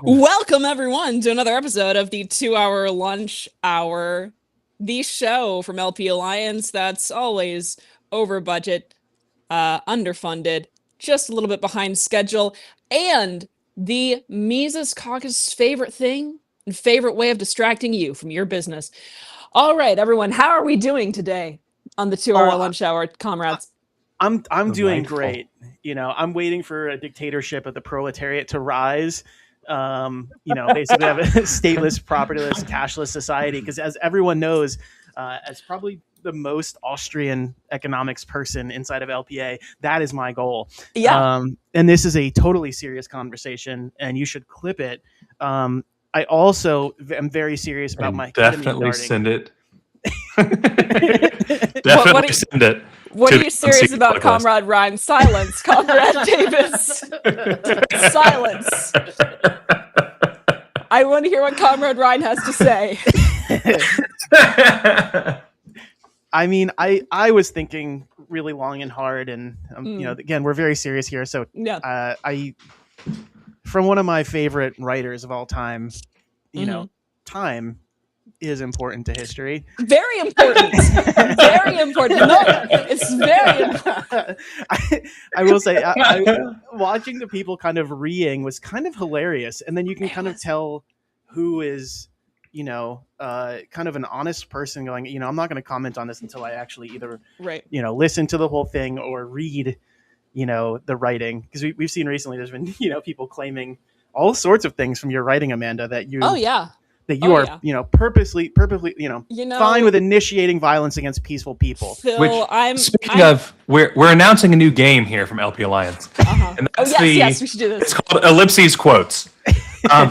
Welcome, everyone, to another episode of the 2 Hour Lunch Hour, the show from LP Alliance that's always over budget, underfunded, just a little bit behind schedule, and the Mises Caucus' favorite thing and favorite way of distracting you from your business. All right, everyone, how are we doing today on the 2 Hour Lunch Hour, comrades? I'm doing great. I'm waiting for a dictatorship of the proletariat to rise. Basically have a stateless, propertyless, cashless society. Because as everyone knows, as probably the most Austrian economics person inside of LPA, that is my goal. Yeah. And this is a totally serious conversation, and you should clip it. I also am very serious about my definitely send it. Definitely send it. What are you serious about, Comrade Ryan? Silence, Comrade Davis. Silence. I want to hear what Comrade Ryan has to say. I mean, I was thinking really long and hard, and again, we're very serious here. So, yeah. From one of my favorite writers of all time, time is important to history. Very important. Very important. No, it's very important. I will say, watching the people kind of reeing was kind of hilarious. And then you can kind of tell who is, kind of an honest person going, I'm not going to comment on this until I actually either, listen to the whole thing or read, the writing. Because we've seen recently, there's been, people claiming all sorts of things from your writing, Amanda, that you... Oh, yeah. That you are, purposely, fine with initiating violence against peaceful people. Phil, Speaking of, we're announcing a new game here from LP Alliance. And that's yes, we should do this. It's called Ellipses Quotes. I'm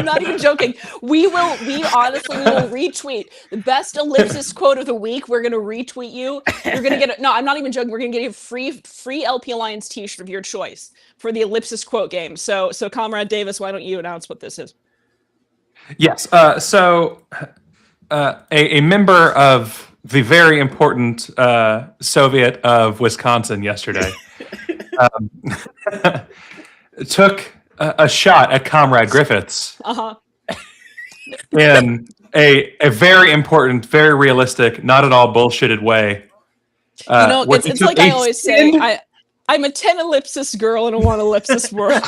not even joking. We honestly will retweet the best ellipsis quote of the week. We're gonna retweet you. You're gonna get no, I'm not even joking. We're gonna get you a free LP Alliance t-shirt of your choice for the ellipsis quote game. So Comrade Davis, why don't you announce what this is? Yes. So a member of the very important Soviet of Wisconsin yesterday took a shot at Comrade Griffiths in a very important, very realistic, not at all bullshitted way. It's like I always say, I'm a 10 ellipsis girl in a 1 ellipsis world.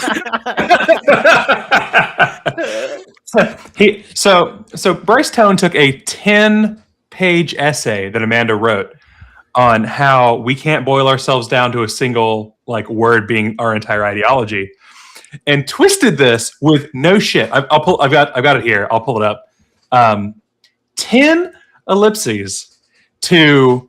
So Bryce Tone took a 10-page essay that Amanda wrote on how we can't boil ourselves down to a single word being our entire ideology, and twisted this with no shit. I've got it here. I'll pull it up. 10 ellipses to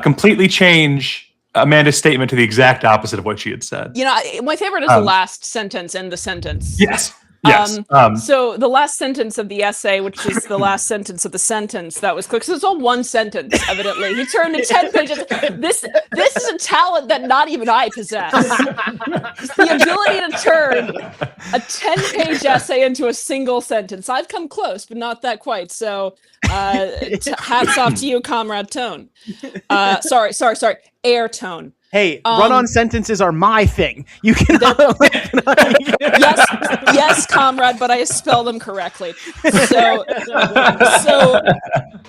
completely change Amanda's statement to the exact opposite of what she had said. My favorite is the last sentence in the sentence. Yes. So the last sentence of the essay, which is the last sentence of the sentence that was quick. So it's all one sentence, evidently. He turned to 10 pages. This is a talent that not even I possess. The ability to turn a 10-page essay into a single sentence. I've come close, but not that quite. So hats off to you, Comrade Tone. Sorry. Air Tone. Hey, run-on sentences are my thing. You can yes, comrade, but I spell them correctly. So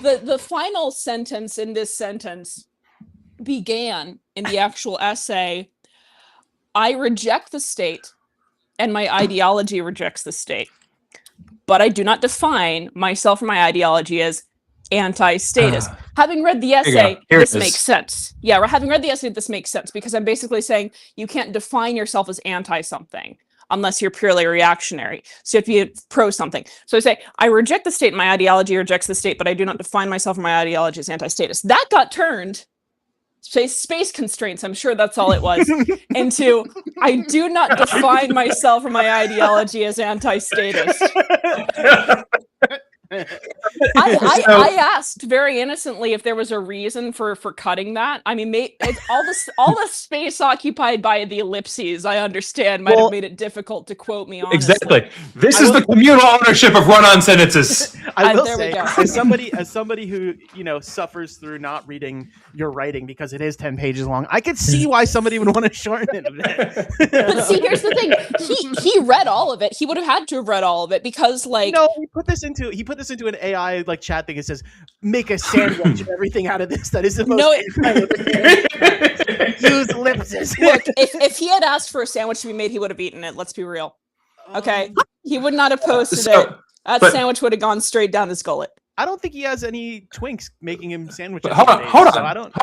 the final sentence in this sentence began in the actual essay. I reject the state, and my ideology rejects the state, but I do not define myself or my ideology as anti-statist. Having read the essay, this makes sense. Yeah, having read the essay, this makes sense because I'm basically saying you can't define yourself as anti-something unless you're purely reactionary. So you have to be pro something. So I say, I reject the state, my ideology rejects the state, but I do not define myself or my ideology as anti-statist. That got turned, space constraints, I'm sure that's all it was, into I do not define myself or my ideology as anti-statist. I asked very innocently if there was a reason for cutting that. I mean, all the space occupied by the ellipses, I understand, might have made it difficult to quote me honestly. Exactly. This is the communal ownership of run-on sentences. I will say, as somebody who suffers through not reading your writing because it is 10 pages long, I could see why somebody would want to shorten it a bit. But see, here's the thing: he read all of it. He would have had to have read all of it because, like, no, he put this into an AI like chat thing. It says, "Make a sandwich and everything out of this." That is the most No, use ellipses. look, if he had asked for a sandwich to be made, he would have eaten it. Let's be real. Okay, he would not have posted it. That sandwich would have gone straight down his gullet. I don't think he has any twinks making him sandwiches. Hold on. So hold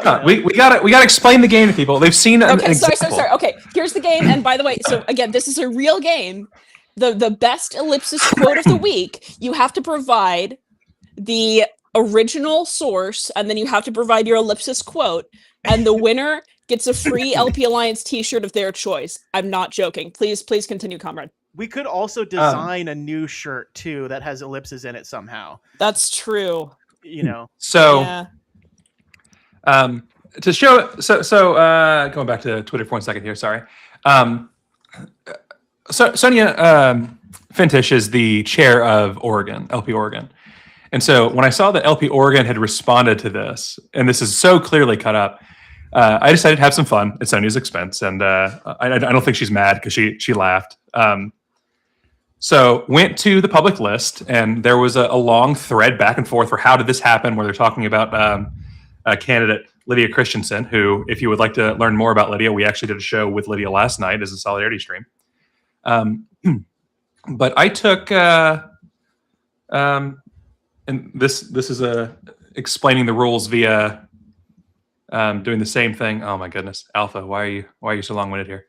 on. We gotta explain the game to people. They've seen an example. Sorry. Okay, here's the game. And by the way, so again, this is a real game. The best ellipsis quote of the week. You have to provide the original source, and then you have to provide your ellipsis quote, and the winner gets a free LP Alliance T-shirt of their choice. I'm not joking. Please continue, comrade. We could also design a new shirt too that has ellipses in it somehow. That's true. You know. So, yeah. To show, going back to Twitter for 1 second here. Sorry. So Sonia Fintish is the chair of Oregon, LP Oregon. And so when I saw that LP Oregon had responded to this, and this is so clearly cut up, I decided to have some fun at Sonia's expense. And I don't think she's mad because she laughed. So went to the public list, and there was a long thread back and forth for how did this happen, where they're talking about candidate Lydia Christensen, who, if you would like to learn more about Lydia, we actually did a show with Lydia last night as a solidarity stream. But I took, and this is explaining the rules via doing the same thing. Oh my goodness, Alpha, why are you so long-winded here?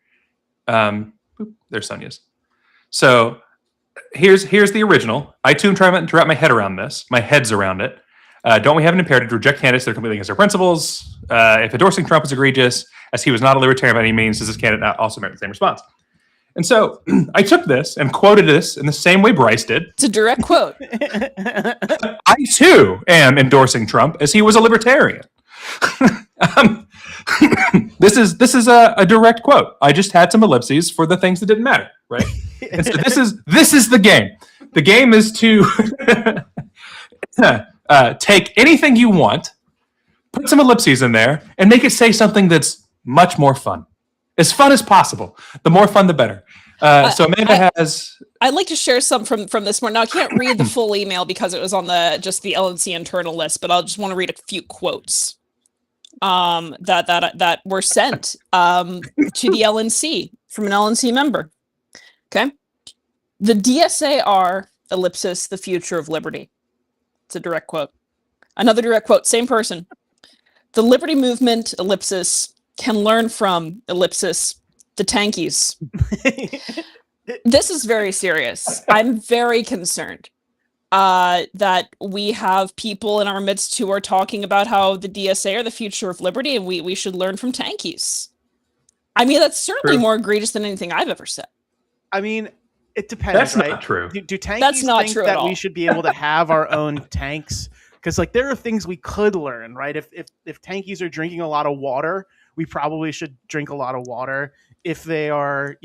There's Sonia's. So here's the original. I too am trying to wrap my head around this. My head's around it. Don't we have an imperative to reject candidates that are completely against their principles? If endorsing Trump is egregious, as he was not a libertarian by any means, does this candidate not also merit the same response? And so I took this and quoted this in the same way Bryce did. It's a direct quote. I too am endorsing Trump as he was a libertarian. This is a direct quote. I just had some ellipses for the things that didn't matter, right? And so this is the game. The game is to take anything you want, put some ellipses in there, and make it say something that's much more fun. As fun as possible. The more fun, the better. So Amanda has. I'd like to share some from this one. Now I can't read the full email because it was on the LNC internal list, but I'll just want to read a few quotes that were sent to the LNC from an LNC member. Okay, the DSA are ellipsis the future of liberty. It's a direct quote. Another direct quote. Same person. The liberty movement ellipsis can learn from ellipsis the tankies. This is very serious. I'm very concerned that we have people in our midst who are talking about how the DSA are the future of liberty and we should learn from tankies. I mean, that's certainly more egregious than anything I've ever said. I mean, it depends. That's right? not true. Do tankies that's not think true that at all. We should be able to have our own tanks? Because like there are things we could learn, right? If tankies are drinking a lot of water, we probably should drink a lot of water. If they are,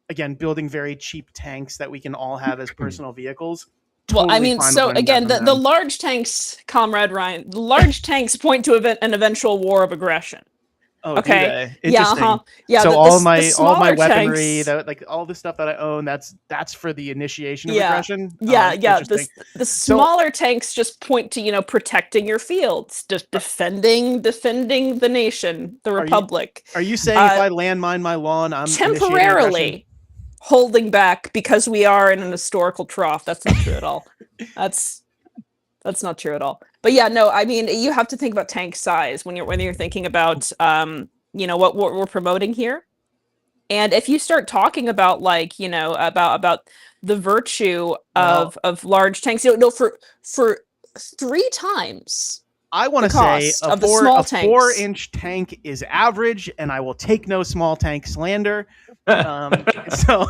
again, building very cheap tanks that we can all have as personal vehicles. Well, I mean, so again, the large tanks, Comrade Ryan, the large tanks point to an eventual war of aggression. Oh, okay. Interesting. Yeah. So all my weaponry, tanks, all the stuff that I own, that's for the initiation of yeah. aggression. Yeah. The smaller tanks just point to protecting your fields, just defending the nation, the republic. Are you saying if I landmine my lawn, I'm temporarily holding back because we are in an historical trough? That's not true at all. That's not true at all. But yeah, no, I mean, you have to think about tank size when you're thinking about what we're promoting here. And if you start talking about about the virtue of large tanks, for 3 times. I want to say a 4-inch tank is average, and I will take no small tank slander. So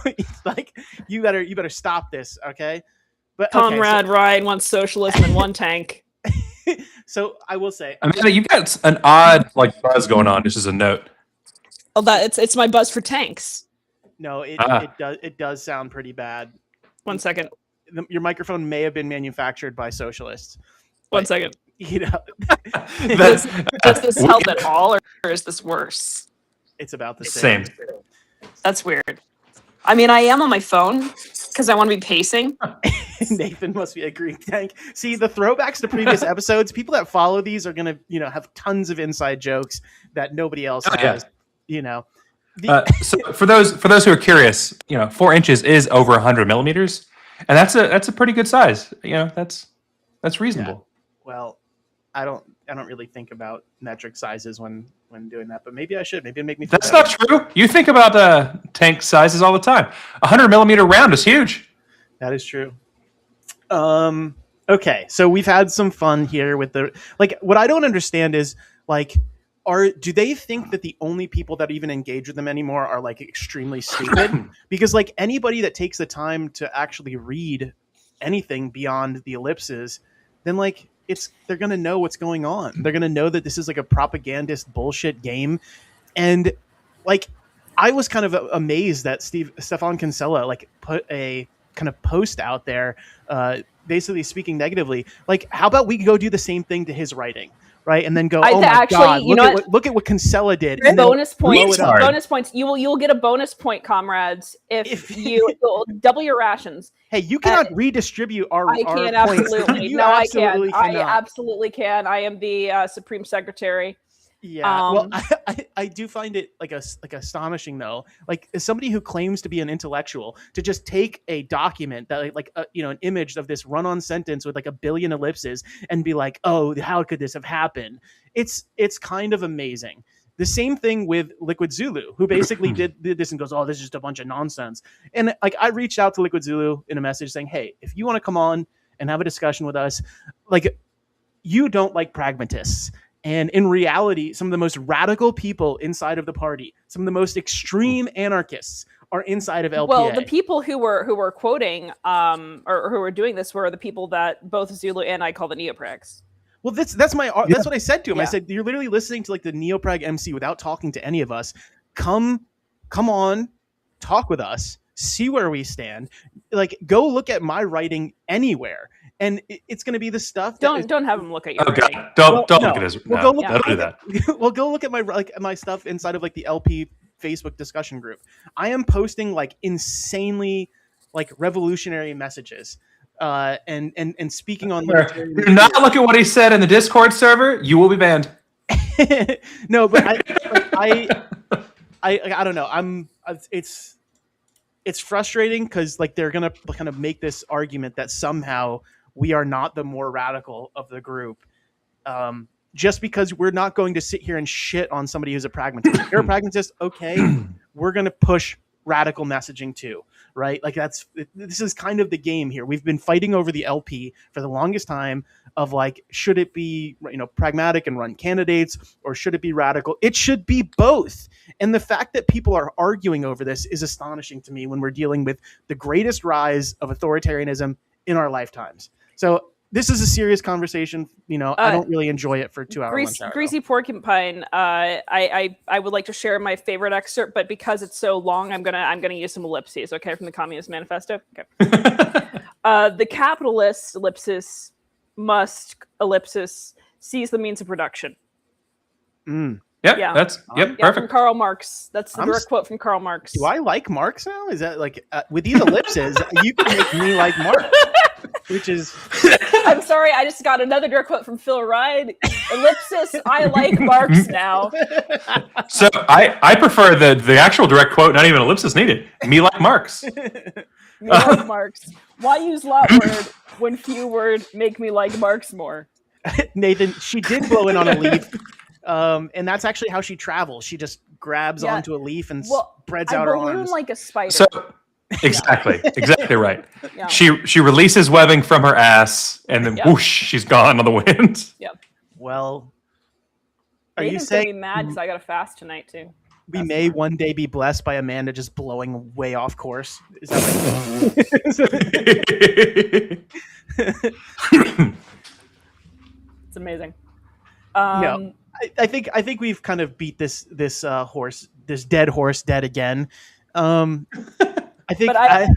you better stop this, okay? But Comrade Ryan wants socialism in 1 tank. So I will say, Amanda, you've got an odd buzz going on. Just as a note. Oh, it's my buzz for tanks. No, it does sound pretty bad. 1 second. Your microphone may have been manufactured by socialists. 1 second. Does this help at all, or is this worse? It's about the same. That's weird. I mean, I am on my phone because I want to be pacing. Nathan must be a Greek tank. See, the throwbacks to previous episodes, people that follow these are going to, have tons of inside jokes that nobody else has, So for those who are curious, 4 inches is over 100 millimeters, and that's a pretty good size. That's reasonable. Yeah. Well, I don't really think about metric sizes when doing that, but maybe I should. Maybe it'd make me feel That's better. not true. You think about tank sizes all the time. 100 millimeter round is huge. That is true. Okay, so we've had some fun here with what I don't understand is do they think that the only people that even engage with them anymore are extremely stupid? Because anybody that takes the time to actually read anything beyond the ellipses, then they're gonna know what's going on. They're gonna know that this is a propagandist bullshit game, and I was kind of amazed that Stefan Kinsella put a kind of post out there, basically speaking negatively. How about we go do the same thing to his writing, right? And then go, oh my God, look at what Kinsella did. Bonus points. Bonus points. You'll get a bonus point, comrades, if you'll double your rations. Hey, you cannot redistribute our I can points. absolutely. No, I can. I absolutely can. I am the Supreme Secretary. Yeah, well, I do find it astonishing though, as somebody who claims to be an intellectual, to just take a document that an image of this run-on sentence with 1 billion ellipses and be like, oh, how could this have happened? It's kind of amazing. The same thing with Liquid Zulu, who basically did this and goes, oh, this is just a bunch of nonsense. And I reached out to Liquid Zulu in a message saying, hey, if you want to come on and have a discussion with us, you don't like pragmatists. And in reality, some of the most radical people inside of the party, some of the most extreme anarchists are inside of LPA. Well, the people who were quoting or who were doing this were the people that both Zulu and I call the neoprags. Well, that's what I said to him. Yeah. I said, you're literally listening to the neoprag MC without talking to any of us. Come on, talk with us, see where we stand. Go look at my writing anywhere. And it's going to be the stuff. Don't have him look at your. Oh God! Don't look at his. Well, don't do that. Well, go look at my stuff inside of the LP Facebook discussion group. I am posting insanely revolutionary messages, and speaking on. Do not look at what he said in the Discord server. You will be banned. No, but I don't know. It's frustrating because they're gonna kind of make this argument that somehow we are not the more radical of the group, just because we're not going to sit here and shit on somebody who's a pragmatist. If you're a pragmatist, okay, we're going to push radical messaging too, right? This is kind of the game here. We've been fighting over the LP for the longest time of should it be, pragmatic and run candidates, or should it be radical? It should be both. And the fact that people are arguing over this is astonishing to me when we're dealing with the greatest rise of authoritarianism in our lifetimes. So this is a serious conversation. I don't really enjoy it for 2 hours. Greasy Porcupine. I would like to share my favorite excerpt, but because it's so long, I'm gonna use some ellipses. Okay, from the Communist Manifesto. Okay. The capitalist ellipsis must ellipsis seize the means of production. Yep, yeah. That's perfect. From Karl Marx. That's the direct quote from Karl Marx. Do I like Marx now? Is that with these ellipses, you can make me like Marx? Which is, I'm sorry, I just got another direct quote from Phil Ride. Ellipsis, I like Marx now. So I prefer the actual direct quote, not even ellipsis needed. Me like Marx. Me like Marx. Why use lot word when few word make me like Marx more? Nathan, she did blow in on a leaf. And that's actually how she travels. She just grabs onto a leaf and spreads out her arms. Like a spider. So, exactly right. Yeah. She releases webbing from her ass, and then whoosh, she's gone on the wind. Yep. Well, are Nathan's you saying gonna be mad because I got to fast tonight too? We may one day be blessed by Amanda just blowing way off course. Is that It's amazing. No, I think we've kind of beat this dead horse dead again. I think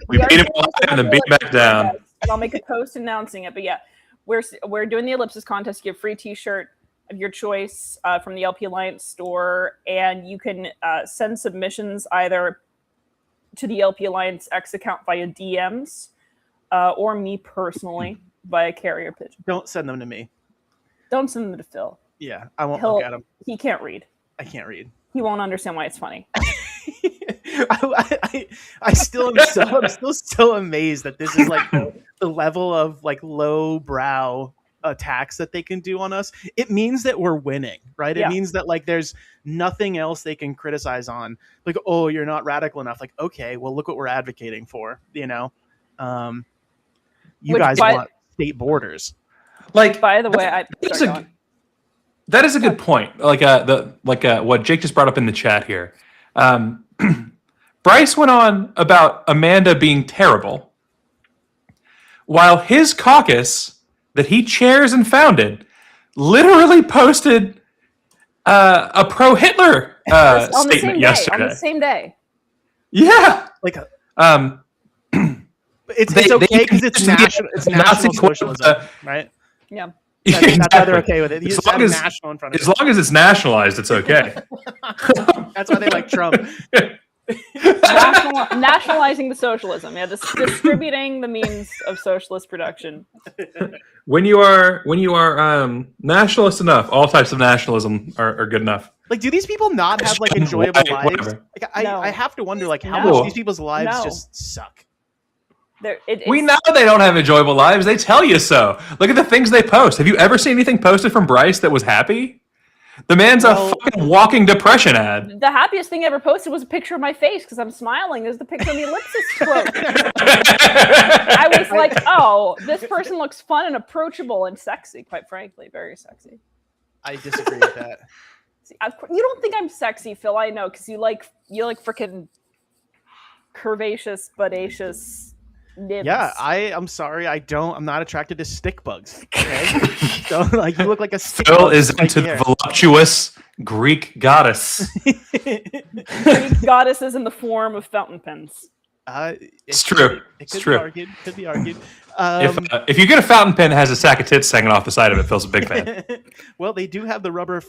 we beat him and then beat back down. And I'll make a post announcing it. But yeah, we're doing the ellipsis contest. You get a free T-shirt of your choice from the LP Alliance store, and you can send submissions either to the LP Alliance X account via DMs, or me personally via carrier pigeon. Don't send them to me. Don't send them to Phil. Yeah, I won't look at them. He can't read. I can't read. He won't understand why it's funny. I still am I'm still so amazed that this is like the level of like low brow attacks that they can do on us. It means that we're winning, right? It means that like there's nothing else they can criticize on. Like, oh, you're not radical enough. Like, okay, well, look what we're advocating for. You know, you guys want state borders. Like, by the way, that is a good point. Like what Jake just brought up in the chat here. Bryce went on about Amanda being terrible, while his caucus that he chairs and founded literally posted a pro-Hitler statement yesterday. On the same day. Yeah, like it's okay because it's national socialism, right? Yeah. That's why they're okay with it. As long as it's nationalized, it's okay. That's why they like Trump. Nationalizing the socialism, distributing the means of socialist production. When you are nationalist enough, all types of nationalism are good enough. Like, do these people not have like enjoyable lives? Like, I have to wonder like how much these people's lives just suck. We know they don't have enjoyable lives. They tell you so. Look at the things they post. Have you ever seen anything posted from Bryce that was happy? The man's a fucking walking depression ad. The happiest thing I ever posted was a picture of my face because I'm smiling. There's the picture of the ellipsis quote. I was like, oh, this person looks fun and approachable and sexy, quite frankly. Very sexy. I disagree with that. See, you don't think I'm sexy, Phil. I know, because you like freaking curvaceous, bodacious nibs. Yeah, I'm sorry. I'm not attracted to stick bugs. Okay? So, like, you look like a stick Phil bug is into the voluptuous Greek goddess. Greek goddesses in the form of fountain pens. It's true. It could be argued. If you get a fountain pen that has a sack of tits hanging off the side of it, Phil's a big fan. Well, they do have the rubber,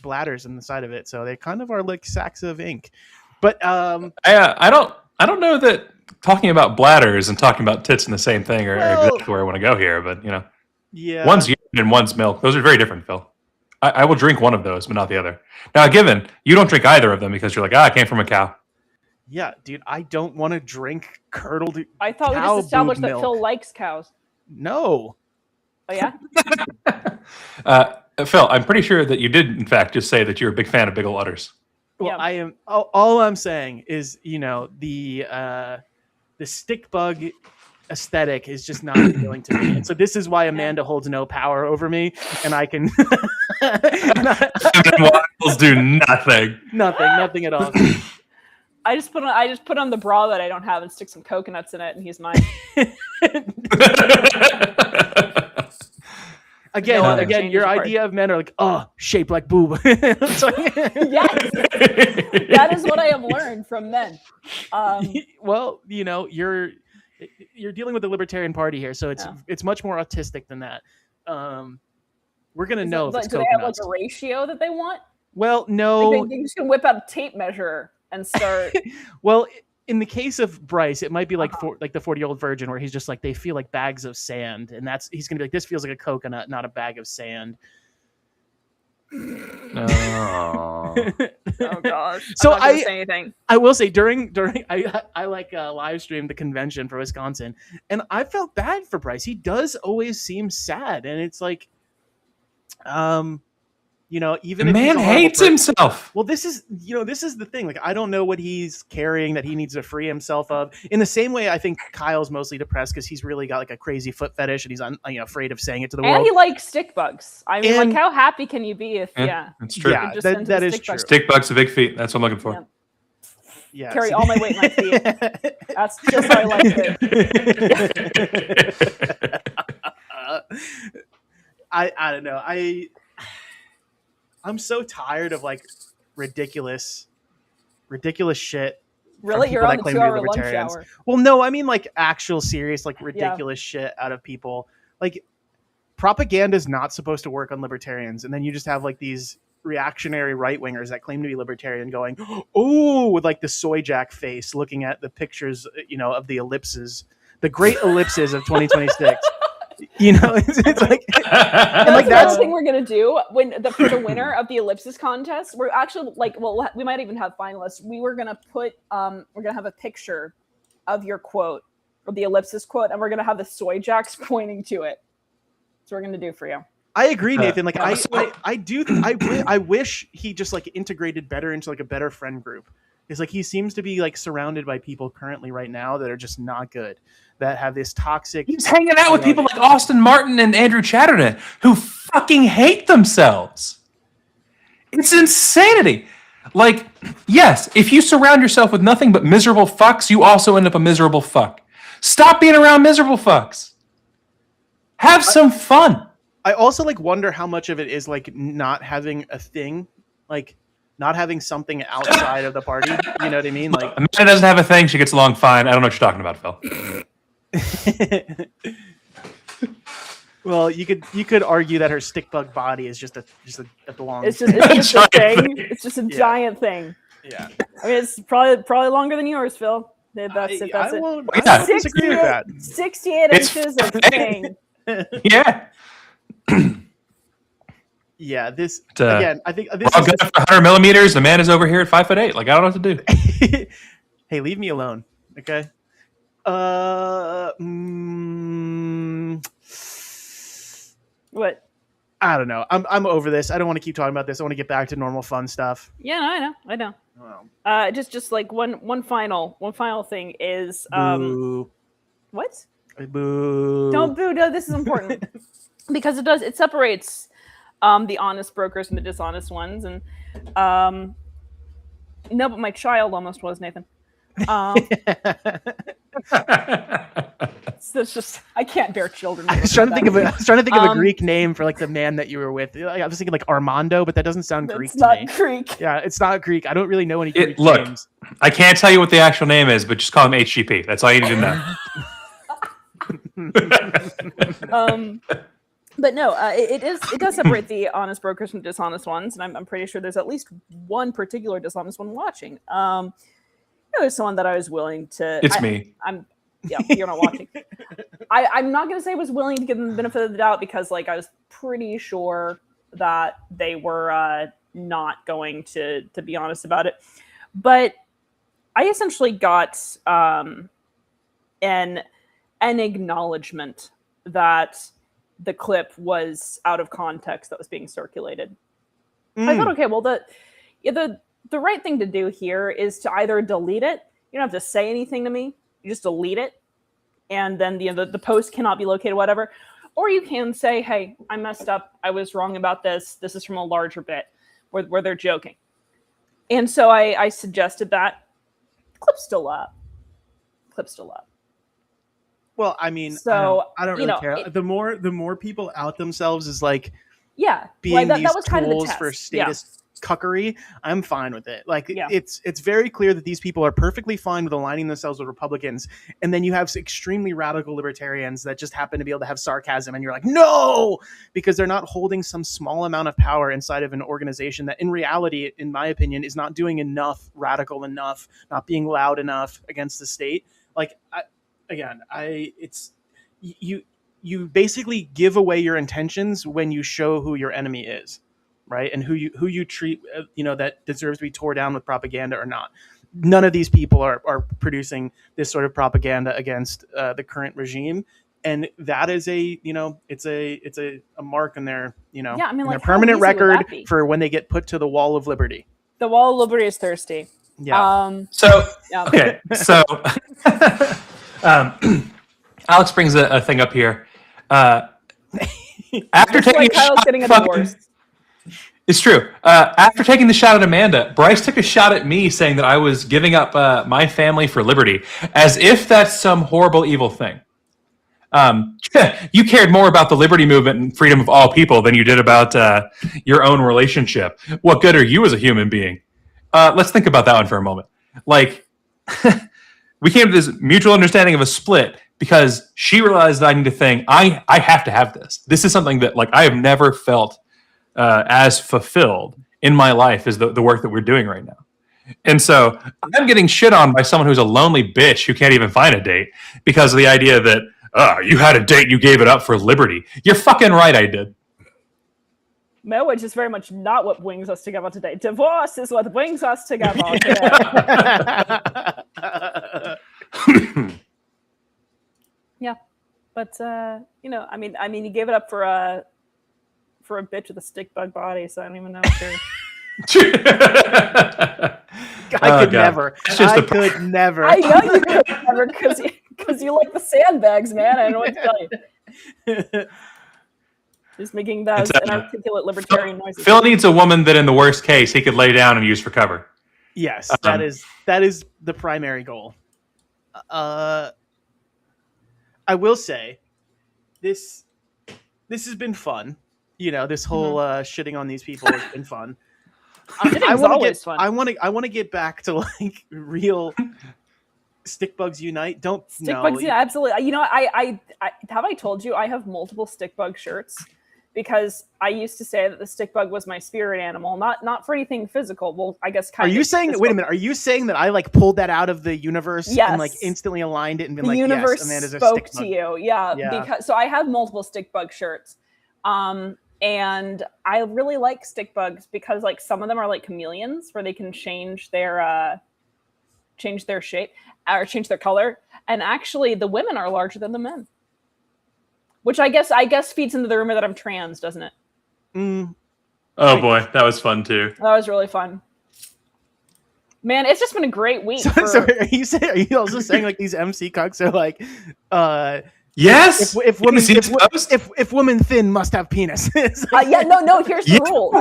bladders in the side of it, so they kind of are like sacks of ink. But I don't know that talking about bladders and talking about tits in the same thing are exactly where I want to go here, but one's urine and one's milk. Those are very different, Phil. I will drink one of those, but not the other. Now, given you don't drink either of them because you're like, I came from a cow. Yeah, dude, I don't want to drink curdled. I thought we just established that Phil likes cows. No. Oh yeah. Phil, I'm pretty sure that you did, in fact, just say that you're a big fan of big ol' udders. Well, I am. All I'm saying is, the stick bug aesthetic is just not appealing to me, and so this is why Amanda holds no power over me, and I can. Waffles do nothing. Nothing at all. I just put on the bra that I don't have and stick some coconuts in it, and he's mine. Again, your idea of men are like, shaped like boob. Yes, that is what I have learned from men. Well, you're dealing with the Libertarian Party here, so it's much more autistic than that. We're gonna know if it's do coconuts. They have like a ratio that they want? Well, no. Like they just gonna whip out a tape measure and start. Well, in the case of Bryce, it might be like like the 40-year-old virgin, where he's just like, they feel like bags of sand, and he's gonna be like, this feels like a coconut, not a bag of sand. Oh gosh! So I'm not gonna say anything. I will say during I like live streamed the convention for Wisconsin, and I felt bad for Bryce. He does always seem sad, and it's like, even the man hates himself. Well, this is the thing. Like, I don't know what he's carrying that he needs to free himself of. In the same way, I think Kyle's mostly depressed because he's really got like a crazy foot fetish, and he's afraid of saying it to the world. And he likes stick bugs. I mean, like, how happy can you be if? Yeah, that's true. Yeah, that is true. Stick bugs to big feet. That's what I'm looking for. Yeah. Carry all my weight in my feet. That's just how I like it. I don't know. I'm so tired of like ridiculous shit. Really? You're on the 2-hour lunch hour. Well, no, I mean like actual serious, like ridiculous shit out of people. Like, propaganda is not supposed to work on libertarians, and then you just have like these reactionary right wingers that claim to be libertarian going, "Oh," with like the soy jack face, looking at the pictures, of the ellipses, the great ellipses of 2026. It's like, and like that's that's the thing we're gonna do for the winner of the ellipsis contest. We're actually we might even have finalists. We're gonna have a picture of your quote or the ellipsis quote, and we're gonna have the soy jacks pointing to it. That's what we're gonna do for you. I agree, Nathan. Like I wish he just like integrated better into like a better friend group. It's like he seems to be like surrounded by people currently right now that are just not good, that have this toxic. He's hanging out with people like Austin Martin and Andrew Chatterton who fucking hate themselves. It's insanity. Like, yes, if you surround yourself with nothing but miserable fucks, you also end up a miserable fuck. Stop being around miserable fucks. Have some fun. I also like wonder how much of it is like not having a thing, like not having something outside of the party. You know what I mean? Like Amanda doesn't have a thing. She gets along fine. I don't know what you're talking about, Phil. Well, you could argue that her stick bug body is just a long. It's just a thing. It's just a giant thing. Yeah. I mean, it's probably longer than yours, Phil. I won't disagree with that. 68 inches of thing. Yeah. Yeah, this again. I think this is good for 100 millimeters. The man is over here at 5'8". Like, I don't know what to do. Hey, leave me alone, okay? What? I don't know. I'm over this. I don't want to keep talking about this. I want to get back to normal fun stuff. Yeah, I know. Oh. Just like one final thing is Boo. What? Boo. Don't boo. No, this is important because it separates the honest brokers and the dishonest ones. And no, but my child almost was, Nathan. It's just I can't bear children. I was trying to think of a Greek name for like the man that you were with. I was thinking like Armando, but that doesn't sound Greek to me. It's not Greek. Yeah, it's not Greek. I don't really know any Greek look, names. I can't tell you what the actual name is, but just call him HGP. That's all you need to know. But no, it does separate the honest brokers from dishonest ones, and I'm pretty sure there's at least one particular dishonest one watching. There's someone that I was willing to. It's me. Yeah, you're not watching. I'm not going to say I was willing to give them the benefit of the doubt because, like, I was pretty sure that they were not going to be honest about it. But I essentially got an acknowledgement that the clip was out of context that was being circulated. I thought, okay, well, the right thing to do here is to either delete it. You don't have to say anything to me. You just delete it, and then the post cannot be located, whatever. Or you can say, hey, I messed up. I was wrong about this. This is from a larger bit where they're joking. And so I suggested that. Clip's still up. Well, I mean, so I don't really care. The more people out themselves as like being these that was kind of the tools test. for status cuckery, I'm fine with it. Like it's very clear that these people are perfectly fine with aligning themselves with Republicans, and then you have extremely radical libertarians that just happen to be able to have sarcasm, and you're like, no, because they're not holding some small amount of power inside of an organization that in reality, in my opinion, is not doing enough, radical enough, not being loud enough against the state. Like you basically give away your intentions when you show who your enemy is, right? And who you treat, that deserves to be tore down with propaganda or not. None of these people are producing this sort of propaganda against the current regime, and that is it's a mark on their their permanent record for when they get put to the wall of liberty. The wall of liberty is thirsty. Yeah. Okay. So Alex brings a thing up here. After taking Kyle's getting a divorce. It's true. After taking the shot at Amanda, Bryce took a shot at me saying that I was giving up my family for liberty, as if that's some horrible, evil thing. You cared more about the liberty movement and freedom of all people than you did about your own relationship. What good are you as a human being? Let's think about that one for a moment. Like, we came to this mutual understanding of a split because she realized that I need to think, I have to have this. This is something that, like, I have never felt as fulfilled in my life is the work that we're doing right now. And so I'm getting shit on by someone who's a lonely bitch who can't even find a date because of the idea that, you had a date, you gave it up for liberty. You're fucking right, I did. Marriage is very much not what brings us together today. Divorce is what brings us together today. Yeah, but you know, I mean, you gave it up for a bitch with a stick bug body, so I don't even know if you're. I could never. I could never. I know you could never because you like the sandbags, man. I don't know what to tell you. Just making those inarticulate libertarian noises. Phil needs a woman that, in the worst case, he could lay down and use for cover. Yes, that is the primary goal. I will say, this has been fun. You know, this whole shitting on these people has been fun. I want to get back to like real stick bugs unite. Stick bugs, yeah, absolutely. You know, I have I told you I have multiple stick bug shirts because I used to say that the stick bug was my spirit animal, not for anything physical. Well, I guess kind of. Are you saying? Wait a minute. Are you saying that I like pulled that out of the universe and like instantly aligned it and been the like, universe yes, Amanda's a spoke stick bug. to you? Yeah, because so I have multiple stick bug shirts. And I really like stick bugs because like some of them are like chameleons where they can change their shape or change their color. And actually the women are larger than the men. Which I guess feeds into the rumor that I'm trans, doesn't it? Oh boy, that was fun too. That was really fun. Man, it's just been a great week. So are you also saying like these MC cucks are like yes. If women thin must have penis. Yeah, no. Here's the rule.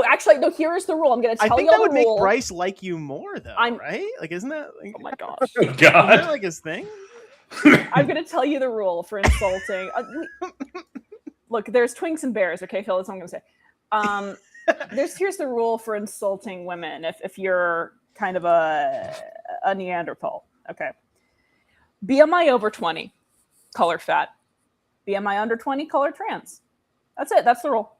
Actually, here's the rule. I'm going to tell you. I think that would make Bryce like you more, though. Right? Like, isn't that? Like, oh my gosh. Oh God. Isn't that like his thing? I'm going to tell you the rule for insulting. Look, there's twinks and bears. Okay, Phil. That's what I'm going to say. Here's the rule for insulting women. If you're kind of a Neanderthal, okay. BMI over 20. Color fat. BMI under 20, color trans. That's it. That's the rule.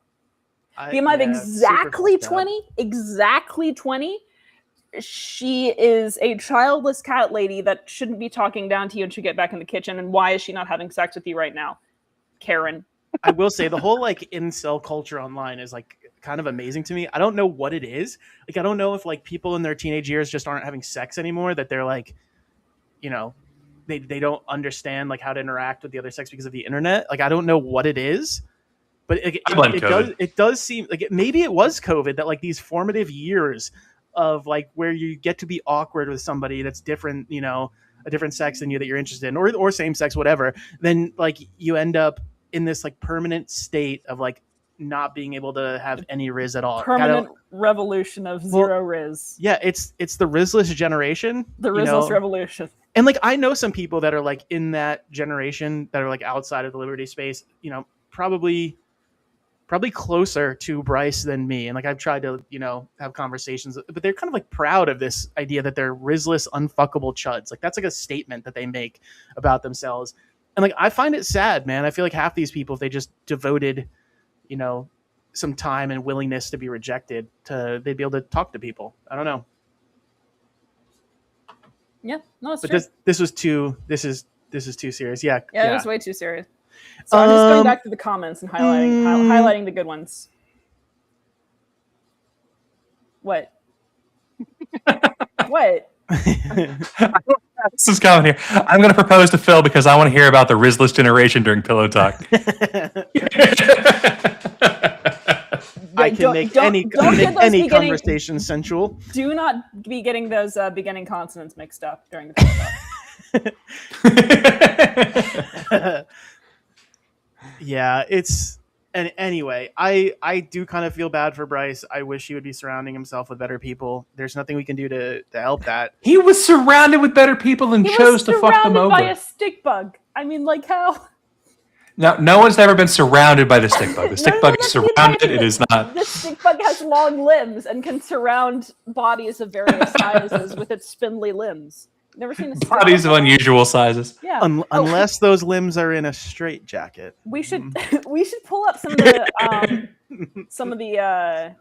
BMI of exactly 20, exactly 20. She is a childless cat lady that shouldn't be talking down to you and should get back in the kitchen. And why is she not having sex with you right now? Karen. I will say the whole like incel culture online is like kind of amazing to me. I don't know what it is. Like, I don't know if like people in their teenage years just aren't having sex anymore, that they're like, you know, they don't understand like how to interact with the other sex because of the internet. Like, I don't know what it is, but it does seem like maybe it was COVID that like these formative years of like where you get to be awkward with somebody that's different, you know, a different sex than you that you're interested in, or same sex, whatever. Then like you end up in this like permanent state of like not being able to have any Riz at all. Permanent revolution of zero Riz. Yeah, it's the Rizless generation. The Rizless revolution. And like I know some people that are like in that generation that are like outside of the liberty space, you know, probably closer to Bryce than me. And like I've tried to, you know, have conversations, but they're kind of like proud of this idea that they're Rizless, unfuckable chuds. Like that's like a statement that they make about themselves. And like I find it sad, man. I feel like half these people, if they just devoted, you know, some time and willingness to be rejected, they'd be able to talk to people. I don't know. Yeah, no, it's but true. This is too serious. Yeah, it was way too serious. So I'm just going back to the comments and highlighting the good ones. What? What? This is coming here. I'm going to propose to Phil because I want to hear about the Rizless generation during Pillow Talk. I can make any conversation sensual. Do not be getting those beginning consonants mixed up during the Pillow Talk. Yeah, and anyway, I do kind of feel bad for Bryce. I wish he would be surrounding himself with better people. There's nothing we can do to help that. He was surrounded with better people and chose to fuck them over. He was surrounded by a stick bug. I mean, like how? No one's ever been surrounded by the stick bug. The stick bug is surrounded. It is not. The stick bug has long limbs and can surround bodies of various sizes with its spindly limbs. Never seen a bodies of unusual sizes. Yeah. Unless those limbs are in a straight jacket. We should pull up some of the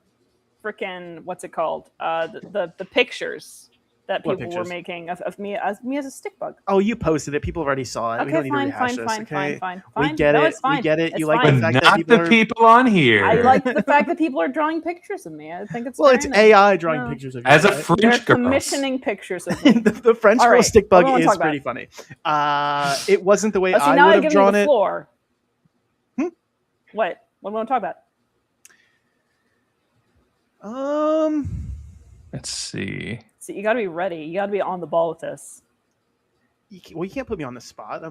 freaking what's it called? The pictures that What people were pictures? making of me as a stick bug. Oh, you posted it. People already saw it. We don't Okay, need to fine, rehash fine, this. fine, Okay, fine. we get No, it. it's fine. We get it. It's You like fine. the But fact that not people the are. people on here. I like the fact that people are drawing pictures of me. I think it's Well, very it's nice. AI drawing No. pictures of you. As a right? They're French girl. commissioning pictures of me. the French All girl right, stick what bug do we wanna is talk about? pretty funny. It wasn't the way Oh, see, I now would I've have given you drawn the it. floor. Hmm? What? What do we want to talk about? Let's see. See, you got to be ready. You got to be on the ball with this. Well, you can't put me on the spot. I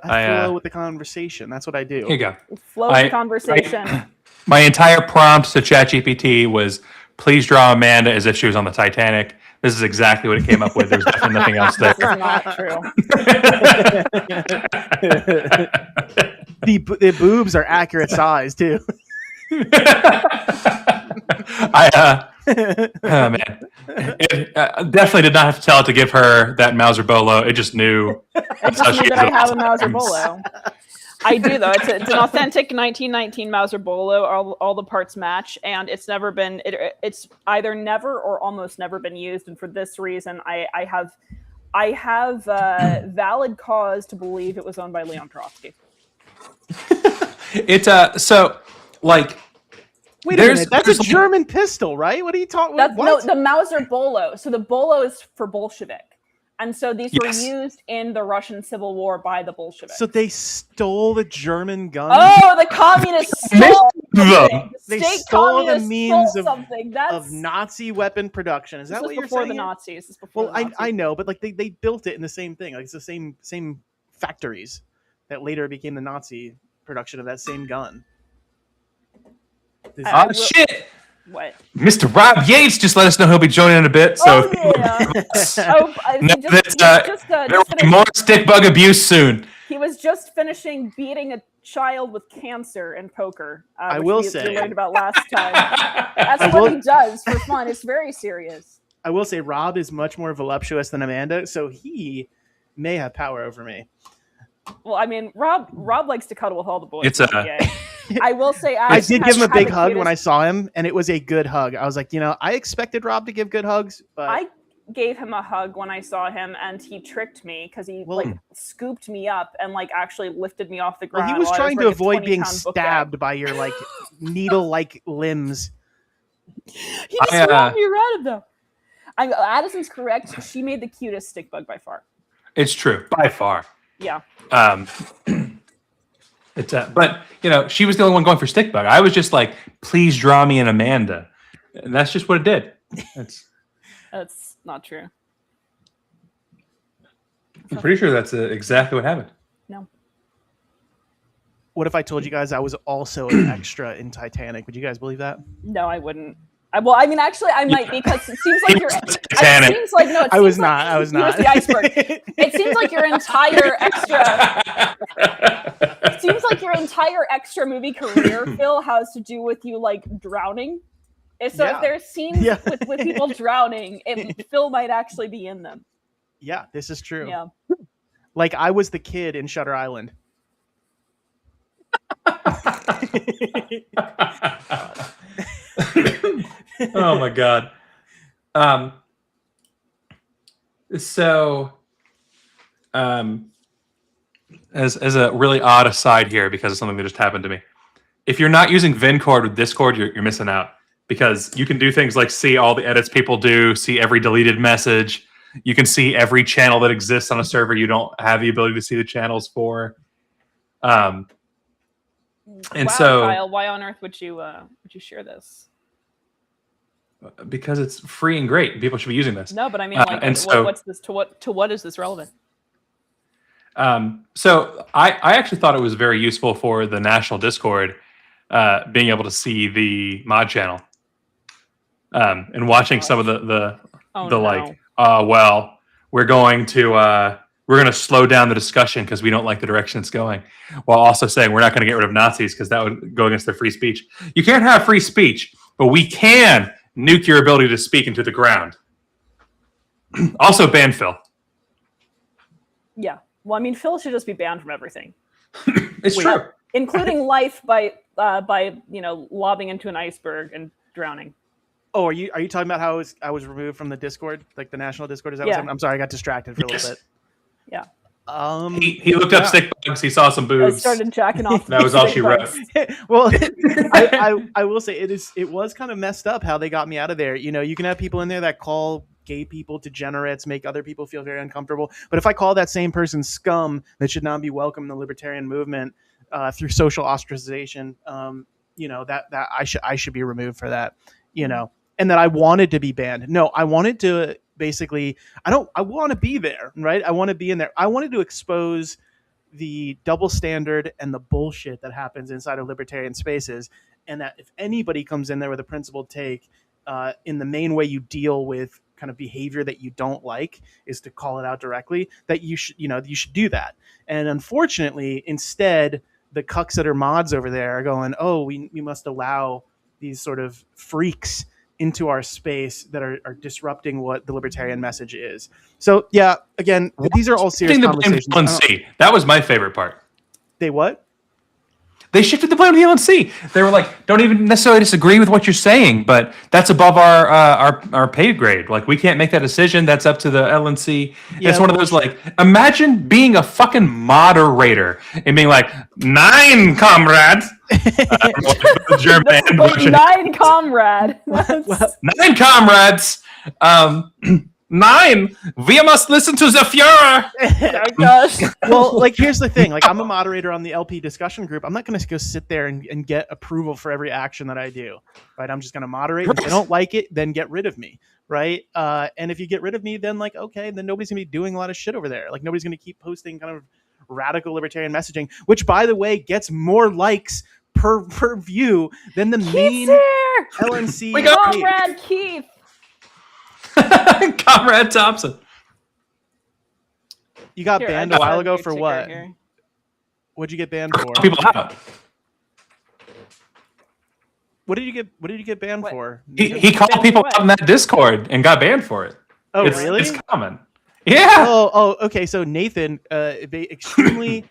I, flow with the conversation. That's what I do. Here you go. Flow the conversation. My entire prompt to ChatGPT was, please draw Amanda as if she was on the Titanic. This is exactly what it came up with. There's definitely nothing else there. This is not true. The boobs are accurate size too. Oh man, definitely did not have to tell it to give her that Mauser Bolo. It just knew. It just knew that I have a Mauser Bolo. I do though. It's an authentic 1919 Mauser Bolo. All the parts match, and it's never been. It's either never or almost never been used. And for this reason, I have valid cause to believe it was owned by Leon Trotsky. So like. Wait a minute. That's a German pistol, right? What are you talking about? No, the Mauser Bolo. So the Bolo is for Bolshevik. And so these were used in the Russian Civil War by the Bolsheviks. So they stole the German gun? Oh, the communists stole something. They State stole the communists means stole something. of Nazi weapon production. Is that what you're saying? Before the Nazis. This is before Well, the Nazis. I know, but like they built it in the same thing. Like it's the same factories that later became the Nazi production of that same gun. Shit! What? Mr. Rob Yates just let us know he'll be joining in a bit. So there will be more stick bug abuse soon. He was just finishing beating a child with cancer in poker. I which will we say learned about last time. That's what he does for fun. It's very serious. I will say Rob is much more voluptuous than Amanda, so he may have power over me. Well, I mean, Rob likes to cuddle with all the boys. It's I will say, I did give him a big hug when I saw him, and it was a good hug. I was like, I expected Rob to give good hugs, but I gave him a hug when I saw him, and he tricked me because he scooped me up and actually lifted me off the ground. Well, he was trying to avoid being stabbed by your needle-like limbs. He just wrapped me around him, though. Addison's correct. She made the cutest stick bug by far. It's true, by far. Yeah. But she was the only one going for stick bug. I was just like, please draw me an Amanda, and that's just what it did. That's not true. I'm pretty sure that's exactly what happened. No. What if I told you guys I was also an extra in Titanic? Would you guys believe that? No, I wouldn't. Well, I mean, actually, I might because it seems like you're. Titanic. It seems like no. I was not. I was not. He was the iceberg. It seems like your entire extra. It seems like your entire extra movie career, Phil, has to do with you drowning. So if there's scenes with people drowning, Phil might actually be in them. Yeah, this is true. Yeah. Like I was the kid in Shutter Island. Oh my god. As a really odd aside here, because of something that just happened to me, if you're not using VinCord with Discord, you're missing out, because you can do things like see all the edits people do, see every deleted message, you can see every channel that exists on a server you don't have the ability to see the channels for. And so, Kyle, why on earth would you share this? Because it's free and great. People should be using this. No, but I mean, what's this to what is this relevant? So I actually thought it was very useful for the national Discord, being able to see the mod channel, and watching some of well, we're going to slow down the discussion because we don't like the direction it's going, while also saying we're not going to get rid of Nazis because that would go against their free speech. You can't have free speech, but we can nuke your ability to speak into the ground. Also ban Phil. Yeah. Well, I mean, Phil should just be banned from everything. It's true. Including life by lobbing into an iceberg and drowning. Oh, are you talking about how I was removed from the Discord, like the national Discord? Is that Yeah. what's happening? I'm sorry, I got distracted for a little bit. Yeah. He looked up stick bugs. He saw some I boobs. started jacking off. That was all stick she bugs. wrote. Well, I will say it was kind of messed up how they got me out of there. You know, you can have people in there that call gay people degenerates, make other people feel very uncomfortable. But if I call that same person scum, that should not be welcome in the libertarian movement through social ostracization, you know, that I should be removed for that. You know, and that I wanted to be banned. No, I wanted to basically. I want to be there, right? I want to be in there. I wanted to expose the double standard and the bullshit that happens inside of libertarian spaces, and that if anybody comes in there with a principled take, in the main way you deal with kind of behavior that you don't like is to call it out directly, that you should do that. And unfortunately, instead, the cucks that are mods over there are going, oh, we must allow these sort of freaks into our space that are disrupting what the libertarian message is. So yeah, again, these are all serious conversations. LNC. That was my favorite part. They what? They shifted the blame to the LNC. They were like, don't even necessarily disagree with what you're saying, but that's above our pay grade. Like, we can't make that decision. That's up to the LNC. Yeah, it's one of those, like, imagine being a fucking moderator and being like, 9 comrades. German. Wait, 9 comrade. 9 comrades. 9. We must listen to the Führer. Oh my gosh. Well, like, here's the thing. Like, I'm a moderator on the LP discussion group. I'm not going to go sit there and get approval for every action that I do, right? I'm just going to moderate. If they don't like it, then get rid of me, right? And if you get rid of me, then, like, okay, then nobody's going to be doing a lot of shit over there. Like, nobody's going to keep posting kind of radical libertarian messaging, which, by the way, gets more likes per view than the main LNC. Comrade Keith. Comrade Thompson. You got banned a while ago for what? Here. What'd you get banned for? People out. What did you get banned for? He called people out in that Discord and got banned for it. Oh, really? It's common. Yeah. Oh, okay. So Nathan, an extremely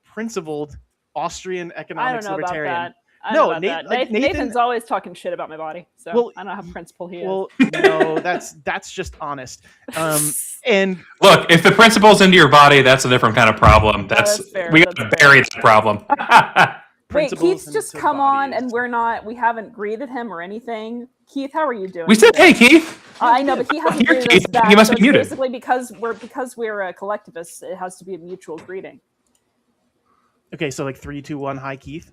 principled Austrian economics libertarian. About that. Nathan's always talking shit about my body, so well, I don't know how principled he is. Well, no, that's just honest. And look, if the principle's into your body, that's a different kind of problem. That's fair. We got to bury that problem. Wait, Keith's just come on, and we haven't greeted him or anything. Keith, how are you doing? We said, "Hey, Keith." I know, but he hasn't greeted us back. He must be muted. Basically, because we're collectivists, it has to be a mutual greeting. Okay, so like 3, 2, 1. Hi, Keith.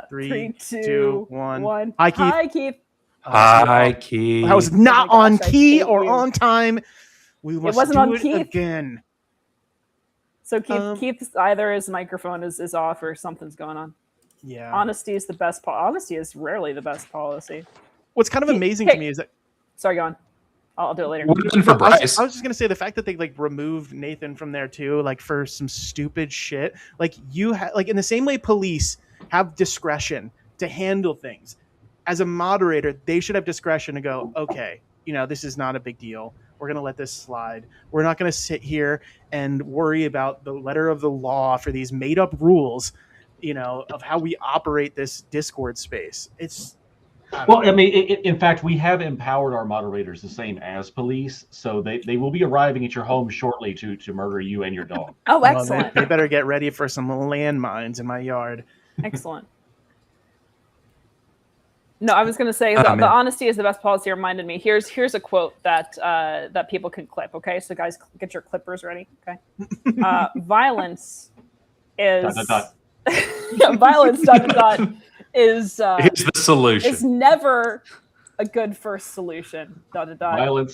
3, 2, 1. Hi, Keith. Hi, Keith. Hi, Keith. I was not on key or on time. We must do it again. So Keith's either his microphone is off or something's going on. Yeah. Honesty is the best. Honesty is rarely the best policy. What's kind of amazing to me is that. Sorry, go on. I'll do it later. For Bryce. I was just gonna say the fact that they like removed Nathan from there too, like for some stupid shit. Like like in the same way police have discretion to handle things. As a moderator, they should have discretion to go, okay, this is not a big deal. We're going to let this slide. We're not going to sit here and worry about the letter of the law for these made up rules, of how we operate this Discord space. Well, I mean, in fact, we have empowered our moderators the same as police, so they will be arriving at your home shortly to murder you and your dog. Oh, excellent. They better get ready for some landmines in my yard. Excellent. No, I was going to say the honesty is the best policy reminded me. Here's a quote that people can clip. Okay, so guys, get your clippers ready. Okay, violence is violence. Is the solution. Is never a good first solution. Violence.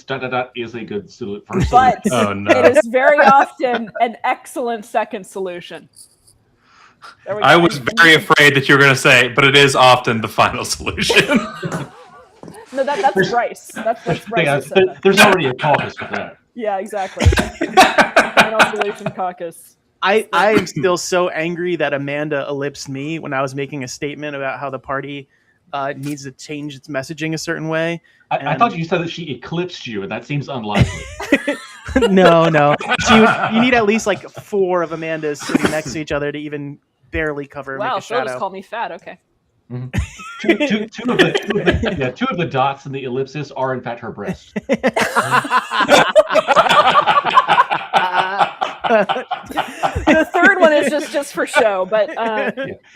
Is a good first solution. But it is very often an excellent second solution. I was very afraid that you were going to say, but it is often the final solution. No, that's Bryce. That's Bryce. There's already a caucus for that. Yeah, exactly. Final solution caucus. I am still so angry that Amanda ellipsed me when I was making a statement about how the party needs to change its messaging a certain way. I thought you said that she eclipsed you, and that seems unlikely. No. You need at least like 4 of Amanda's sitting next to each other to even barely cover. Wow, make a shadow. Phil just called me fat. Okay. Two of the dots in the ellipsis are in fact her breasts. The third one is just for show, but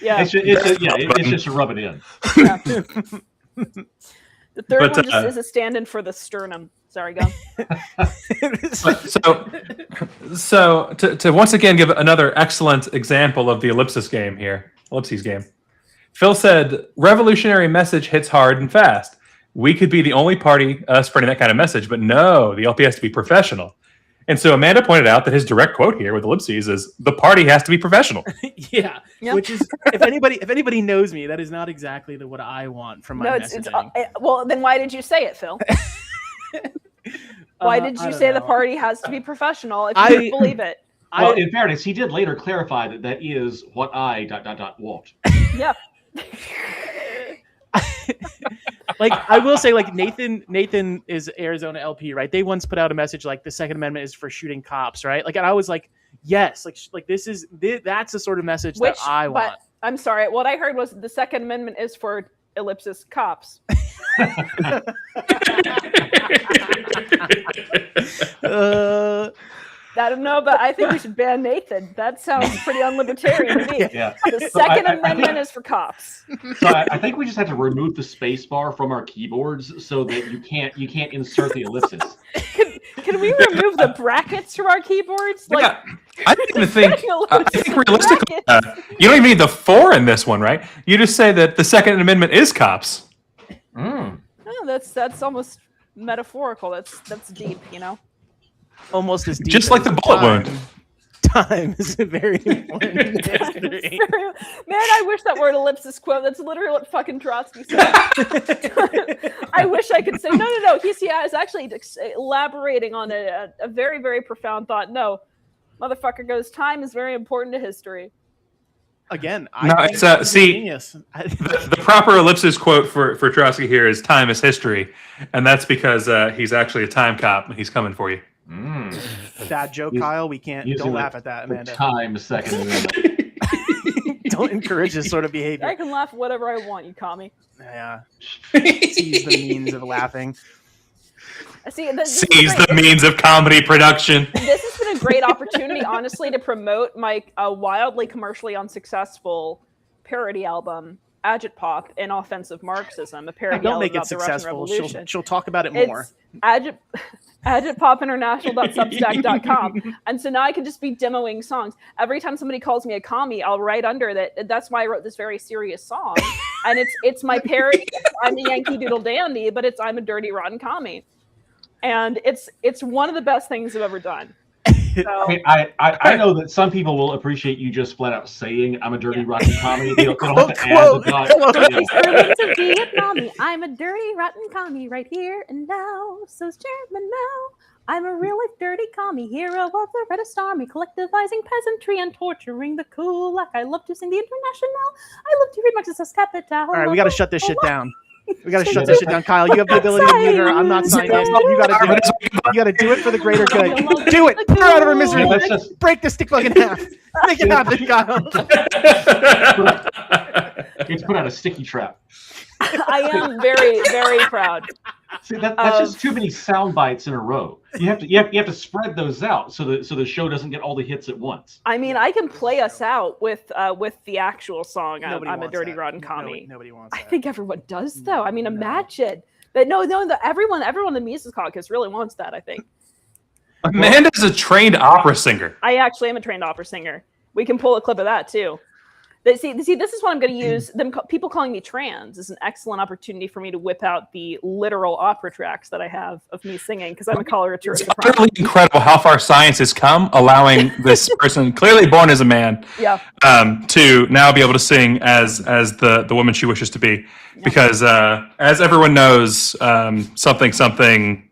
yeah. It's just to rub it in. Yeah. The third But, one just is a stand-in for the sternum. Sorry, go. So to once again give another excellent example of the ellipsis game here, ellipses game. Phil said, "Revolutionary message hits hard and fast. We could be the only party spreading that kind of message, but no, the LPA has to be professional." And so Amanda pointed out that his direct quote here with ellipses is, "The party has to be professional." Yeah, Yep. which is if anybody knows me, that is not exactly what I want from my messaging. Well, then why did you say it, Phil? Why did I you don't say know. the party has to be professional if you didn't believe it? Well, in fairness, he did later clarify that is what I ... want. Yeah. Like I will say, like Nathan is Arizona LP, right? They once put out a message like the Second Amendment is for shooting cops, right? Like, and I was like, yes, like that's the sort of message that I want. But I'm sorry, what I heard was the Second Amendment is for ellipsis cops. I don't know, but I think we should ban Nathan. That sounds pretty unlibertarian to me. Yeah. The Second Amendment is for cops. So I think we just have to remove the space bar from our keyboards so that you can't insert the ellipsis. Can we remove the brackets from our keyboards? Like, Yeah, I don't even think. I think realistically, brackets. you don't even need the 4 in this one, right? You just say that the Second Amendment is cops. Oh, that's almost metaphorical. That's deep, you know. Almost as deep Just like as the bullet wound. Time is very important in history. Man, I wish that were an ellipsis quote. That's literally what fucking Trotsky said. I wish I could say, no. He's actually elaborating on a very, very profound thought. No, motherfucker goes, time is very important to history. Again, No, think it's, he's a see, genius. The proper ellipsis quote for Trotsky here is "Time is history," and that's because he's actually a time cop and he's coming for you. Dad joke, Kyle. We can't. Don't laugh at that, Amanda. Time Second Amendment. Don't encourage this sort of I behavior. can laugh whatever I want, you commie. Yeah. Seize the means of laughing. Seize the means of comedy production. This has been a great opportunity, honestly, to promote my wildly commercially unsuccessful parody album, Agit Pop in Offensive Marxism, a parody Don't album make it about the Russian successful. Revolution. She'll talk about it more. It's agitpopinternational.substack.com. And so now I can just be demoing songs. Every time somebody calls me a commie, I'll write under that. That's why I wrote this very serious song. And it's my parody. I'm a Yankee Doodle Dandy, but I'm a dirty, rotten commie. And it's one of the best things I've ever done. So, I know that some people will appreciate you just flat out saying I'm a dirty rotten commie. They don't have to add the dot. to be a commie. I'm a dirty, rotten commie right here and now. So's Chairman Mao. I'm a really dirty commie, hero of the Reddest Army, collectivizing peasantry and torturing the kulak. I love to sing the International. I love to read Marxist Capital. All right, we got to shut this shit down. We got to shut this shit down, Kyle. You have the ability to mute her. I'm not signing in. You got to do it. You got to do it for the greater good. Do it. Put her out of her misery. Break this stick bug in half. Make it happen, Kyle. It's put out a sticky trap. I am very, very proud. See, that's just too many sound bites in a row. You have to spread those out so the show doesn't get all the hits at once. I mean, I can play us out with the actual song. Nobody I'm a wants dirty, that. rotten commie. Nobody wants that. I think everyone does, though. I mean, imagine that. No, everyone in the Mises Caucus really wants that. I think. Amanda's a trained opera singer. I actually am a trained opera singer. We can pull a clip of that too. See, this is what I'm going to use. People calling me trans is an excellent opportunity for me to whip out the literal opera tracks that I have of me singing because I'm a coloratura It's soprano. utterly incredible how far science has come, allowing this person, clearly born as a man, to now be able to sing as the woman she wishes to be. Because as everyone knows, something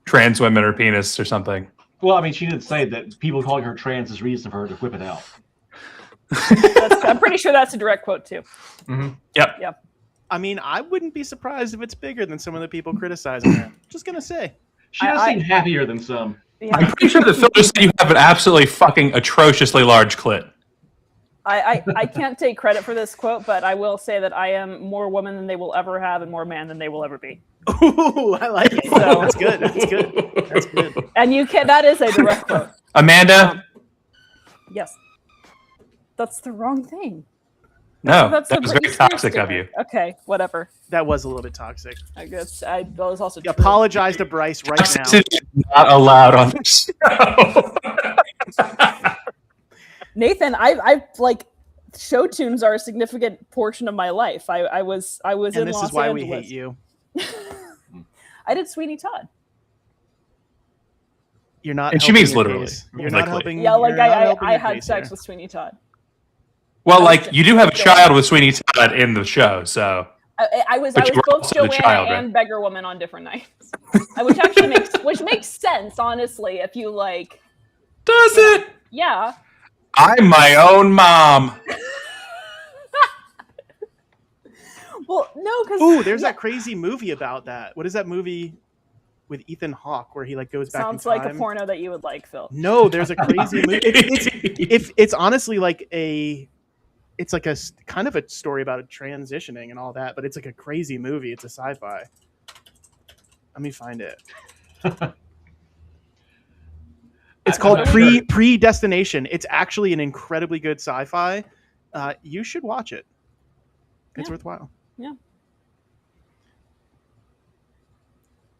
trans women or penis or something. Well, I mean, she did say that people calling her trans is reason for her to whip it out. I'm pretty sure that's a direct quote too. Mm-hmm. Yep. I mean, I wouldn't be surprised if it's bigger than some of the people criticizing her. Just gonna say. She does seem happier than some. Yeah. I'm pretty sure that Phil just said you have an absolutely fucking atrociously large clit. I can't take credit for this quote, but I will say that I am more woman than they will ever have and more man than they will ever be. Ooh, I like it. So- That's good. That's good. That's good. And you can that is a direct quote. Amanda, Yes. That's the wrong thing. no, That's that a was Britney very Spears toxic of you. statement. Okay, whatever. That was a little bit toxic. I guess that was also true. Apologize to Bryce right now. Toxicity is not allowed on this show. Nathan, I like show tunes are a significant portion of my life. I was And in this Los is why Angeles. we hate you. I did Sweeney Todd. You're not. And she helping means your literally. case. You're not Likely. helping. Yeah, like you're not I helping your had case sex here. with Sweeney Todd. Well, like you do have a child with Sweeney Todd in the show, so I was But you were both also the Joanna child, right? and Beggar Woman on different nights, which actually makes sense, honestly. If you like, does it? yeah. I'm my own mom. Well, no, because Ooh, there's that crazy movie about that. What is that movie with Ethan Hawke where he like goes back sounds in time? like a porno that you would like, Phil. No, there's a crazy movie. It's honestly like it's like a kind of a story about transitioning and all that, but it's like a crazy movie. It's a sci-fi. Let me find it. It's called Predestination. It's actually an incredibly good sci-fi. You should watch it. It's worthwhile. Yeah.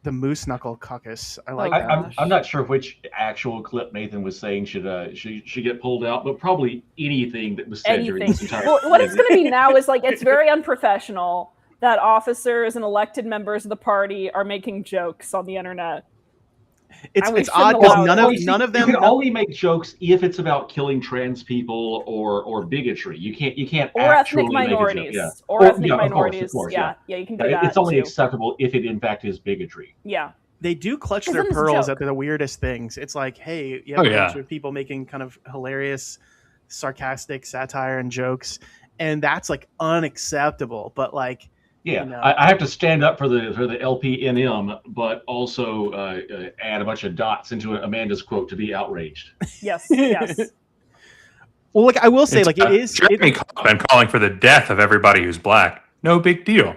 The Moose Knuckle Caucus. I like Oh, that. I'm not sure which actual clip Nathan was saying should get pulled out, but probably anything that was said during this entire. Well, what it's going to be now is like it's very unprofessional that officers and elected members of the party are making jokes on the internet. It's shouldn't odd allow because it. none of You them. can only make jokes if it's about killing trans people or bigotry. You can't Or actually ethnic make a joke. minorities. Yeah. Or ethnic yeah, of course, minorities. of course, yeah, you can do Yeah, that. it's only too. acceptable if it in fact is bigotry. Yeah. They do clutch Because their then it's a pearls joke. at the weirdest things. It's like, hey, you have Oh, a bunch yeah. of people making kind of hilarious, sarcastic satire and jokes, and that's like unacceptable. But like, Yeah, you know. I have to stand up for the LPNM, but also add a bunch of dots into Amanda's quote to be outraged. Yes. Yes. Well, like I will say, It's, like it is. Jeremy Corbyn calling for the death of everybody who's black. No big deal.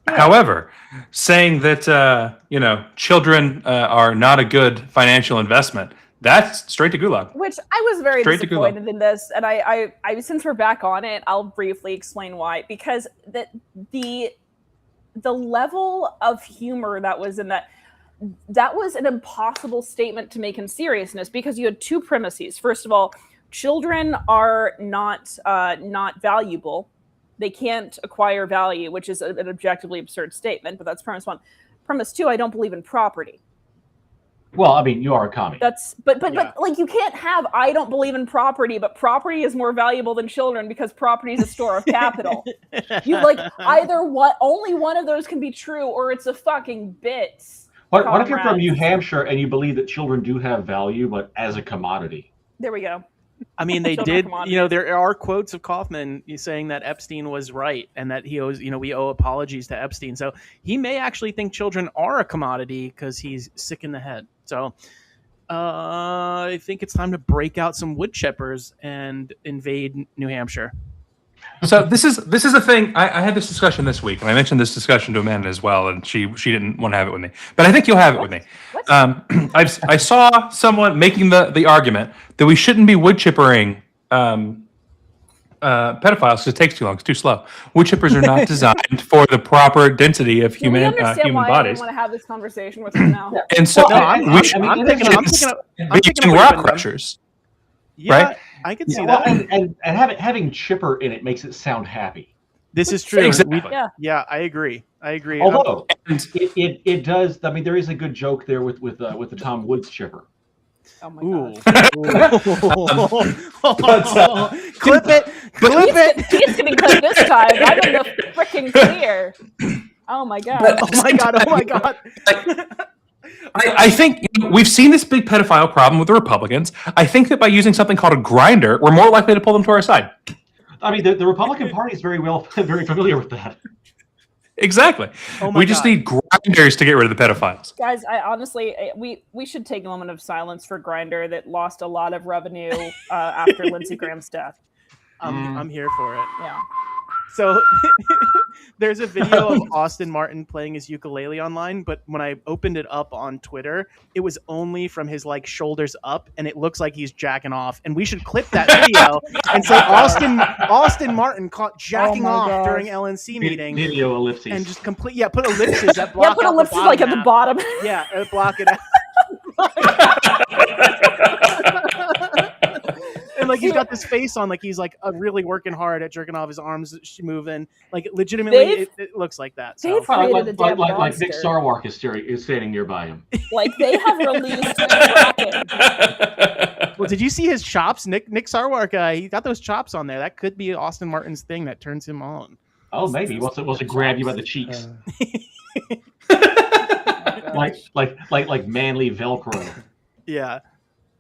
However, saying that children are not a good financial investment, that's straight to gulag. Which I was very Straight to Google. disappointed in this, and I since we're back on it, I'll briefly explain why. Because the level of humor that was in that was an impossible statement to make in seriousness, because you had two premises. First of all, children are not valuable. They can't acquire value, which is an objectively absurd statement, but that's premise one. Premise two, I don't believe in property. Well, I mean, you are a commie. That's but Yeah. like you can't have I don't believe in property, but property is more valuable than children because property is a store of capital. You like either only one of those can be true, or it's a fucking bit. What if you're from comrades. New Hampshire and you believe that children do have value, but as a commodity? There we go. I mean, they Children did. commodities. There are quotes of Kaufman saying that Epstein was right and that he owes. We owe apologies to Epstein. So he may actually think children are a commodity because he's sick in the head. So I think it's time to break out some wood chippers and invade New Hampshire. So this is a thing. I had this discussion this week, and I mentioned this discussion to Amanda as well, and she didn't want to have it with me. But I think you'll have it with me. What? I saw someone making the argument that we shouldn't be wood chippering pedophiles because it takes too long. It's too slow. Wood chippers are not designed for the proper density of Do we human understand why bodies. I want to have this conversation with you now? And so Well, I mean, we should I'm in picking be up using what rock you've been crushers. Yeah, Right? I can see Well, that. and having chipper in it makes it sound happy. This is true. Exactly. Yeah. I agree. Although And it does. I mean, there is a good joke there with the Tom Woods chipper. Oh my Ooh. god. Clip it. He's getting cut this time. I'm in the freaking clear. Oh my god. Oh my god. I think we've seen this big pedophile problem with the Republicans. I think that by using something called a grinder, we're more likely to pull them to our side. I mean, the Republican Party is very familiar with that. Exactly. Oh my We just God. need grinders to get rid of the pedophiles. Guys, I honestly, we should take a moment of silence for Grindr that lost a lot of revenue after Lindsey Graham's death. I'm here for it. Yeah. So there's a video of Austin Martin playing his ukulele online, but when I opened it up on Twitter, it was only from his like shoulders up, and it looks like he's jacking off. And we should clip that video and say Austin Martin caught jacking off during LNC meeting. Video ellipses. And just put ellipses that block Put out ellipses the like at the half. bottom. Yeah, block it out. And like he's got this face on, like he's like really working hard at jerking off, his arms moving, like legitimately, it looks like that. So. They've created a damn like Nick monster. Sarwark is standing nearby him. Like they have released Kraken. Well, did you see his chops? Nick Sarwark, he got those chops on there. That could be Austin Martin's thing that turns him on. Oh, maybe. Wants to grab you by the cheeks. Like manly Velcro. Yeah.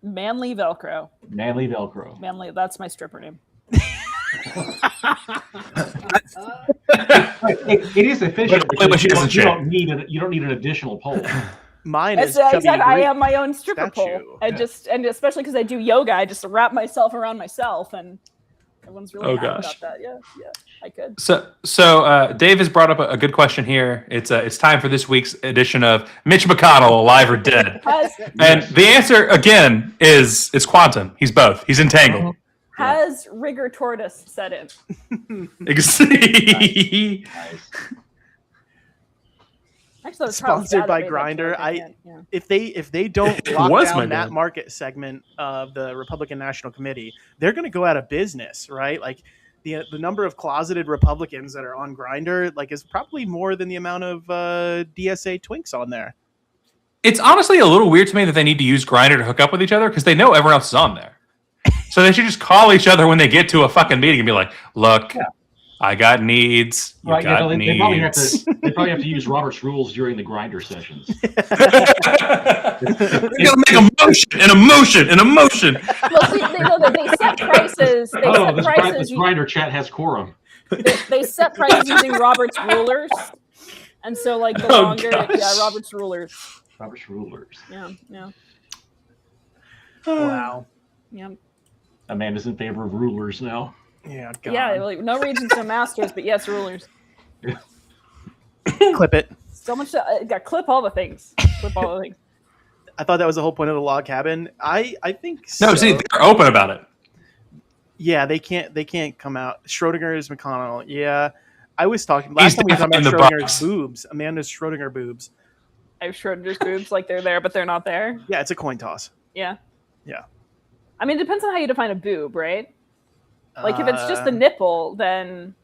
Manly Velcro. Manly Velcro. Manly. That's my stripper name. It is efficient because she doesn't you don't need an additional pole. Mine is Exactly. chubby I Greek am my own stripper statue. pole. And especially because I do yoga, I just wrap myself around myself, and everyone's really happy about that. Yeah, I could. So Dave has brought up a good question here. It's time for this week's edition of Mitch McConnell, Alive or Dead. And the answer again is quantum. He's both. He's entangled. Has rigor tortoise set in? Nice. Actually, Sponsored by Grindr. If they don't lock down that market segment of the Republican National Committee, they're going to go out of business, right? Like the number of closeted Republicans that are on Grindr, like, is probably more than the amount of DSA twinks on there. It's honestly a little weird to me that they need to use Grindr to hook up with each other because they know everyone else is on there. So they should just call each other when they get to a fucking meeting and be like, "Look, I got needs. You got needs." They probably have to use Robert's rules during the Grindr sessions. You gotta make a motion. Well, see, they set prices. This Grindr chat has quorum. They set prices using Robert's rulers, and so like the longer, Robert's rulers. Robert's rulers. Yeah. Wow. Yeah. Amanda's in favor of rulers now. Yeah. God. Yeah. Like, no regents, no masters, but yes, rulers. Clip it. So much. Got clip all the things. Clip all the things. I thought that was the whole point of the log cabin. I think so. No, see, they're open about it. Yeah, they can't come out. Schrodinger's McConnell. Yeah, I was talking last time we were talking about Schrodinger's boobs. Amanda's Schrodinger boobs. I have Schrodinger's boobs, like they're there, but they're not there. Yeah, it's a coin toss. Yeah. Yeah. I mean, it depends on how you define a boob, right? Like if it's just the nipple, then.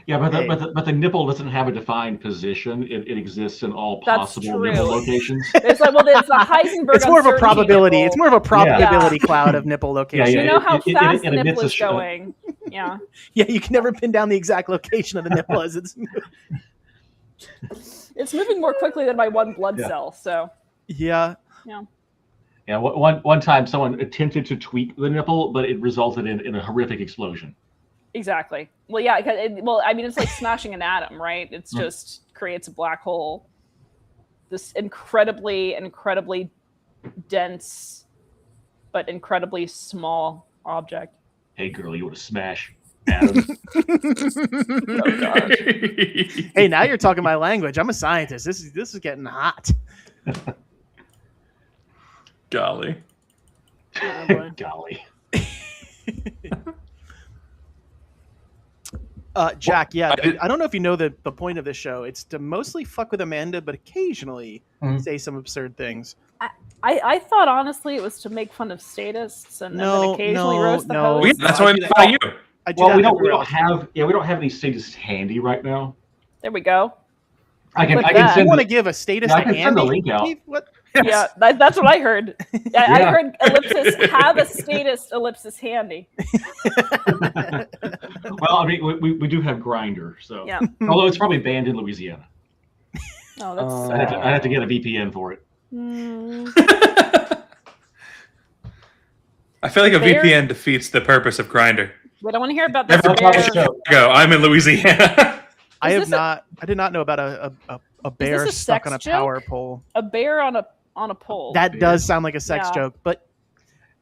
Yeah, but the nipple doesn't have a defined position. It exists in all possible nipple locations. It's like, well, it's a Heisenberg. It's more of a probability. Nipple. It's more of a probability cloud of nipple location. You know how fast the nipple is going. Yeah. Yeah, you can never pin down the exact location of the nipple as it's moving. It's moving more quickly than my one blood cell. So. Yeah. Yeah. Yeah. One time, someone attempted to tweak the nipple, but it resulted in a horrific explosion. Exactly. Well, yeah. I mean, it's like smashing an atom, right? It's just creates a black hole. This incredibly dense, but incredibly small object. Hey, girl, you want to smash atoms? Oh gosh. Hey, now you're talking my language. I'm a scientist. This is getting hot. Golly. Oh, golly. Jack, I don't know if you know the point of this show. It's to mostly fuck with Amanda, but occasionally say some absurd things. I thought honestly it was to make fun of statists and then occasionally roast the host. Yeah, that's why I thought you. Well, we don't have any statists handy right now. There we go. I can send. You want to give a statist I can send the link out. What? Yeah, that's what I heard. I heard ellipsis have a statist ellipsis handy. Well, I mean, we do have Grindr, so yeah. Although it's probably banned in Louisiana. Oh, that's. I have to get a VPN for it. I feel like a VPN defeats the purpose of Grindr. We don't want to hear about this. Go. I'm in Louisiana. I did not know about a bear stuck on a power pole. A bear on a pole. That does sound like a sex joke, but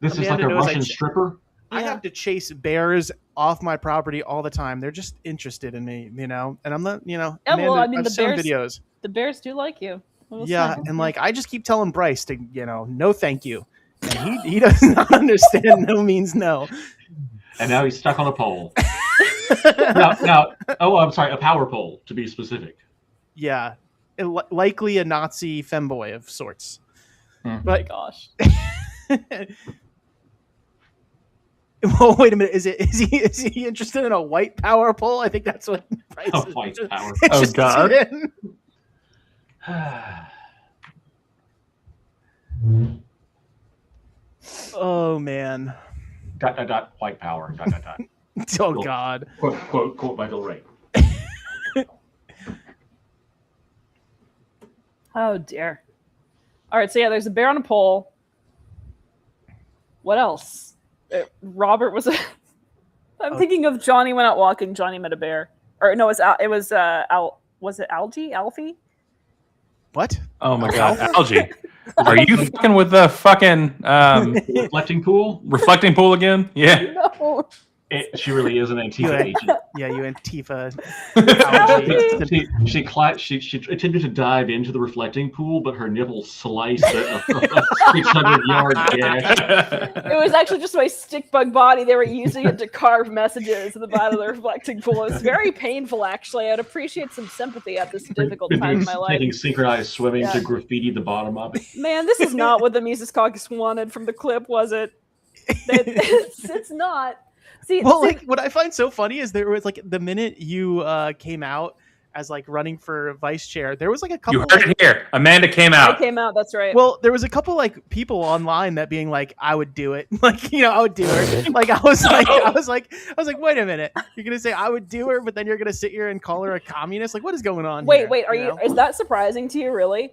this is like a Russian stripper. I have to chase bears off my property all the time. They're just interested in me, you know. And I'm not, you know. Yeah, well, I mean, I've the shown bears. videos. The bears do like you. Yeah, and like I just keep telling Bryce to, you know, no, thank you, and he does not understand. No means no. And now he's stuck on a pole. Oh, I'm sorry, a power pole to be specific. Yeah, likely a Nazi femboy of sorts. But gosh. Well, wait a minute. Is he interested in a white power pole? I think that's what Bryce A is white power Oh God. in. Oh man. ... White power. ... Oh God. Quote Michael Ray. Oh dear. All right, so yeah, there's a bear on a pole. What else? Robert was. I'm thinking of Johnny went out walking. Johnny met a bear, or no, it was was it Alfie? What? Oh my God, algae. Are you fucking with the fucking Reflecting pool? reflecting pool again? Yeah. No. She really is an Antifa agent. Yeah, you Antifa. She attempted to dive into the reflecting pool, but her nipple sliced a 600-yard gash. It was actually just my stick bug body. They were using it to carve messages at the bottom of the reflecting pool. It was very painful, actually. I'd appreciate some sympathy at this difficult time in my life. Taking synchronized swimming to graffiti the bottom of it. Man, this is not what the Mises Caucus wanted from the clip, was it? It's not. See, like what I find so funny is there was like the minute you came out as like running for vice chair, there was like a couple. You heard it here. Amanda came out. I came out. That's right. Well, there was a couple like people online that being like, I would do it. Like, you know, I would do her. Like I was like, wait a minute. You're gonna say I would do her, but then you're gonna sit here and call her a communist? Like, what is going on? Wait, here, are you? Is that surprising to you? Really?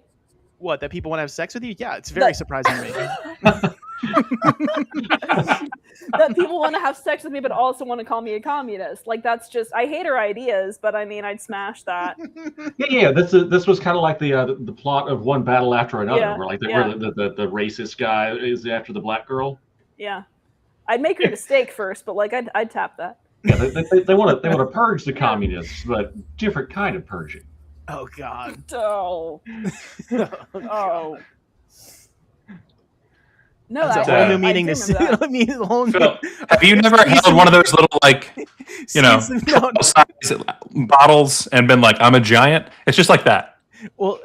What, that people want to have sex with you? Yeah, it's very surprising to me. That people want to have sex with me, but also want to call me a communist. Like that's just. I hate her ideas, but I mean, I'd smash that. Yeah. This was kind of like the plot of One Battle After Another, Yeah, where like yeah. where the racist guy is after the black girl. Yeah, I'd make her a steak first, but like I'd tap that. Yeah, they want to purge the communists, but different kind of purging. Oh God. Oh. Oh. No, That's a whole new meaning I to do remember that. I mean, the whole new. Phil, have you never held one of those little like, you know, size bottles and been like, I'm a giant? It's just like that. Well,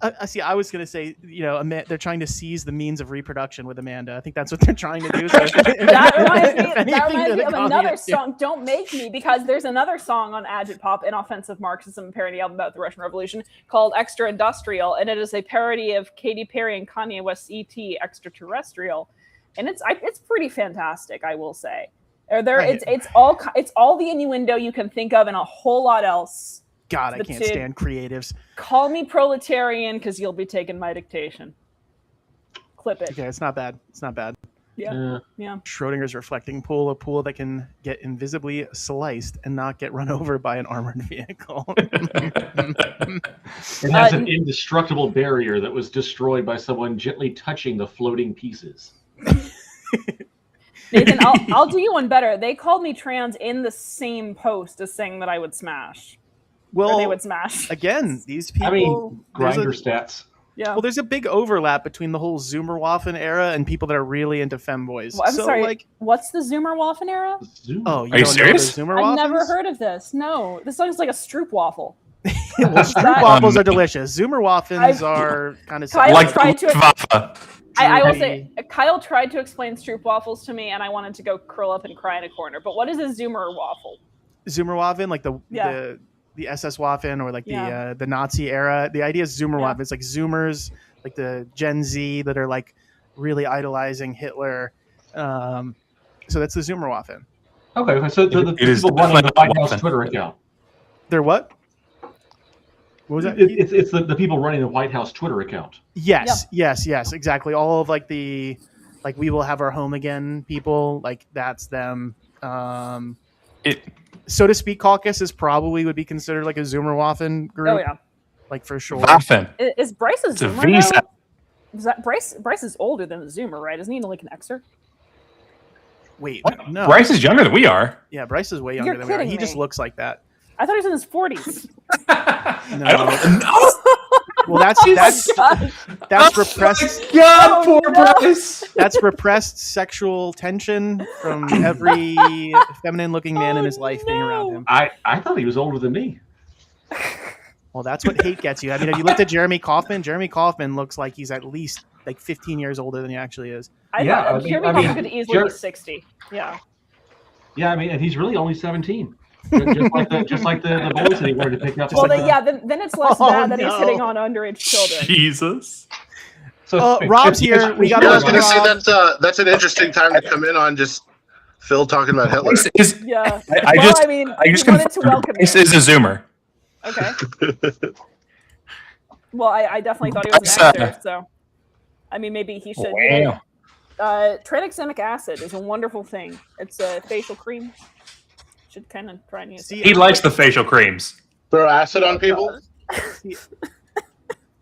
I see. I was gonna say, you know, they're trying to seize the means of reproduction with Amanda. I think that's what they're trying to do. So That reminds me of another song, Don't Make Me, because there's another song on Agit Pop, an offensive Marxism parody album about the Russian Revolution called Extra Industrial, and it is a parody of Katy Perry and Kanye West's E.T. Extraterrestrial, and it's pretty fantastic, I will say. It's all the innuendo you can think of and a whole lot else. God, I can't stand creatives. Call me proletarian because you'll be taking my dictation. Clip it. Okay, it's not bad. It's not bad. Yeah. Schrodinger's reflecting pool, a pool that can get invisibly sliced and not get run over by an armored vehicle. It has an indestructible barrier that was destroyed by someone gently touching the floating pieces. Nathan, I'll do you one better. They called me trans in the same post as saying that I would smash. Well, or they would smash. Again, these people. I mean, grinder stats. Yeah. Well, there's a big overlap between the whole Zoomerwaffen era and people that are really into femboys. Well, I'm sorry. What's the Zoomerwaffen era? Oh, are you serious? I've never heard of this. No, this sounds like a Stroop waffle. Well, Stroop waffles are delicious. Zoomerwaffens are kind of like I will say, Kyle tried to explain Stroop waffles to me, and I wanted to go curl up and cry in a corner. But what is a Zoomer waffle? Zoomerwaffen, like the SS Waffen or like the Nazi era. The idea is Zoomerwaffen. It's like Zoomers, like the Gen Z that are like really idolizing Hitler. So that's the Zoomerwaffen. Okay, so the people running the White House Twitter account. They're what? What was that? It's the people running the White House Twitter account. Yes, exactly. All of like the we will have our home again people, like that's them. So to speak, caucus is probably would be considered like a Zoomerwaffen group. Oh yeah, like for sure. Waffen. Is Bryce a Zoomer? Is that Bryce is older than a Zoomer, right? Isn't he like an Xer? Wait, What? no. Bryce is younger than we are. Yeah, Bryce is way younger You're than we are. kidding He just me. looks like that. I thought he was in his 40s. I don't know. Well, that's God. that's repressed. God, Oh, poor no. Bryce. That's repressed sexual tension from every feminine-looking man in his life being around him. I thought he was older than me. Well, that's what hate gets you. I mean, have you looked at Jeremy Kaufman? Jeremy Kaufman looks like he's at least like 15 years older than he actually is. Yeah, thought I mean- Jeremy I mean, Kaufman could easily Jer- be 60. Yeah. Yeah, I mean, and he's really only 17. just like the boys that he wanted to pick up. Well, like then it's less Oh, bad that he's no. hitting on underage children. Jesus. So Rob's here. We got Yeah, I was gonna Rob. say that's an interesting time to come in on just Phil talking about Hitler. Yeah. I Well, just I mean, I just he wanted to confirmed welcome Bryce you. is a Zoomer. Okay. Well, I definitely thought he was an actor, so I mean, maybe he should. Wow. Tranexamic acid is a wonderful thing. It's a facial cream. Should kind of try and use See, it. He likes the facial creams. Throw acid on people.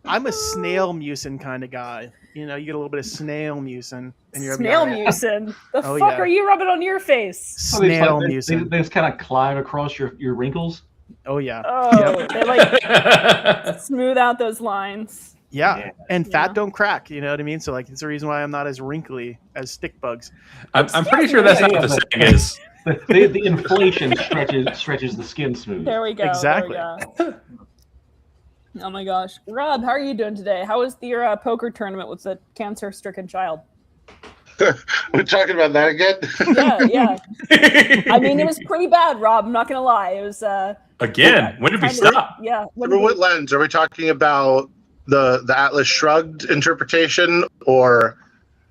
I'm a snail mucin kind of guy. You know, you get a little bit of snail mucin, and you're Snail about it. mucin. The Oh, fuck yeah. are you rubbing on your face? Snail they mucin. just kind of climb across your wrinkles. Oh yeah, Oh, they like smooth out those lines. yeah. And fat Yeah. don't crack. You know what I mean? So like, it's the reason why I'm not as wrinkly as stick bugs. I'm pretty sure that's not what the saying is. The inflation stretches the skin smooth. There we go. Exactly. There we go. Oh my gosh, Rob, how are you doing today? How was your poker tournament with the cancer-stricken child? We're talking about that again. Yeah. I mean, it was pretty bad, Rob. I'm not gonna lie. It was. Again, when did we kind of- stop? Yeah. when Through did what we- lens are we talking about? The Atlas Shrugged interpretation, or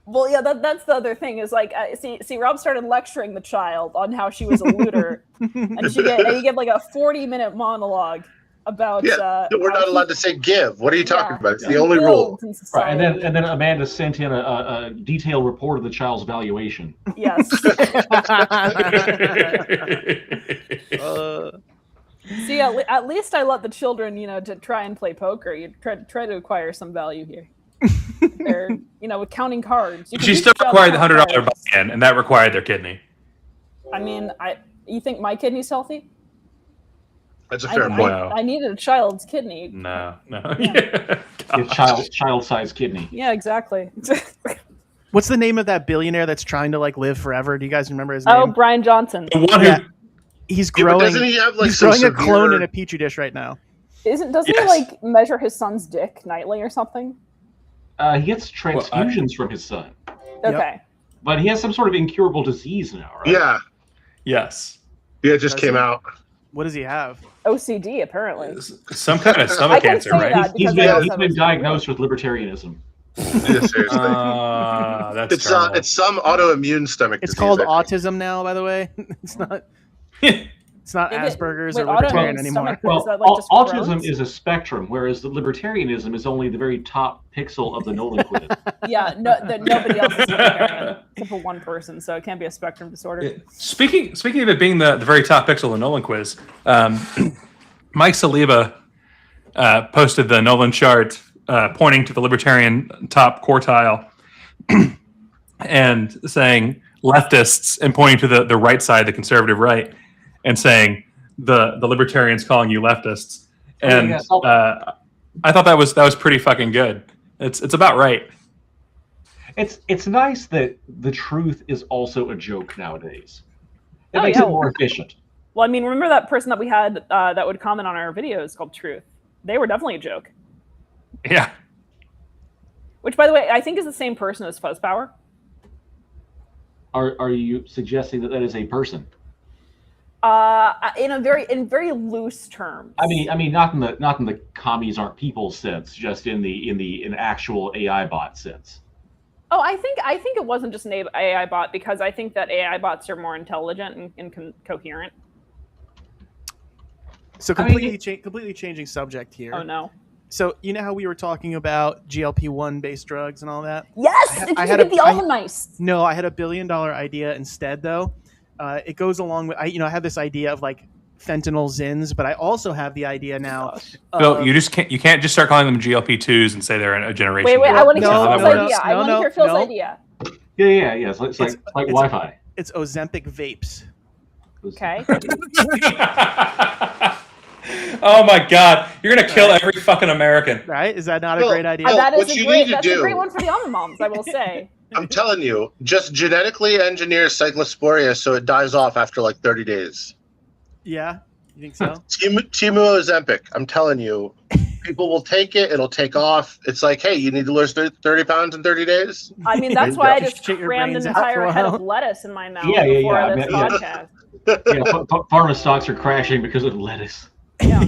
Well, yeah, that's the other thing is like, see, Rob started lecturing the child on how she was a looter, and he gave like a 40-minute monologue about. we're how not he alled to say give. What are you talking Yeah. about? It's the only rule. builds in Right, society. and then Amanda sent in a detailed report of the child's valuation. Yes. Uh, See, at least I let the children, to try and play poker. You try to acquire some value here. They're, with counting cards. You can She teach still a child required to the count $100 cards. buy-in, and that required their kidney. I mean, you think my kidney's healthy? That's a fair I, point. Wow. I needed a child's kidney. No. Yeah. It's child-sized kidney. Yeah, exactly. what's the name of that billionaire that's trying to like live forever? Do you guys remember his Oh, name? Brian Johnson. The one Yeah. who He's Yeah, but growing. doesn't he have like He's some growing a severe... clone in a petri dish right now. Doesn't Yes. he like measure his son's dick nightly or something? He gets transfusions from his son, Okay. but he has some sort of incurable disease now, right? Yeah, yes, it just Does came he? out. What does he have? OCD apparently. some kind of I stomach can cancer, say right? that. He's Because I also been have OCD. diagnosed with libertarianism. Yeah, seriously. That's it's terrible. it's some autoimmune stomach It's disease. called I think. autism now, by the way. It's not Is it- Asperger's wait, or libertarian autoimmune anymore. stomach- Well, Is that like just autism Crohn's? is a spectrum, whereas the libertarianism is only the very top pixel of the Nolan quiz. Yeah, nobody else is libertarian except for one person, so it can't be a spectrum disorder. Speaking of it being the very top pixel of the Nolan quiz, Mike Saliba posted the Nolan chart pointing to the libertarian top quartile and saying leftists and pointing to the right side, the conservative right, and saying the libertarians calling you leftists. And I thought that was pretty fucking good. It's about right. It's nice that the truth is also a joke nowadays. It Oh, makes yeah. it more efficient. Well, I mean, remember that person that we had that would comment on our videos called Truth? They were definitely a joke. Yeah. Which, by the way, I think is the same person as Fuzzpower. Are you suggesting that is a person? In very loose terms. I mean, not in the commies aren't people sense, just in the actual AI bot sense. Oh, I think it wasn't just an AI bot because I think that AI bots are more intelligent and coherent. So completely changing subject here. Oh no! So you know how we were talking about GLP-1 based drugs and all that? Yes, I did had you a- get the almond mice? No, I had $1 billion idea instead, though. It goes along with I have this idea of like fentanyl zins, but I also have the idea now. Phil, you can't just start calling them GLP-2s and say they're a generation. Wait, I want to No, hear no, Phil's no, idea. I no, want to no, hear Phil's no. idea. Yeah. It's like It's- Wi-Fi. It's Ozempic vapes. Okay. Oh my God! You're gonna kill every fucking American. Right? Is that not a Well, great idea? Well, That what is you a great. need to That's a great do- one for the almond moms, I will say. I'm telling you, just genetically engineer cyclosporia so it dies off after like 30 days. Yeah, you think so? Timu Ozempic. I'm telling you, people will take it. It'll take off. It's like, hey, you need to lose 30 pounds in 30 days. I mean, that's why I just Shit your crammed an brains out for entire a head while. of lettuce in my mouth Yeah, yeah, before yeah. this Yeah. podcast. Pharma stocks are crashing because of lettuce. Yeah.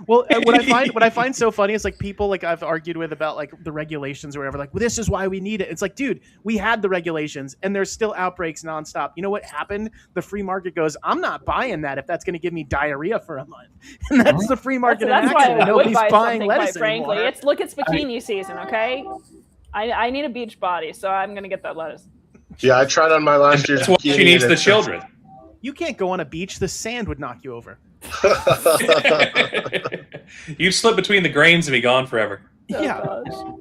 Well, what I find so funny is like people like I've argued with about like the regulations or whatever. Like, well, this is why we need it. It's like, dude, we had the regulations and there's still outbreaks nonstop. You know what happened? The free market goes, I'm not buying that if that's going to give me diarrhea for a month. And that's the free market in That's why action. I would Nobody's buy buying something, lettuce quite frankly. anymore. Look, it's bikini season, okay? I need a beach body, so I'm gonna get that lettuce. Yeah, I tried on my last year's That's why she bikini needs and the it's- children. You can't go on a beach. The sand would knock you over. You'd slip between the grains and be gone forever. Oh, Yeah. gosh.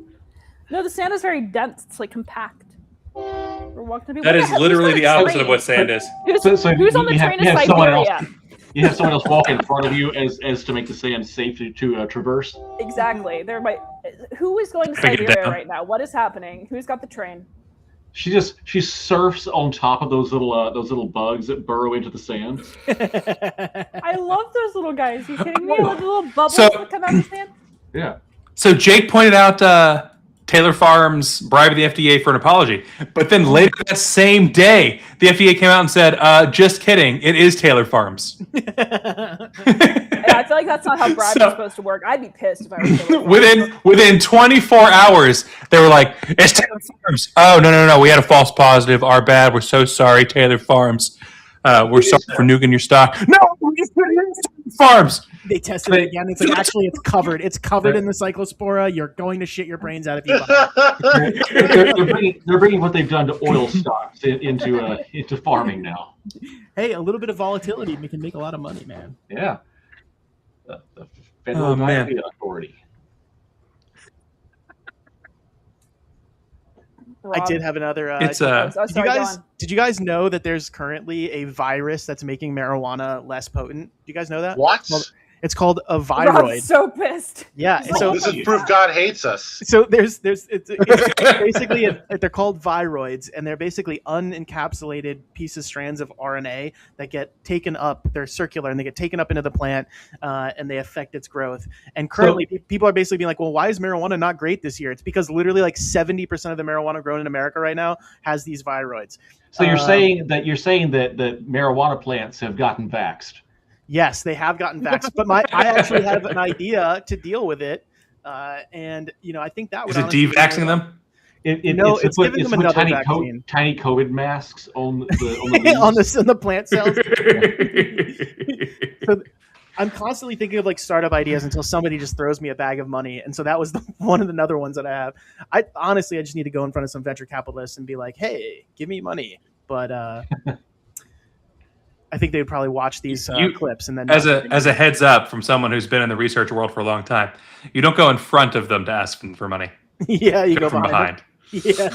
No, the sand is very dense. It's like compact. We're walking to That is literally the opposite of what train? sand is. Who's, So who's on the you have- train you to have someone Siberia? You have someone else walk in front of you as to make the sand safe to traverse. Exactly. Who is going to Pick it Siberia down. right now? What is happening? Who's got the train? She surfs on top of those little bugs that burrow into the sand. I love those little guys. Are you kidding me? Like the little bubbles So- that come out of the sand. Yeah. So Jake pointed out Taylor Farms bribing the FDA for an apology, but then later that same day, the FDA came out and said, "Just kidding, it is Taylor Farms." Yeah, I feel like that's not how bribes So- are supposed to work. I'd be pissed if I was Taylor Farms. within 24 hours, they were like, "It's Taylor Farms." Oh no, we had a false positive. Our bad. We're so sorry, Taylor Farms. We're sorry for nuking your stock. No, we just put it in Taylor Farms. They tested it again. It's like, actually, it's covered. It's covered in the cyclospora. You're going to shit your brains out if you buy it. They're bringing what they've done to oil stocks into farming now. Hey, a little bit of volatility can make a lot of money, man. Yeah. The Federal man. Dietary Authority. I did have another. It's Oh, Did you sorry, go guys on. did you guys know that there's currently a virus that's making marijuana less potent? Do you guys know that? What? Well, it's called a Rob's viroid. so pissed. Yeah. He's So like, This is proof God hates us. there's it's basically they're called viroids, and they're basically unencapsulated pieces, strands of RNA that get taken up. They're circular and they get taken up into the plant, and they affect its growth. And currently, people are basically being like, "Well, why is marijuana not great this year?" It's because literally like 70% of the marijuana grown in America right now has these viroids. So you're saying that the marijuana plants have gotten vaxxed. Yes, they have gotten vaxxed, but I actually have an idea to deal with it, and I think that would Is it honestly be devaxing really them? It's giving them another vaccine. tiny COVID masks on the leaves. on the plant cells. So I'm constantly thinking of like startup ideas until somebody just throws me a bag of money, and so that was one of the other ones that I have. I just need to go in front of some venture capitalists and be like, "Hey, give me money," but. I think they would probably watch these clips and then as a heads up from someone who's been in the research world for a long time, you don't go in front of them to ask them for money. Yeah, you go from behind. Yeah.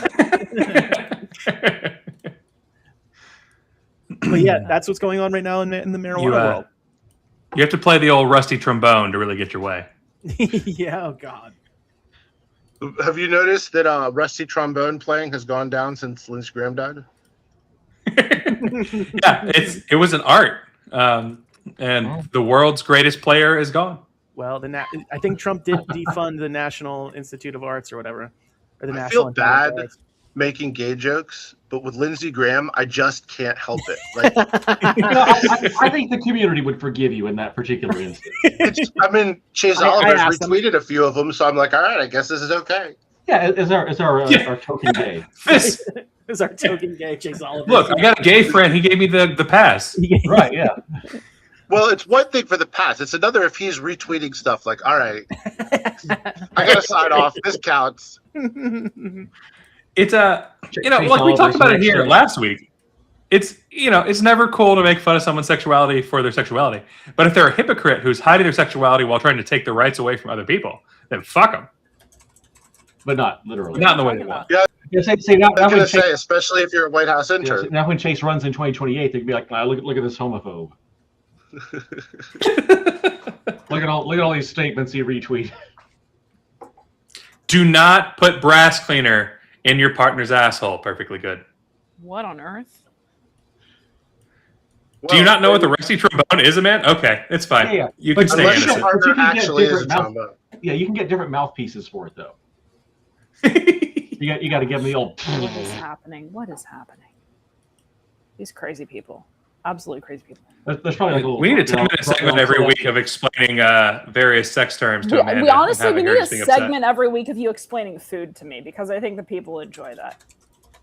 But yeah, that's what's going on right now in the marijuana world. You have to play the old rusty trombone to really get your way. Yeah, oh god. Have you noticed that rusty trombone playing has gone down since Lindsey Graham died? Yeah, it was an art, and the world's greatest player is gone. Well, I think Trump did defund the National Institute of Arts or whatever, or the I National feel Endowment bad of Arts. making gay jokes, but with Lindsey Graham, I just can't help it. Like, I think the community would forgive you in that particular instance. Chase I Oliver's asked him. retweeted a few of them, so I'm like, all right, I guess this is okay. Yeah, as our token gay. This Is our token gay Chase Oliver? look, I got a gay friend. He gave me the pass. Right, yeah. Well, it's one thing for the past. It's another if he's retweeting stuff like, all right, I got to sign off. This counts. It's like we talked about it here last week. It's never cool to make fun of someone's sexuality for their sexuality. But if they're a hypocrite who's hiding their sexuality while trying to take the rights away from other people, then fuck them. But not literally. Not in the way they want. Yeah, Yeah, say now, I now was when gonna Chase, say, especially if you're a White House yeah, intern. now when Chase runs in 2028, they can be like, wow, look at this homophobe. Look at all these statements he retweeted. Do not put brass cleaner in your partner's asshole. Perfectly good. What on earth? Do you not know what the rusty trombone is, man? Okay, it's fine. Yeah. You But can stay Unless your innocent. partner But you can get actually is a different mouth- trombone. Yeah, you can get different mouthpieces for it though. You got to give them the old. What is happening? What is happening? These crazy people. Absolutely crazy people. There's probably like a little. We need a 10-minute segment every week of explaining various sex terms to Amanda. We honestly and we having need her a just being upset. segment every week of you explaining food to me because I think the people enjoy that.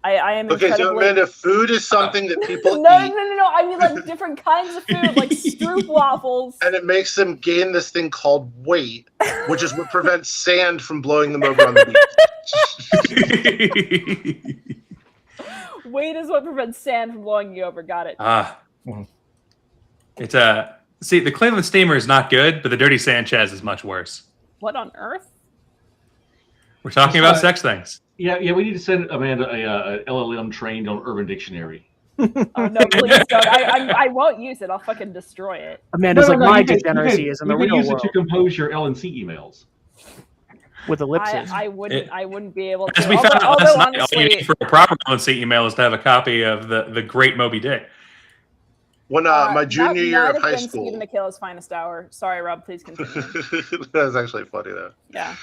I am Okay, so incredibly... Amanda, food is something that people No. eat, I mean like different kinds of food, like stroop waffles. and it makes them gain this thing called weight, which is what prevents sand from blowing them over on the beach. Weight is what prevents sand from blowing you over. Got it. It's see, the Cleveland Steamer is not good, but the Dirty Sanchez is much worse. What on earth? We're talking about sex things. Yeah. We need to send Amanda a LLM trained on Urban Dictionary. Oh no, please don't. I won't use it. I'll fucking destroy it. Amanda's No, my you can- degeneracy is in the you can real use world it to compose your LNC emails. with ellipses. I wouldn't be able As to. we found out Although last night, all you honestly, need for a proper LNC email is to have a copy of the Great Moby Dick. When my junior year of high Stephen school, McKayla's finest hour. Sorry, Rob. Please continue. that was actually funny though. Yeah.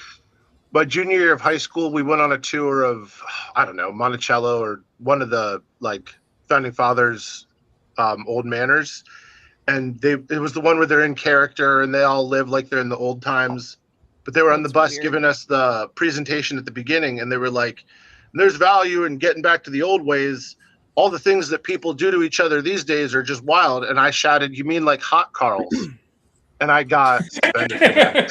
My junior year of high school, we went on a tour of, I don't know, Monticello or one of the like founding fathers' old manors, and it was the one where they're in character and they all live like they're in the old times. But they were on the bus weird. giving us the presentation at the beginning, and they were like, "There's value in getting back to the old ways. All the things that people do to each other these days are just wild." And I shouted, "You mean like hot Carls?" And I got suspended for that.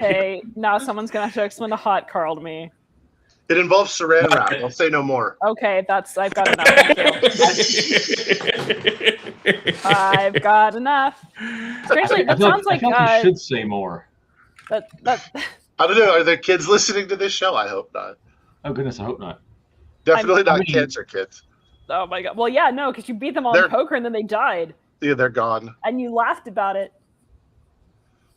Hey, now someone's gonna have to explain a hot Carl to me. It involves saran wrap. I'll say no more. Okay, I've got enough. Thank you. I've got enough. Strangely, that sounds like I feel like you should say more. that. I don't know. Are there kids listening to this show? I hope not. Oh goodness, I hope not. Definitely I not mean- cancer kids. Oh my god. Well, yeah, no, because you beat them all in They're- poker and then they died, Yeah, they're gone. and you laughed about it.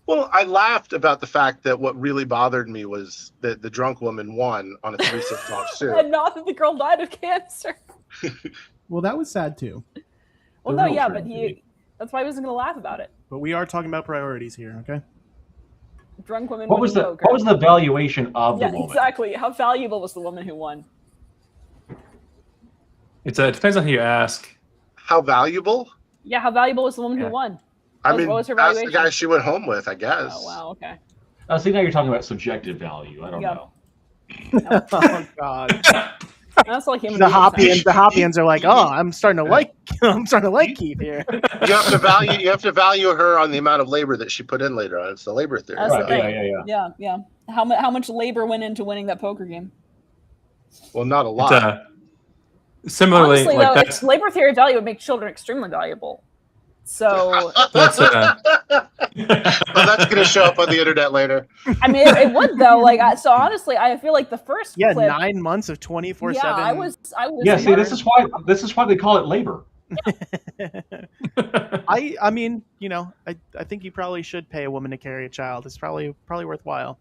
Well, I laughed about the fact that what really bothered me was that the drunk woman won on a 3-6 off suit. And not that the girl died of cancer. Well, that was sad too. Well, The no, real yeah, but tragedy. that's why I wasn't gonna laugh about it. But we are talking about priorities here, okay? Drunk women. What was winning the poker. what was the valuation of the Yeah, woman? exactly. How valuable was the woman who won? It depends on who you ask. How valuable? Yeah, how valuable was the woman Yeah. who won? I What mean, was her that's the valuation? guy she went home with, I guess. Oh wow, okay. See, now you're talking about subjective value. I don't Yeah. know. Oh God. That's like human. The beings. Hoppians are like, oh, I'm starting to like Keith here. You have to value her on the amount of labor that she put in later on. It's the labor theory. That's the Right, thing. yeah. Yeah. How much labor went into winning that poker game? Well, not a lot. Similarly, Honestly, like though, that's it's labor theory of value would make children extremely valuable. So, that's Well, that's going to show up on the internet later. I mean, it would though. Like, so honestly, I feel like the first Yeah, clip. 9 months of 24/7. Yeah, I was. Yeah, see, this is why they call it labor. I mean, you know, I think you probably should pay a woman to carry a child. It's probably worthwhile.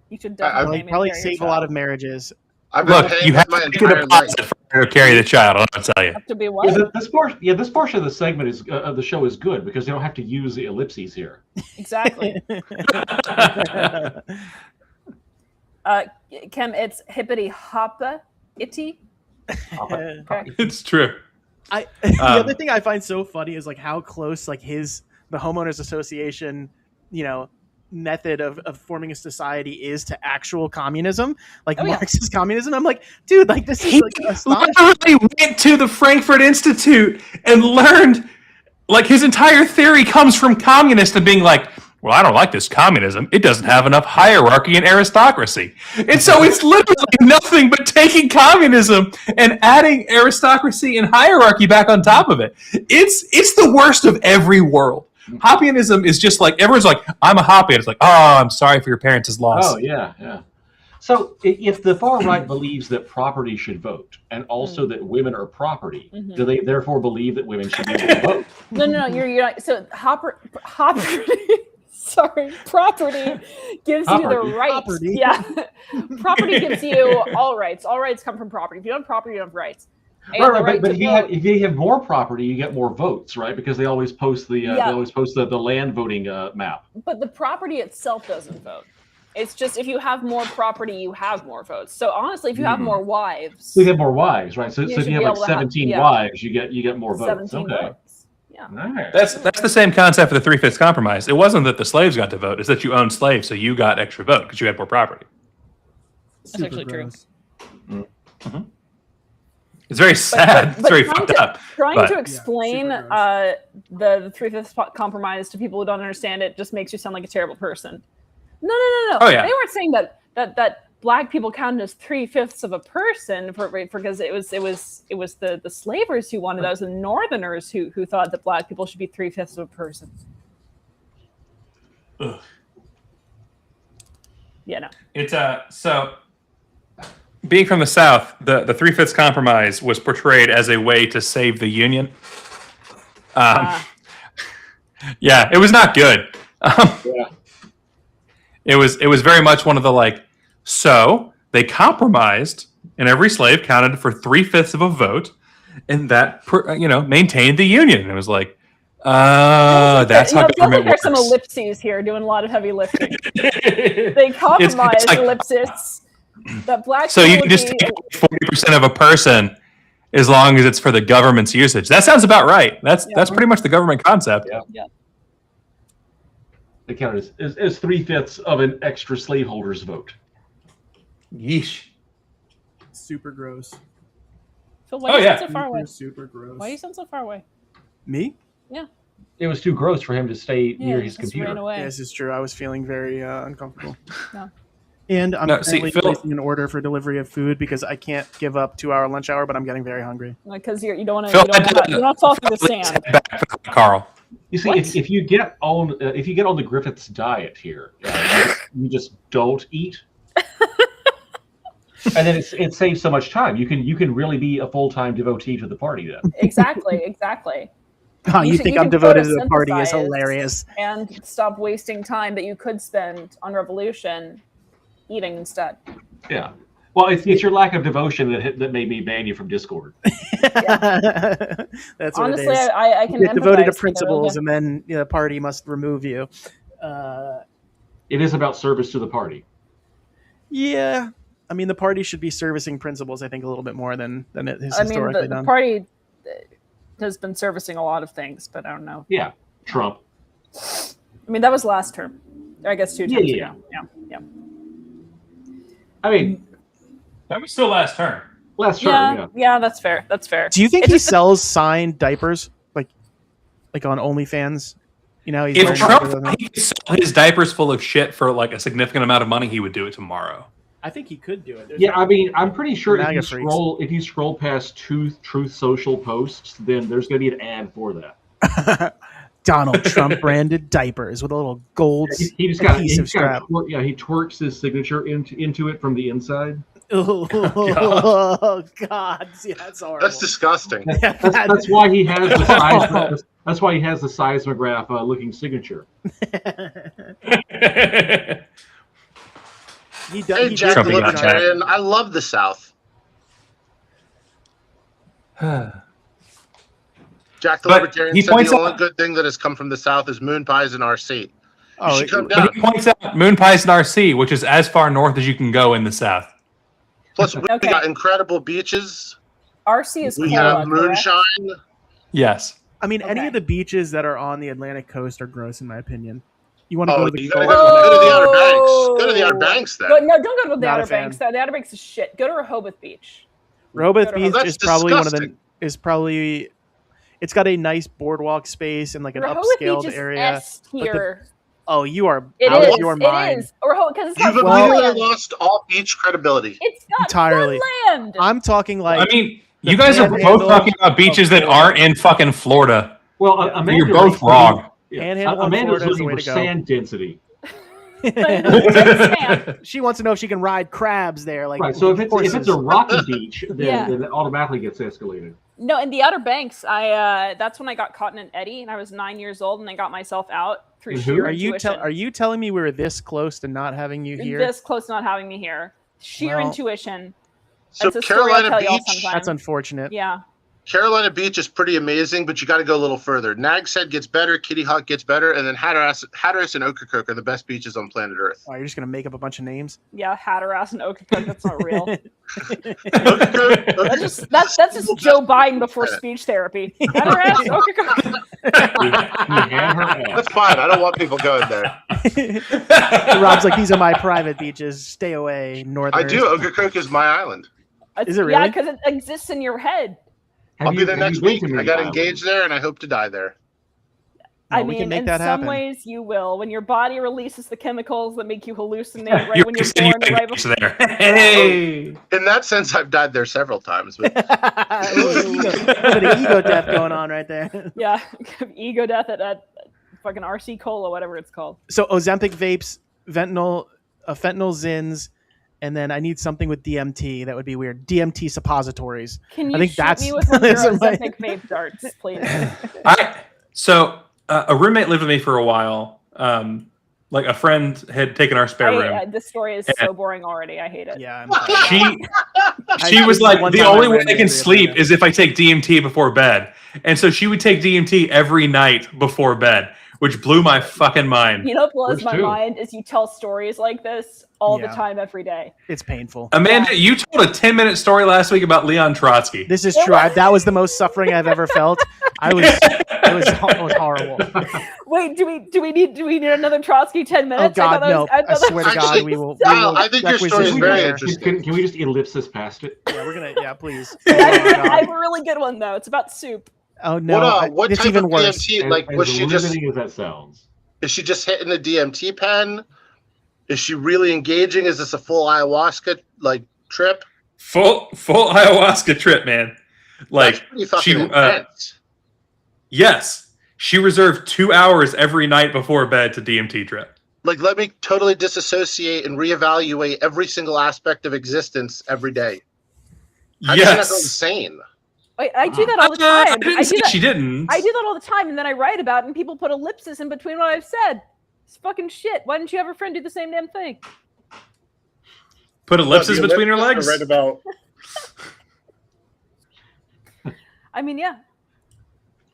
You should I- definitely Probably save a lot of marriages. I've been look. paying You have my to make a entire life. deposit for her to carry the child. I'll tell you. have to be Yeah, what? this portion of the segment is of the show is good because they don't have to use the ellipses here. Exactly. Kim, it's hippity hoppa itty. Okay. It's true. The other thing I find so funny is like how close like the homeowners association, you know, method of forming a society is to actual communism, like Oh, yeah. Marxist communism. I'm like, dude, like this is He like astonishing. literally went to the Frankfurt Institute and learned, like, his entire theory comes from communists and being like, well, I don't like this communism. It doesn't have enough hierarchy and aristocracy. And so it's literally nothing but taking communism and adding aristocracy and hierarchy back on top of it. It's the worst of every world. Hoppianism is just like, everyone's like, I'm a Hoppian. It's like, oh, I'm sorry for your parents' loss. Oh yeah. So if the far right believes that property should vote, and also that women are property, Mhm. do they therefore believe that women should be able to vote? No, you're not. So property gives you the Property. rights. Property. Yeah, property gives you all rights. All rights come from property. If you don't have property, you don't have rights. And the Right, but to if you have more property, you get more votes, right? Because they always post the land voting map. But the property itself doesn't vote. It's just if you have more property, you have more votes. So honestly, if you have more wives, So you have more wives, right? So You if should you have be like able to have- 17 yeah. wives, you get more votes. 17 Okay. votes. Yeah. Nice. That's the same concept for the 3/5 compromise. It wasn't that the slaves got to vote; it's that you owned slaves, so you got extra vote because you had more property. Super actually true. gross. It's very sad. It's very trying fucked up. Trying But- to explain super gross. the 3/5 compromise to people who don't understand it just makes you sound like a terrible person. No. Oh, yeah. They weren't saying that black people counted as 3/5 of a person because it was the slavers who wanted that. It was the Northerners who thought that black people should be 3/5 of a person. Ugh. Yeah, no. It's so being from the South, the 3/5 compromise was portrayed as a way to save the Union. Yeah, it was not good. Yeah. It was very much one of the so they compromised, and every slave counted for 3/5 of a vote, and that maintained the Union. And it was like, that's how government There's some works. ellipses here, doing a lot of heavy lifting. They compromised like- ellipsis. That black So you people can just would take 40% of a person as long as it's for the government's usage. That sounds about right. That's pretty much the government concept. Yeah. They count as 3/5 of an extra slaveholder's vote. Yeesh. Super gross. Phil, why Oh, do you yeah. sound so far away? Super gross. Why do you sound so far away? Me? It was too gross for him to stay near he his just computer. ran away. Yeah, this is true. I was feeling very uncomfortable. No. And I'm No, see, currently Phil- placing an order for delivery of food because I can't give up 2-hour lunch hour, but I'm getting very hungry. Because you don't want Phil, to fall through the sand. Back, Carl. You see, What? if you get on the Griffiths diet here, you just don't eat, and then it saves so much time. You can really be a full-time devotee to the party then. Exactly. Oh, you should- think you I'm can devoted to the party is photosynthesize. hilarious. And stop wasting time that you could spend on revolution eating instead. Yeah. Well, it's your lack of devotion that made me ban you from Discord. That's what Honestly, it is. I can You get devoted to empathize with principles, it. and then the party must remove you. It is about service to the party. Yeah, I mean the party should be servicing principles. I think a little bit more than it has I mean, historically the done. party has been servicing a lot of things, but I don't know. Yeah. Trump. I mean, that was last term. I guess 2 terms Yeah. ago. Yeah. I mean, That was still last term. last term. Yeah, that's fair. Do you think It's he just- sells signed diapers like on OnlyFans? You know, he's If wearing Trump diapers. he could sell his diapers full of shit for a significant amount of money, he would do it tomorrow. I think he could do it. There's Yeah, I mean, I'm pretty sure MAGA if you scroll past Truth Social posts, then there's going to be an ad for that. Donald Trump branded diapers with a little gold He just got adhesive strap. he twerks his signature into it from the inside. Oh God! See, that's horrible. That's disgusting. That's why he has the size. That's why he has the seismograph looking signature. He does. Hey, he Jack did the Trumping look out at Jack. Libertarian, I love the South. Jack the But Libertarian he said points the only out- good thing that has come from the South is moon pies and RC. You Oh, should come But down. he points out Moon Pies and RC, which is as far north as you can go in the South. Plus, we Okay. got incredible beaches. RC is We cola, have correct? moonshine. Yes. I mean, any Okay. of the beaches that are on the Atlantic coast are gross, in my opinion. You want to go Oh, to the you gotta cold? go to the Outer Banks. Go to the Outer Banks then. No, don't go to the Not a Outer fan. Banks. The Outer Banks is shit. Go to Rehoboth Beach. Rehoboth Oh, Beach that's is probably disgusting. It's got a nice boardwalk space and like an Rehoboth upscaled Beach is area. S tier. Oh, you are It out is. of your It mind. is. Rehoboth, because it's got You've Well- immediately fun land. lost all beach credibility. It's got Entirely. fun land. I'm talking like I mean, the you guys are panhandle both talking about beaches that of aren't in fucking Florida. Well, Yeah. Amanda You're both wrong. Panhandle in Amanda's Florida is the looking way for to go. sand density. She wants to know if she can ride crabs there. Like, Right. So if it's a rocky beach, then, Yeah. then it automatically gets escalated. No, in the Outer Banks, that's when I got caught in an eddy, and I was 9 years old, and I got myself out through And who? sheer Are you intuition. are you telling me we were this close to not having you here? This close to not having me here? Sheer Well, intuition. So It's a story I'll Carolina tell y'all Beach, sometime. That's unfortunate. Yeah. Carolina Beach is pretty amazing, but you got to go a little further. Nag's Head gets better, Kitty Hawk gets better, and then Hatteras and Ocracoke are the best beaches on planet Earth. Oh, you're just gonna make up a bunch of names? Yeah, Hatteras and Ocracoke, that's not real. Ocracoke, That's just Joe Biden before speech therapy. Hatteras, Ocracoke. that's fine. I don't want people going there. Rob's like, these are my private beaches. Stay away, Northerners. I do. Ocracoke is my island. Is it Yeah, really? because it exists in your head. I'll be there next week. been to I got many engaged there, and I hope to die there. I we mean, can make in that some happen. ways you will. When your body releases the chemicals that make you hallucinate right You're when you're just getting born, right engaged before. there. Hey. In that sense, I've died there several times. But a little bit of ego death going on right there. Yeah, ego death at fucking RC Cola, whatever it's called. So Ozempic vapes, fentanyl Zins, and then I need something with DMT. That would be weird. DMT suppositories. Can you I think shoot that's- me with one of your those are my- Ozempic vape darts, please? A roommate lived with me for a while. Like a friend had taken our spare room. This story is so boring already. I hate it. Yeah. She was like, one the time I only way ran I can into sleep it. is if I take DMT before bed. And so she would take DMT every night before bed, which blew my fucking mind. You know what blows Where's my two? mind is you tell stories like this all the Yeah. time, every day. It's painful. Amanda, you told a 10-minute story last week about Leon Trotsky. This is true. That was the most suffering I've ever felt. It was horrible. Wait, do we need another Trotsky 10 Oh minutes? God, no! I thought that swear to was- God, Actually, we will. Sal, I think your story is requisition very her. interesting. Can we just ellipsis past it? Yeah, we're gonna. Yeah, please. I Oh, have God. a really good one though. It's about soup. Oh no! What it's type even of worse. DMT? Like, as was she just limiting as that sounds? is she just hitting the DMT pen? Is she really engaging? Is this a full ayahuasca like trip? Full ayahuasca trip, man. That's Like pretty fucking she, intense. yes, she reserved 2 hours every night before bed to DMT trip. Like, let me totally disassociate and reevaluate every single aspect of existence every day. How does that go Yes. insane? I do that all the I time. didn't I say do that. she didn't. I do that all the time, and then I write about it, and people put ellipses in between what I've said. It's fucking shit. Why didn't you have a friend do the same damn thing? Put ellipses The between her ellipsis legs. are right about. I mean, yeah.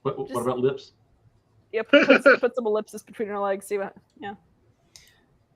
What about lips? Yeah, put some ellipses between her legs. See what? Yeah.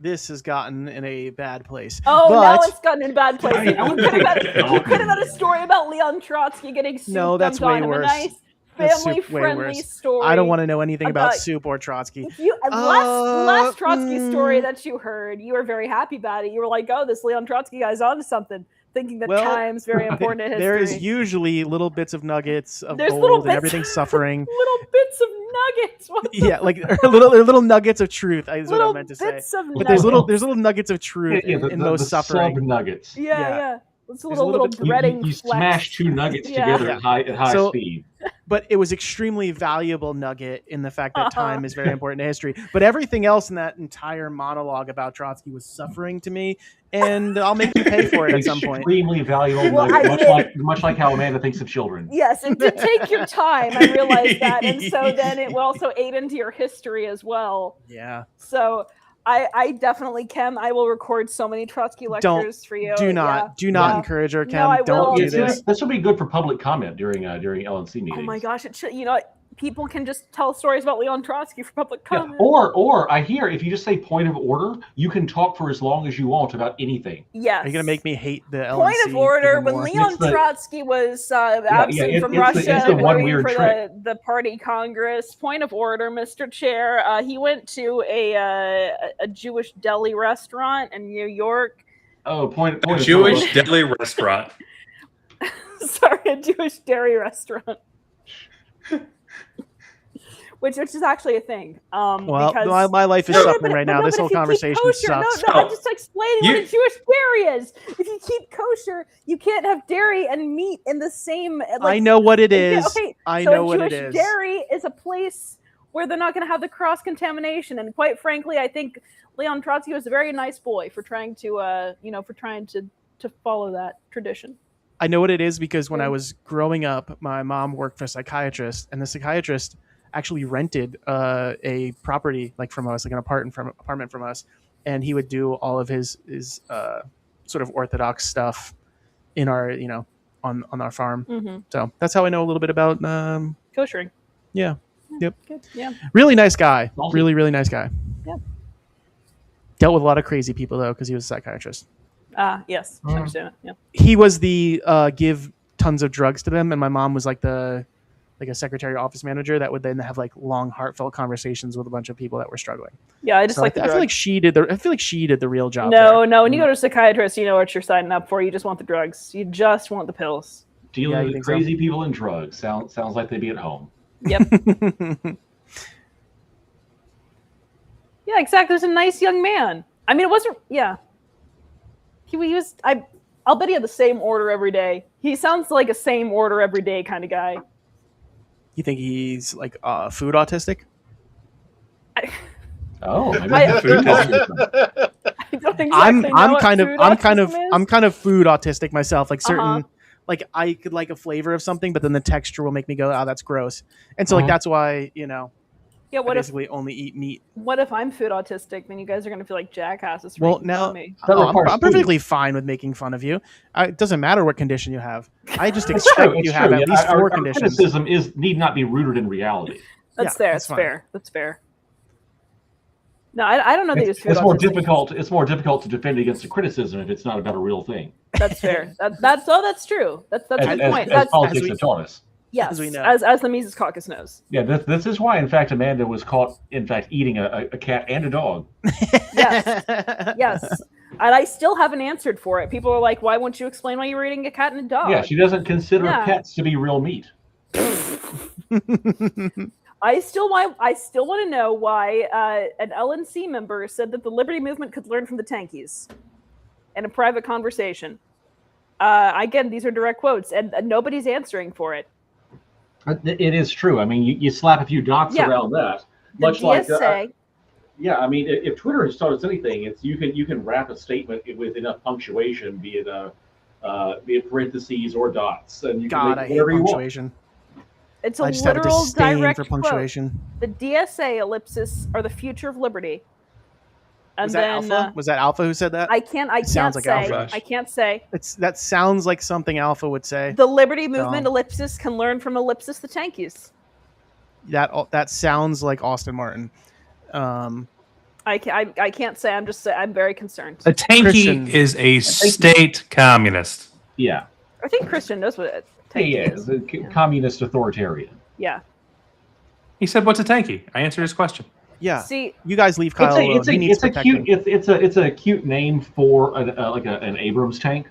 This has gotten in a bad place. Oh, but now it's gotten in a bad place. I You would could have think- had a story about Leon Trotsky getting soup No, that's dumped on way him. worse. A nice That's family-friendly worse. story. I don't want to know anything about about- soup or Trotsky. If you last Trotsky story that you heard, you were very happy about it. You were like, "Oh, this Leon Trotsky guy's onto something," thinking that Well, time's very important in history. There is usually little bits of nuggets of There's gold little and bits- everything suffering. little bits of nuggets. What the Yeah, like little nuggets of truth is what I little meant to say. bits of But there's nuggets. little nuggets of truth in most suffering. sub nuggets. Yeah, yeah. yeah. It's a There's a little little bit- breading You flex. smash two nuggets Yeah. together Yeah. at high So- speed. But it was extremely valuable nugget in the fact that Uh-huh. time is very important to history. But everything else in that entire monologue about Trotsky was suffering to me, and I'll make you pay for it at some point. Extremely valuable Well, nugget, I much like how Amanda thinks of children. Yes, it did take your time. I realized that, and so then it will also aid into your history as well. Yeah. So I definitely can. I will record so many Trotsky lectures for you. Do not Yeah. encourage her, Kim. No, I will. Don't do I'll do this. it. This would be good for public comment during LNC meetings. Oh my gosh! It should. You know, people can just tell stories about Leon Trotsky for public Yeah. comment. Or I hear if you just say point of order, you can talk for as long as you want about anything. Yes. Are you gonna make me hate the LNC? Point of order, even when more? Leon It's the- Trotsky was absent from it's Russia the one waiting weird for trick. the party congress. Point of order, Mr. Chair. He went to a Jewish deli restaurant in New York. Oh, point of Jewish order. deli restaurant. Sorry, a Jewish dairy restaurant. which is actually a thing. Well, because my life is No, suffering but- right but now. no, This but whole if you keep conversation kosher, sucks. No, I'm just explaining what You- a Jewish dairy is. If you keep kosher, you can't have dairy and meat in the same. I know what it Okay, is. okay, I so know a what Jewish it is. dairy is a place where they're not going to have the cross contamination. And quite frankly, I think Leon Trotsky was a very nice boy for trying to, to follow that tradition. I know what it is because when I was growing up, my mom worked for a psychiatrist, and the psychiatrist actually rented a property like from us, like an apartment from us, and he would do all of his sort of orthodox stuff in our on our farm. Mm-hmm. So that's how I know a little bit about Koshering. Yeah. Yep. Good. Yeah. Really nice guy. Awesome. Really, really nice guy. Yeah. Dealt with a lot of crazy people though, because he was a psychiatrist. Yes. I understand it. Yeah. He was the give tons of drugs to them, and my mom was like a secretary office manager that would then have like long, heartfelt conversations with a bunch of people that were struggling. Yeah, I just So like the I feel drug. like she did the. I feel like she did the real job. No, there. no. When you go to a psychiatrist, you know what you're signing up for. You just want the drugs. You just want the pills. Dealing Yeah, you with think so? crazy people and drugs sounds like they'd be at home. Yep. Yeah, exactly. There's a nice young man. I mean, it wasn't. Yeah. He was. I'll bet he had the same order every day. He sounds like a same order every day kind of guy. You think he's like food autistic? Oh, maybe I- food testing. I don't exactly I'm know what kind of food I'm kind of autism is. I'm kind of food autistic myself. Like certain Uh-huh. like I could like a flavor of something, but then the texture will make me go, "Oh, that's gross." And so like Mhm. that's why Yeah. I What if basically only eat meat. I'm food autistic? Then you guys are gonna feel like jackasses. For Well, making fun now of me. That requires I'm food. perfectly fine with making fun of you. It doesn't matter what condition you have. I just It's expect true. It's you have true. at Yeah, least our 4 conditions. criticism need not be rooted in reality. That's yeah, fair. that's That's fine. fair. That's fair. No, I don't know that he was food It's more autistic. difficult. It's more difficult to defend against a criticism if it's not about a real thing. That's fair. That's true. That's a good point. As That's politics we- have taught us. yes. as we know. As the Mises Caucus knows. Yeah, this is why, in fact, Amanda was caught, in fact, eating a cat and a dog. Yes. Yes. And I still haven't answered for it. People are like, "Why won't you explain why you were eating a cat and a dog?" Yeah, she doesn't consider Yeah. pets to be real meat. I still want to know why an LNC member said that the Liberty Movement could learn from the Tankies in a private conversation. Again, these are direct quotes, and nobody's answering for it. It is true. I mean, you slap a few dots Yeah. around that. The Much like, DSA, yeah, I mean, if Twitter has taught us anything, it's you can wrap a statement with enough punctuation, be it parentheses or dots, and you can God, make I it hate whatever you want. punctuation. it's a I just have a literal disdain direct for quote. punctuation. The DSA ellipsis are the future of liberty. And Was that then Alpha? Was that Alpha who said that? I can't sounds like say. Alpha. I can't say. That sounds like something Alpha would say. The Liberty Movement No. ellipsis can learn from ellipsis the Tankies. That sounds like Austin Martin. I can't say. I'm very concerned. A tanky Christian. is a state communist. Yeah, I think Christian knows what a he tanky is is. a communist authoritarian. Yeah. He said, "What's a tanky?" I answered his question. Yeah. See, You guys leave Kyle alone. He needs It's a protecting. cute it's a cute name for an Abrams tank.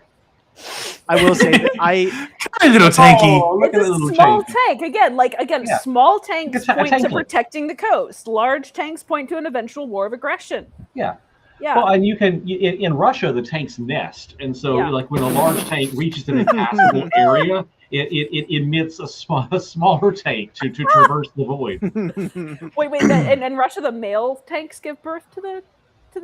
I will say that Hi, little tanky. Oh, look it's at a that little small tank. tank. Again, Yeah. small tanks It's a point to tanklet. protecting the coast. Large tanks point to an eventual war of aggression. Yeah. Yeah. Well, and in Russia, the tanks nest, and so Yeah. like when a large tank reaches an impassable area, it emits a smaller tank to traverse the void. wait. In Russia, the male tanks give birth to the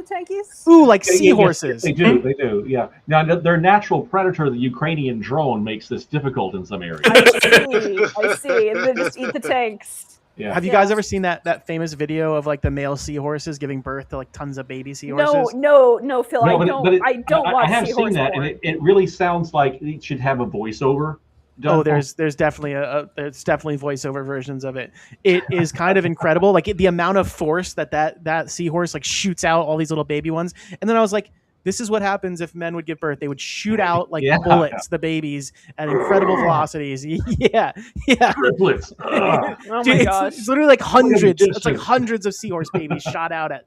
tankies. Ooh, like Yeah, yeah, seahorses. They do. Yeah. Now their natural predator, the Ukrainian drone, makes this difficult in some areas. I see. And they just eat the tanks. Yeah. Have you guys ever seen that famous video of like the male seahorses giving birth to like tons of baby seahorses? No, Phil. No, I don't watch I have seahorse seen that, porn. and it really sounds like it should have a voiceover. done Oh, for it. there's definitely there's definitely voiceover versions of it. It is kind of incredible, like the amount of force that seahorse like shoots out all these little baby ones. And then I was like, this is what happens if men would give birth. They would shoot out like Yeah. bullets, the babies, at incredible velocities. Yeah. Triplets. Ugh. Oh Dude, my it's, gosh. it's literally like hundreds. Just It's like a- hundreds of seahorse babies shot out at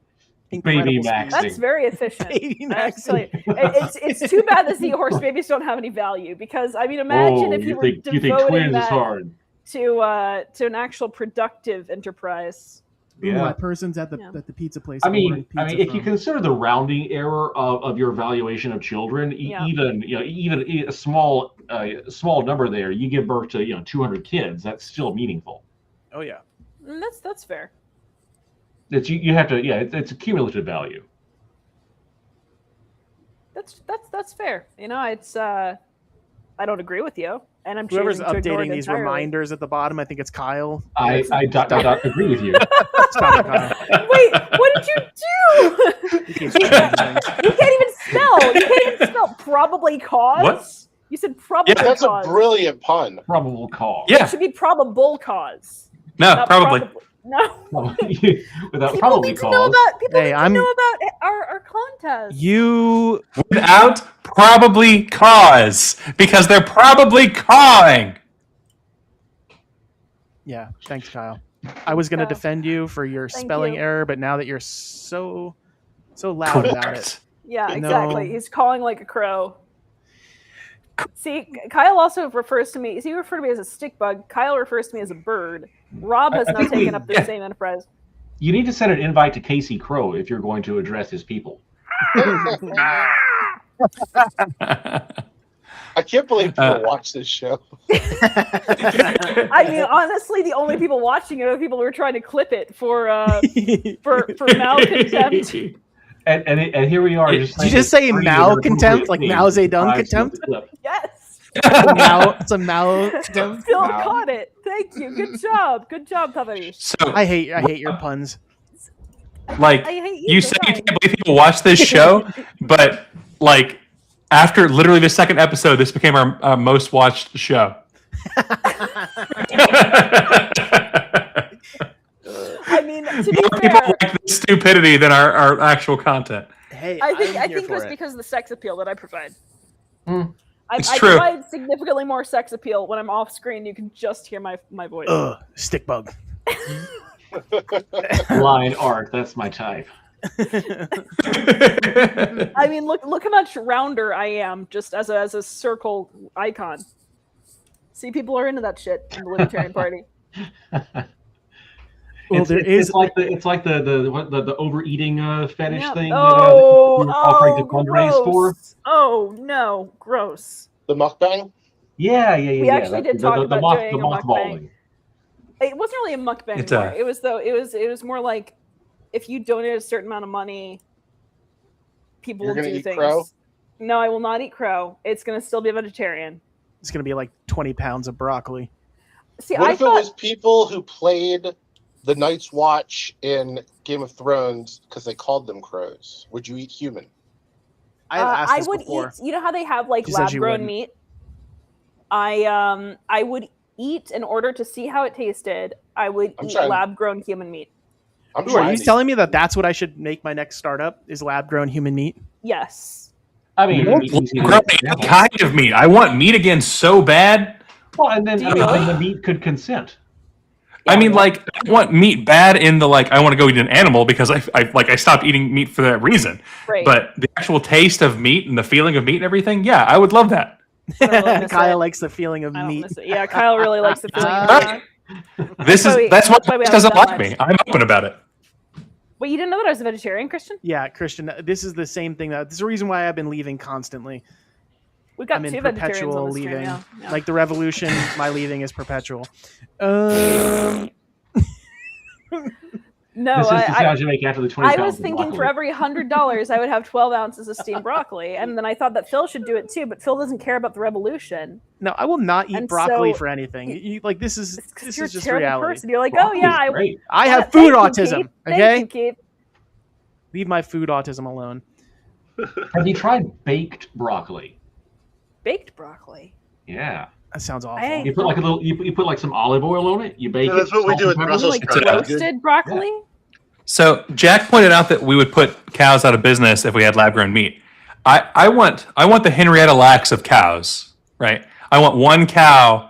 incredible Baby speeds. Max. That's very efficient. Baby I have to tell Maxie. you. It's too bad the seahorse babies don't have any value because I mean, imagine if you were you think devoting twins is that hard? to an actual productive enterprise. Ooh, Yeah. that person's at the Yeah. page place. I I'm mean, ordering pizza if you from. consider the rounding error of your valuation of children, Yeah. even a small number there, you give birth to 200 kids. That's still meaningful. Oh yeah. And that's fair. You have to, it's a cumulative value. That's fair. You know, it's I don't agree with you, and I'm Whoever's choosing to ignore it updating these entirely. reminders at the bottom, I think it's Kyle. I agree with you. It's gotta be Kyle. Wait, what did you do? He keeps changing things. You can't even spell. You can't even spell probably cause. What? You said probably Yeah, That's a cause. brilliant pun. Probable cause. It Yeah. should be probable cause. No, not probably. No. Without People probably need to know cause. about. People Hey, need to I'm- know about our contest. You Without probably cause, because they're probably cawing. Yeah, thanks, Kyle. I was gonna Kyle. defend you for your Thank spelling you. error, but now that you're so loud about it, Correct. Yeah, No. exactly. He's calling like a crow. See, Kyle also refers to me. He referred to me as a stick bug. Kyle refers to me as a bird. Rob has I now think taken we- up the same enterprise. You need to send an invite to Casey Crow if you're going to address his people. I can't believe people Uh, watch this show. I mean, honestly, the only people watching it are the people who are trying to clip it for malcontempt. And here we are. Did you just say malcontempt, like Mao Zedong contempt? Yes, It's a Mao contempt. Phil Wow. caught it. Thank you. Good job, Tavares. So, I hate your puns. like, I hate you you. say They're you can't believe people watch this show, but like after literally the second episode, this became our most watched show. I mean, to be More people fair, like this stupidity than our actual content. Hey, I think I'm here it for was it. because of the sex appeal that I provide. It's I true. provide significantly more sex appeal when I'm off screen. You can just hear my voice. Ugh, stick bug. Line art. That's my type. I mean, look how much rounder I am just as a circle icon. See, people are into that shit in the Libertarian Party. Well, there is. It's like the overeating fetish Yeah. thing Oh, that you're offering to fundraise for. gross. Oh no, gross. The mukbang? Yeah. We actually did talk about doing a mukbang. mothballing. It wasn't really a mukbang It's anymore. a- It was more like if you donate a certain amount of money, people You're will gonna do eat things. crow? No, I will not eat crow. It's gonna still be a vegetarian. It's gonna be like 20 pounds of broccoli. See, What I if it thought was people who played the Night's Watch in Game of Thrones because they called them crows? Would you eat human? I've asked I this would before. eat. You know how they have like She said lab she grown wouldn't. meat. I would eat in order to see how it tasted. I would I'm eat trying- lab grown human meat. I'm Ooh, are trying you to- telling me that that's what I should make my next startup? Is lab grown human meat? Yes. I mean, Grown any kind of meat. I want meat again so bad. well, and then Do you really? the meat could consent. I mean, like, I want meat bad in the like. I want to go eat an animal because I stopped eating meat for that reason. Right. But the actual taste of meat and the feeling of meat and everything, yeah, I would love that. I don't really miss Kyle it. likes the feeling of I don't meat. miss it. Yeah, Kyle really likes the feeling. of Ah. meat. That's why we he doesn't haven't like done me. I'm open about it. Wait, you didn't know that I was a vegetarian, Christian? Yeah, Christian, this is the same thing. This is the reason why I've been leaving constantly. We've got I'm in two vegetarians perpetual on the stream. leaving. Yeah. Yeah. Like the revolution, my leaving is perpetual. No, This is the I sound you make after the 20 I pounds was of thinking broccoli. for every $100 I would have 12 ounces of steamed broccoli, and then I thought that Phil should do it too, but Phil doesn't care about the revolution. No, I will not eat And broccoli so- for anything. Like this is It's 'cause this you're is a just terrible reality. person. You're like, Broccoli oh yeah, is great. I have thank food you, autism. Keith. Okay, Thank you, Keith. leave my food autism alone. Have you tried baked broccoli? Baked broccoli. Yeah. That sounds awful. Hey. You put like a little. You put like some olive oil on it. You bake Yeah, it. that's what we salt do and with pepper. Brussels Like sprouts. roasted broccoli. So Jack pointed out that we would put cows out of business if we had lab-grown meat. I want the Henrietta Lacks of cows, right? I want one cow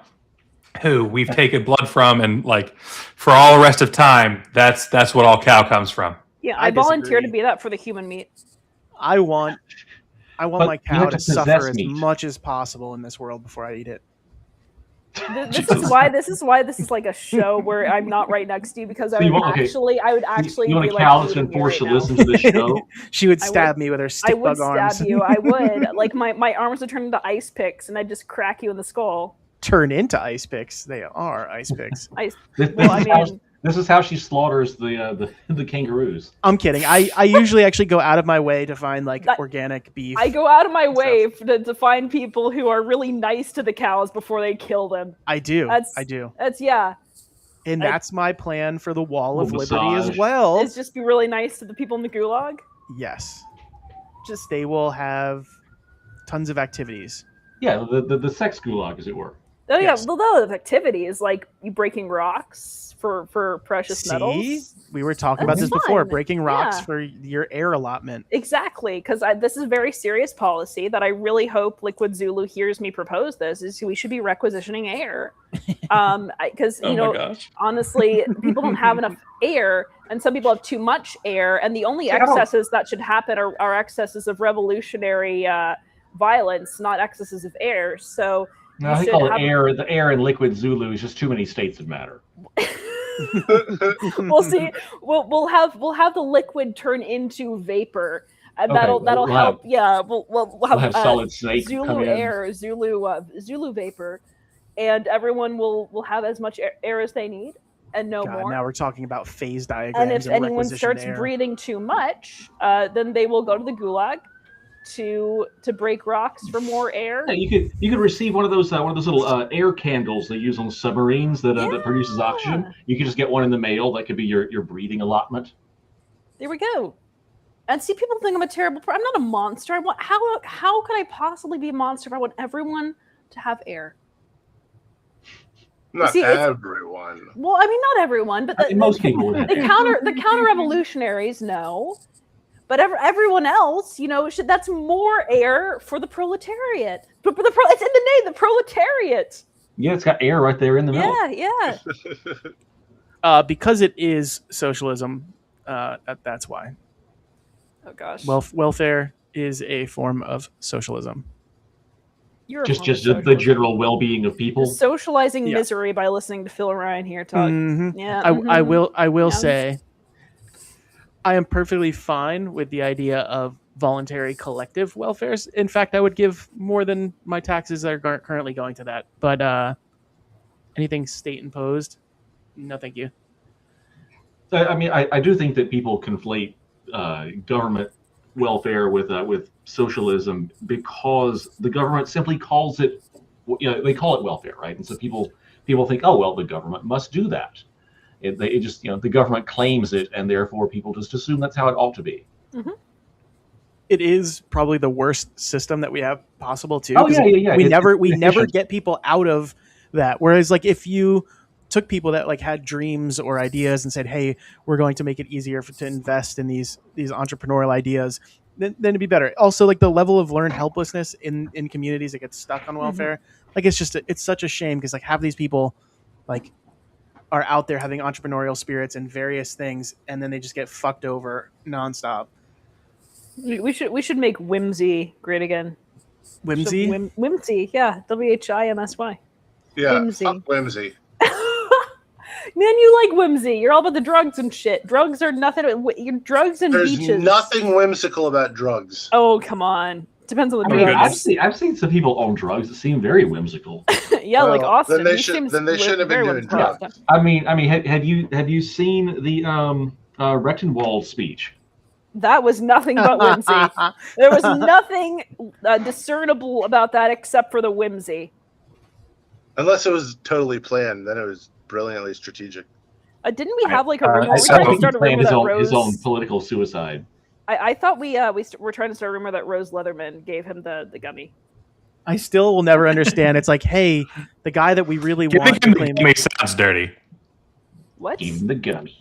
who we've taken blood from, and like for all the rest of time, that's what all cow comes from. Yeah, I I volunteer to disagree. be that for the human meat. I want But my you cow have to to suffer possess as meat. much as possible in this world before I eat it. This is why this is like a show where I'm not right next to you because I So you would want- okay. actually You want be a cow like that's been eating you forced right to now. listen to this show? She would I stab would- me with her I stick would bug arms. stab you. I would. Like my arms would turn into ice picks and I'd just crack you in the skull. Turn into ice picks. They are ice picks. Ice. This, Well, this I is how, mean, This is how she slaughters the kangaroos. I'm kidding. I usually actually go out of my way to find like That- organic beef. I go out of my and way to find people who are really nice to the cows before they kill them. I do. That's- I do. And I- that's my plan for the Wall of Little Liberty as massage. well. Is just be really nice to the people in the gulag. Yes. Just They will have tons of activities. Yeah, the sex gulag, as it were. oh yeah, Yes. well, the activities like you breaking rocks for precious metals. See? We were talking about That's this before. fun. Breaking rocks Yeah. for your air allotment. Exactly, because this is a very serious policy that I really hope Liquid Zulu hears me propose. This is we should be requisitioning air, because Oh you my know gosh. honestly people don't have enough air, and some people have too much air, and the only I don't- excesses that should happen are excesses of revolutionary violence, not excesses of air. So No, I think should all have- the air in Liquid Zulu is just too many states that matter. we'll see. We'll have the liquid turn into vapor, and Okay, that'll we'll help. Yeah, we'll We'll have Solid Snake Zulu come in. air, Zulu vapor, and everyone will have as much air as they need and no God, more. now we're talking about phase diagrams. And if anyone requisitioned starts air. breathing too much, then they will go to the gulag to break rocks for more air. Yeah, you could receive one of those little air candles they use on submarines that produces oxygen. Yeah. You could just get one in the mail. That could be your breathing allotment. There we go. And see, people think I'm a terrible person. I'm not a monster. How could I possibly be a monster if I want everyone to have air? Not See, it's- everyone. Well, I mean, not everyone, but Most people would have the air. counter revolutionaries no, but everyone else, that's more air for the proletariat. But it's in the name, the proletariat. Yeah, it's got air right there in the middle. Yeah, yeah. Because it is socialism, that's why. Oh gosh. Welfare is a form of socialism. You're a Just form of the socialism. general well-being of people. You're socializing Yeah. misery by listening to Phil Ryan here talk. Mhm. Yeah. I mhm. will Yeah. say I am perfectly fine with the idea of voluntary collective welfares. In fact, I would give more than my taxes are currently going to that. But anything state imposed, no thank you. I mean, I do think that people conflate government welfare with socialism because the government simply calls it, they call it welfare, right? And so people think, oh well, the government must do that. It just the government claims it, and therefore people just assume that's how it ought to be. It is probably the worst system that we have possible too. Oh 'cause yeah. We It's never efficient. get people out of that. Whereas like if you took people that like had dreams or ideas and said, "Hey, we're going to make it easier to invest in these entrepreneurial ideas," then it'd be better. Also, like the level of learned helplessness in communities that get stuck on welfare, like it's such a shame because like half these people like are out there having entrepreneurial spirits and various things, and then they just get fucked over nonstop. We should make whimsy great again. Whimsy. Whimsy, yeah. WHIMSY. Yeah, Whimsy. fuck whimsy. Man, you like whimsy. You're all about the drugs and shit. Drugs are nothing. Your drugs and There's beaches. nothing whimsical about drugs. Oh, come on. Depends on the I mean, drugs. I've seen some people on drugs that seem very whimsical. Yeah, like Well, Austin. then they He should- seems then they shouldn't have been very doing whimsical. drugs. I mean, have you seen the Rechtenwald speech? That was nothing but whimsy. There was nothing discernible about that except for the whimsy. Unless it was totally planned, then it was brilliantly strategic. Didn't we have like a rumor? I We tried to think start he a rumor planned that his own Rose. political suicide. I thought we were trying to start a rumor that Rose Leatherman gave him the gummy. I still will never understand. It's like, hey, the guy that we really Giving want to him claim. the gummy sounds dirty. What? Give him the gummy.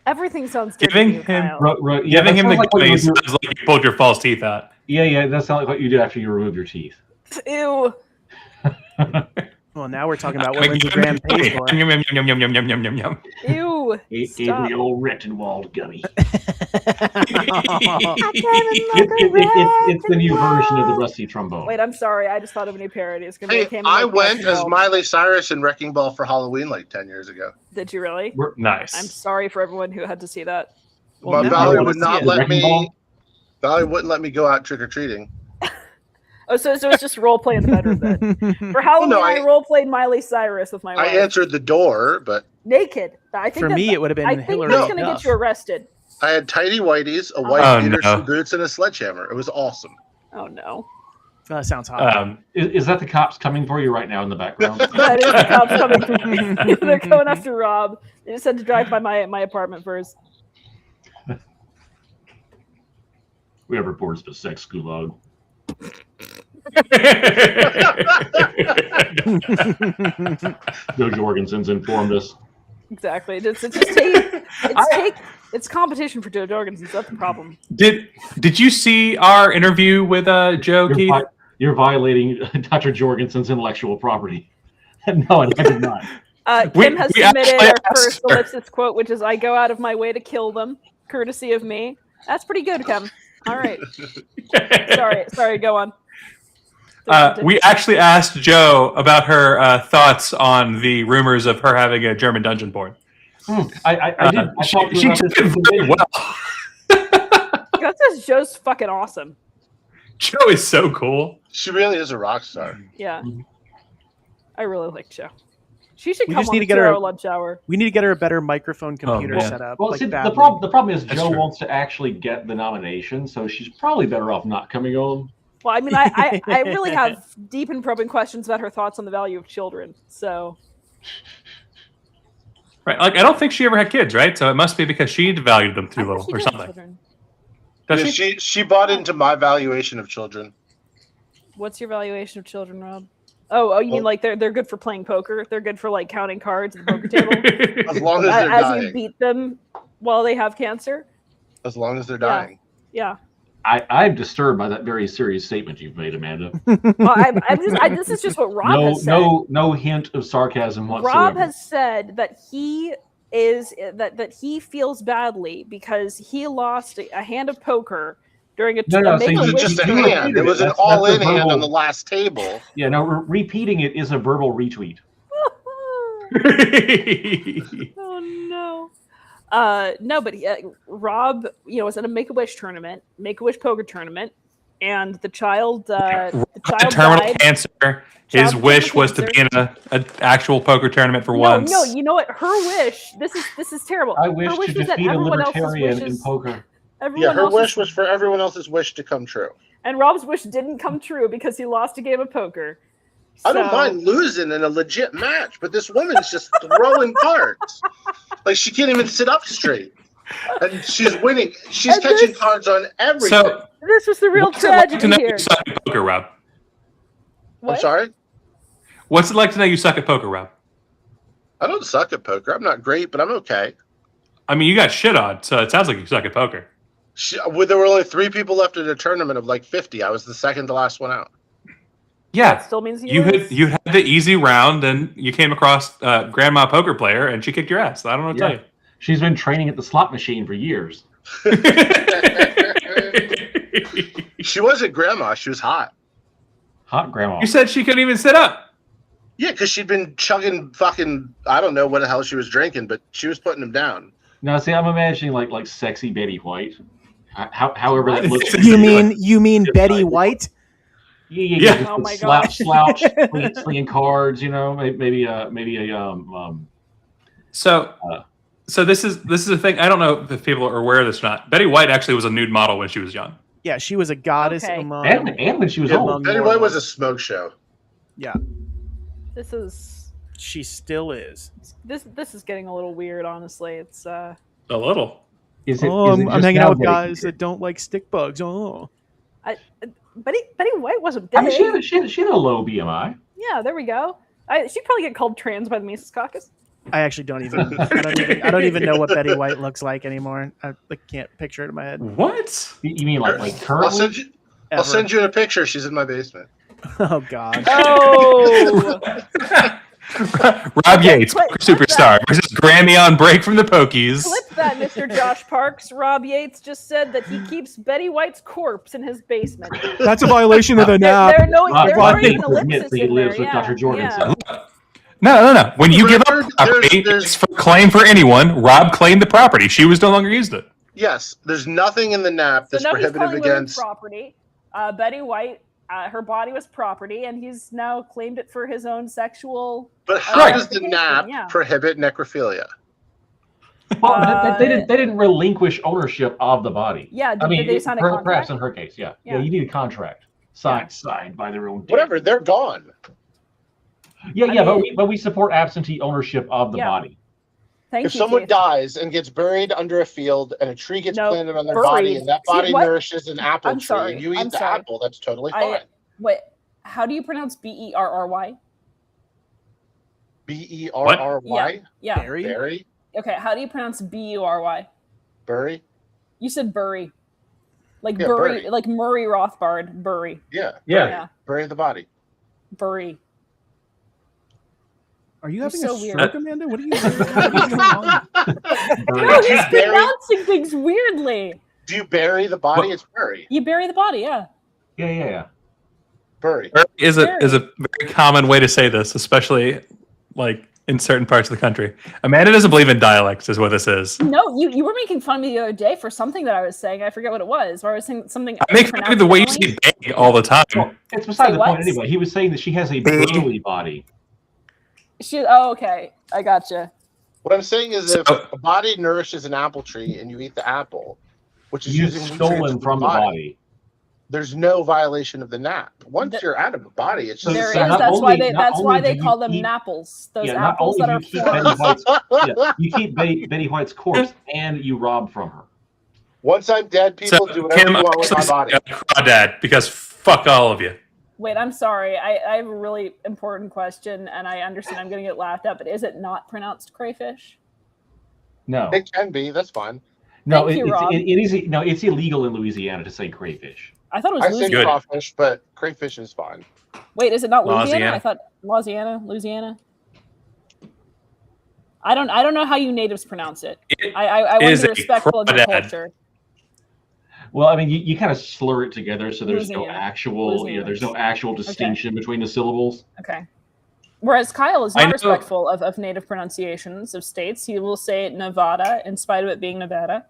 Everything sounds dirty Giving to you, him- Kyle. Yeah, Giving that him the sounds like what gummy you do- sounds like you pulled your false teeth out. Yeah, that sounds like what you do after you remove your teeth. Ew. Well, now we're talking about Give what him Lindsey the Graham gummy. pays for. Yum, yum, yum, yum, yum, yum, yum, yum, yum. Ew. Gave Stop. me the old Rechtenwald gummy. I It's the new version of the rusty trombone. Wait, I'm sorry. I just thought of a new parody. It's gonna be Hey, a Came I Like went as Rockwell. Miley Cyrus in Wrecking Ball for Halloween like 10 years ago. Did you really? Nice. I'm sorry for everyone who had to see that. Well, But now I Valerie wanna would see not it. let Wrecking me. Ball? Valerie wouldn't let me go out trick or treating. Oh, so it's just role play in the bedroom then. For Halloween, I role played Miley Cyrus with my wife. I answered the door, but naked. I think For me, it would have been I think Hillary that's gonna Duff. get you arrested. I had tidy whities, a white beater, some boots, and a sledgehammer. It was awesome. Oh no. That sounds hot. Is that the cops coming for you right now in the background? That is the cops coming for me. They're going after Rob. They just had to drive by my apartment first. We have reports of a sex gulag. Joe Jorgensen's informed us. Exactly. It's competition for Joe Jorgensen. So that's the problem. Did you see our interview with Joe Keith? You're violating Dr. Jorgensen's intellectual property. No, I did not. Kim has submitted our first ellipsis quote, which is, "I go out of my way to kill them, courtesy of me." That's pretty good, Kim. All right. Sorry. Go on. We actually asked Joe about her thoughts on the rumors of her having a German dungeon porn. I did. She did very well. That's just Joe's fucking awesome. Joe is so cool. She really is a rock star. Yeah. I really like Joe. She should We come just on need to the get her lunch hour. We need to get her a better microphone computer man. set up. Well, like see, the badly. problem is That's Joe true. wants to actually get the nomination, so she's probably better off not coming on. Well, I mean, I really have deep and probing questions about her thoughts on the value of children. So, Right, like I don't think she ever had kids, right? So it must be because she valued them too I thought little she or did have something. children. Does Yeah, she? she bought into my valuation of children. What's your valuation of children, Rob? Oh, you mean like they're good for playing poker? They're good for like counting cards at the poker table As long as they're as dying. you beat them while they have cancer. As long as they're dying. Yeah. I'm disturbed by that very serious statement you've made, Amanda. Well, this is just what Rob has said. No hint of sarcasm whatsoever. Rob has said that he he feels badly because he lost a hand of poker during a so It was you just a repeated hand. it. It was an That's all-in a hand verbal- on the last table. Yeah, no, repeating it is a verbal retweet. Oh no. No, but Rob, was at a Make-A-Wish tournament, Make-A-Wish poker tournament, and the child Terminal died. cancer. His Child wish was cancer. to be in an actual poker tournament for once. No, you know what? Her wish. This is terrible. I wish her wish to was that defeat a everyone else's libertarian in wishes. poker. Everyone Yeah, her else's- wish was for everyone else's wish to come true. and Rob's wish didn't come true because he lost a game of poker. I don't So- mind losing in a legit match, but this woman's just throwing cards. Like she can't even sit up straight. And she's winning. She's And catching this- cards on everything. So This was the real what's it like to tragedy know here. you suck at poker, Rob? What? I'm sorry? What's it like to know you suck at poker, Rob? I don't suck at poker. I'm not great, but I'm okay. I mean, you got shit on, so it sounds like you suck at poker. There were only 3 people left in a tournament of like 50. I was the second to last one out. Yeah, That still means you had the easy round, and you came across Grandma Poker Player, and she kicked your ass. I don't know what to tell you. She's been training at the slot machine for years. She wasn't grandma. She was hot. Hot grandma. You said she couldn't even sit up. Yeah, because she'd been chugging fucking, I don't know what the hell she was drinking, but she was putting them down. Now, see, I'm imagining like sexy Betty White. However that looks. You mean Betty White? Yeah. Oh my Slouch, slinging cards. Maybe a So this is a thing. I don't know if people are aware of this or not. Betty White actually was a nude model when she was young. Yeah, she was a goddess Okay. among. and when she was Yeah, old. Betty White was a smoke show. Yeah, This is she still is. this is getting a little weird. Honestly, it's A little. Is it, Oh, is it I'm just hanging now out with getting guys weird? that don't like stick bugs. Oh, Betty White wasn't I big. mean, she had a low BMI. Yeah, there we go. She'd probably get called trans by the Mises Caucus. I actually don't even. I don't even know what Betty White looks like anymore. I can't picture it in my head. What? You mean like I'll currently? send you a picture. She's in my basement. Oh God. Oh, Rob Yates, clip superstar, versus Grammy on break from the Pokies. clip that, Mr. Josh Parks. Rob Yates just said that he keeps Betty White's corpse in his basement. That's a violation of the nap. They're Rob already Yates an admits ellipsis that he in lives there. with Yeah, Dr. Jorgensen. yeah. No. When you give up There's- property, there's- it's for claim for anyone. Rob claimed the property. She was no longer used it. Yes, there's nothing in the nap So that's now he's prohibitive calling women against. property. Betty White her body was property, and he's now claimed it for his own sexual. But how Right. does the NAP Yeah. prohibit necrophilia? Well, they didn't relinquish ownership of the body. Yeah, I mean, did they sign a perhaps contract? in her case, yeah. Yeah. You need a contract signed by their own. Dead. Whatever, they're gone. Yeah, I yeah, mean- but we support absentee ownership of the Yeah. body. Thank If you. someone Keith. dies and gets buried under a field and a tree gets No, planted on their buried. body and that See, body what? nourishes an apple I'm tree sorry, and you I'm eat the sorry. apple, that's totally fine. Wait, how do you pronounce Berry? Berry? Yeah. Barry? Berry? Okay, how do you pronounce Bury? Bury? You said Bury. Like Yeah, Bury, Bury. like Murray Rothbard, Bury. Yeah. Yeah. Bury the body. Bury. Are you You're having so a weird. stroke, Amanda? What are you going on? No, Do you he's bury- pronouncing things weirdly. Do you bury the body? What? It's bury. You bury the body, yeah. Yeah. Bury. Is a very common way to say this, especially like in certain parts of the country. Amanda doesn't believe in dialects, is what this is. No, you were making fun of me the other day for something that I was saying. I forget what it was. Where I was saying something. I make fun of the way you say big all the time. Well, it's beside Say the what? point anyway. He was saying that she has a burly body. Okay, I gotcha. What I'm saying is if So- a body nourishes an apple tree and you eat the apple, which is You've using stolen nutrients from the body. there's no violation of the NAP. Once The- you're out of the body, it's just There is. So not That's why only- they. not That's why only they do call you them keep- napples. Those Yeah, not apples only that do are you keep formed. Betty White's, you keep Betty White's corpse and you rob from her. once I'm dead, people do whatever Kim, you want with my body. crawdad, because fuck all of you. Wait, I'm sorry. I have a really important question, and I understand I'm going to get laughed at, but is it not pronounced crayfish? No, It can be, that's fine. no, Thank you, Rob. it's illegal in Louisiana to say crayfish. I thought it I was say Louisiana. crawfish, but crayfish is fine. Wait, is it not Louisiana? Louisiana. I thought Louisiana. I don't know how you natives pronounce it. I want to is be a respectful of your crawdad. culture. Well, I mean, you kind of slur it together, so there's Louisiana. there's no actual distinction between the syllables. Okay. Whereas Kyle is I not know- respectful of native pronunciations of states. He will say Nevada in spite of it being Nevada.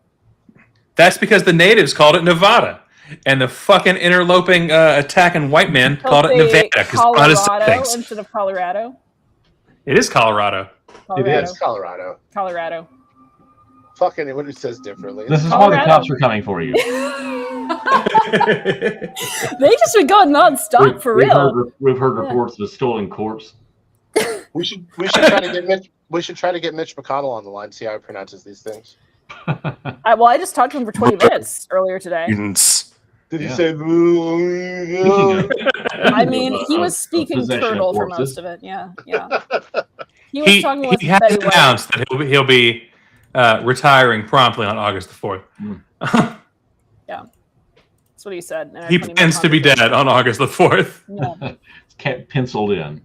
That's because the natives called it Nevada. And the fucking interloping attacking white man He'll called it say Nevada because honest Colorado things. instead of Colorado. It is Colorado. Colorado. It's Colorado. Colorado. Fuck anyone who says differently. This is why Colorado. the cops are coming for you. They just been going nonstop for real. We've heard reports of a stolen corpse. We should try to get Mitch. We should try to get Mitch McConnell on the line. See how he pronounces these things. I just talked to him for 20 minutes earlier today. Mutants. Did he Yeah. say? I mean, he was speaking possession of turtle for corpses. most of it. Yeah. He was talking with He has Betty White. announced that he'll be retiring promptly on August the 4th. That's what he said. in our He 20-minute plans to be conversation. dead on August the 4th. Yeah. It's penciled in.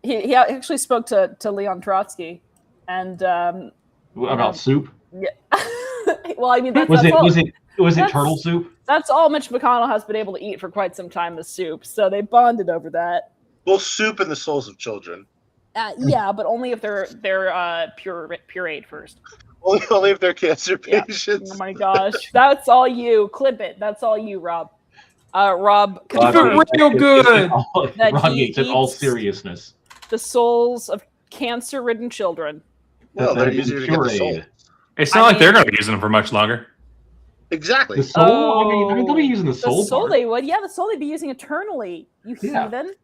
He actually spoke to Leon Trotsky, and About soup? well, I mean, that's Was all, it that's- turtle soup? that's all Mitch McConnell has been able to eat for quite some time is soup. So they bonded over that. Well, soup in the souls of children. Yeah, but only if they're pureed first. Only if they're cancer Yeah. patients. Oh my gosh, that's all you. Clip it. That's all you, Rob. Rob, Keep it real good. That Ron he Yates, in all eats- seriousness. the souls of cancer-ridden children. Well, that they're have been easier to get the soul. pureed. It's I not like they're mean- going to be using them for much longer. Exactly. The soul? I mean, they'll be using the The soul. soul part. they would. Yeah, the soul they'd be using eternally. You Yeah. heathen.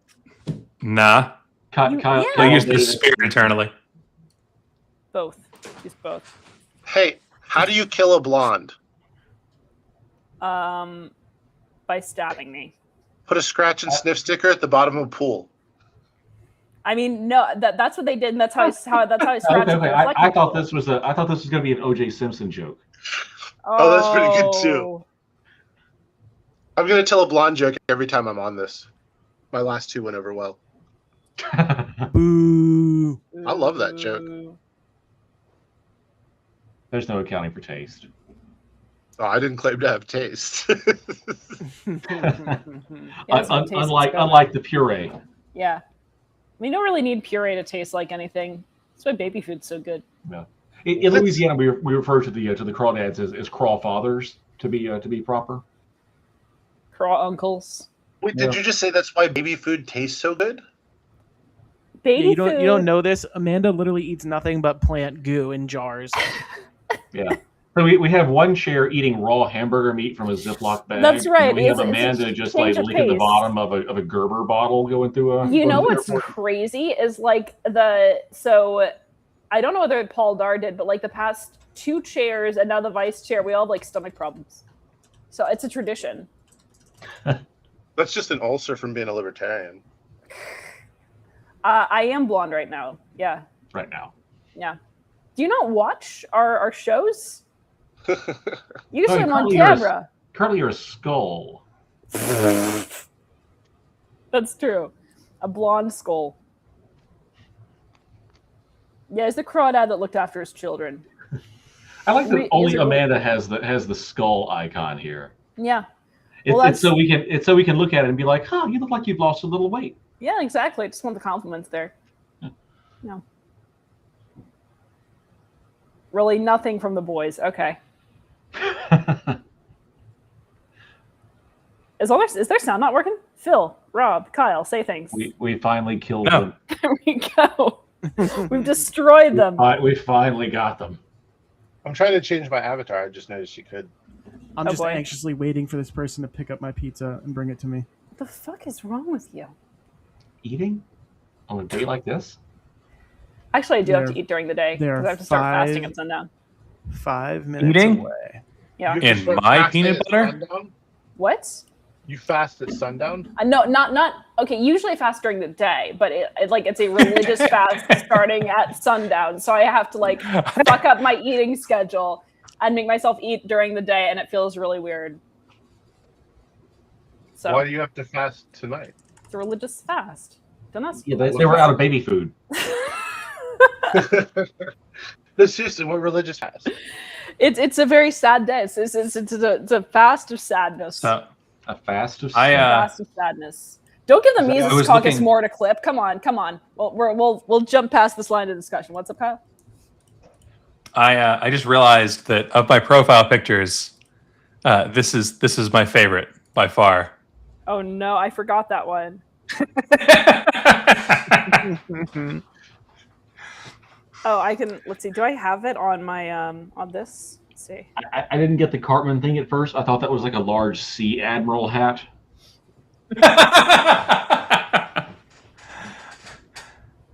Nah. Kyle, You- Kyle, yeah. They'll use their Davis. spirit eternally. Both. Use both. Hey, how do you kill a blonde? By stabbing me. Put a scratch and sniff sticker at the bottom of a pool. I mean, no, that's what they did, and that's how he scratched Okay, it. okay. I thought this was going to be an O.J. Simpson joke. Oh, that's pretty good, too. I'm gonna tell a blonde joke every time I'm on this. My last two went over well. Boo. I love that joke. There's no accounting for taste. Oh, I didn't claim to have taste. Yeah, that's what tastes good. Unlike the puree. Yeah. We don't really need puree to taste like anything. That's why baby food's so good. In Louisiana, we refer to the crawdads as craw fathers to be proper. Craw uncles. Wait, did you just say that's why baby food tastes so good? Baby you food. don't know this. Amanda literally eats nothing but plant goo in jars. Yeah. So we have one chair eating raw hamburger meat from a Ziploc bag. That's right. And we have It's a Amanda just like change of licking the pace. bottom of a Gerber bottle going through a. You know going what's through crazy is like so I don't know whether Paul Dar did, but like the past 2 chairs and now the vice chair, we all have like stomach problems. So it's a tradition. That's just an ulcer from being a libertarian. I am blonde right now. Yeah. right now. Yeah. Do you not watch our shows? You just No, them on currently you're a- camera. Currently, you're a skull. That's true. A blonde skull. Yeah, it's the crawdad that looked after his children. I like that Is only it- Amanda has the skull icon here. Yeah. It's, Well, it's so we can look at it and be like, huh, you look like you've lost a little weight. Yeah, exactly. I just want the compliments there. Yeah. No. Really nothing from the boys. Okay. Is their sound not working? Phil, Rob, Kyle, say things. we finally killed No. them. There we go. We've destroyed them. We finally got them. I'm trying to change my avatar. I just noticed you could. I'm Oh, just boy. anxiously waiting for this person to pick up my pizza and bring it to me. What the fuck is wrong with you? Eating on a day like this? Actually, I do have They're- to eat during the day they're because I have to start fasting 5 at sundown. 5 minutes Eating? away. Yeah. You In start my fasting peanut at butter? sundown? What? You fast at sundown? No, not okay. Usually I fast during the day, but it's a religious fast starting at sundown. So I have to like fuck up my eating schedule and make myself eat during the day, and it feels really weird. So Why do you have to fast tonight? it's a religious fast. Don't ask. Yeah, they were out of baby food. No, seriously, what religious fast? It's a very sad day. It's a fast of sadness. So A fast of I, Fast of sadness. Don't give the I Mises was Caucus looking- more to clip. Come on. Well, we'll jump past this line of discussion. What's up, Kyle? I just realized that of my profile pictures, this is my favorite by far. Oh no, I forgot that one. Oh, I can. Let's see. Do I have it on my on this? Let's see. I didn't get the Cartman thing at first. I thought that was like a large sea admiral hat.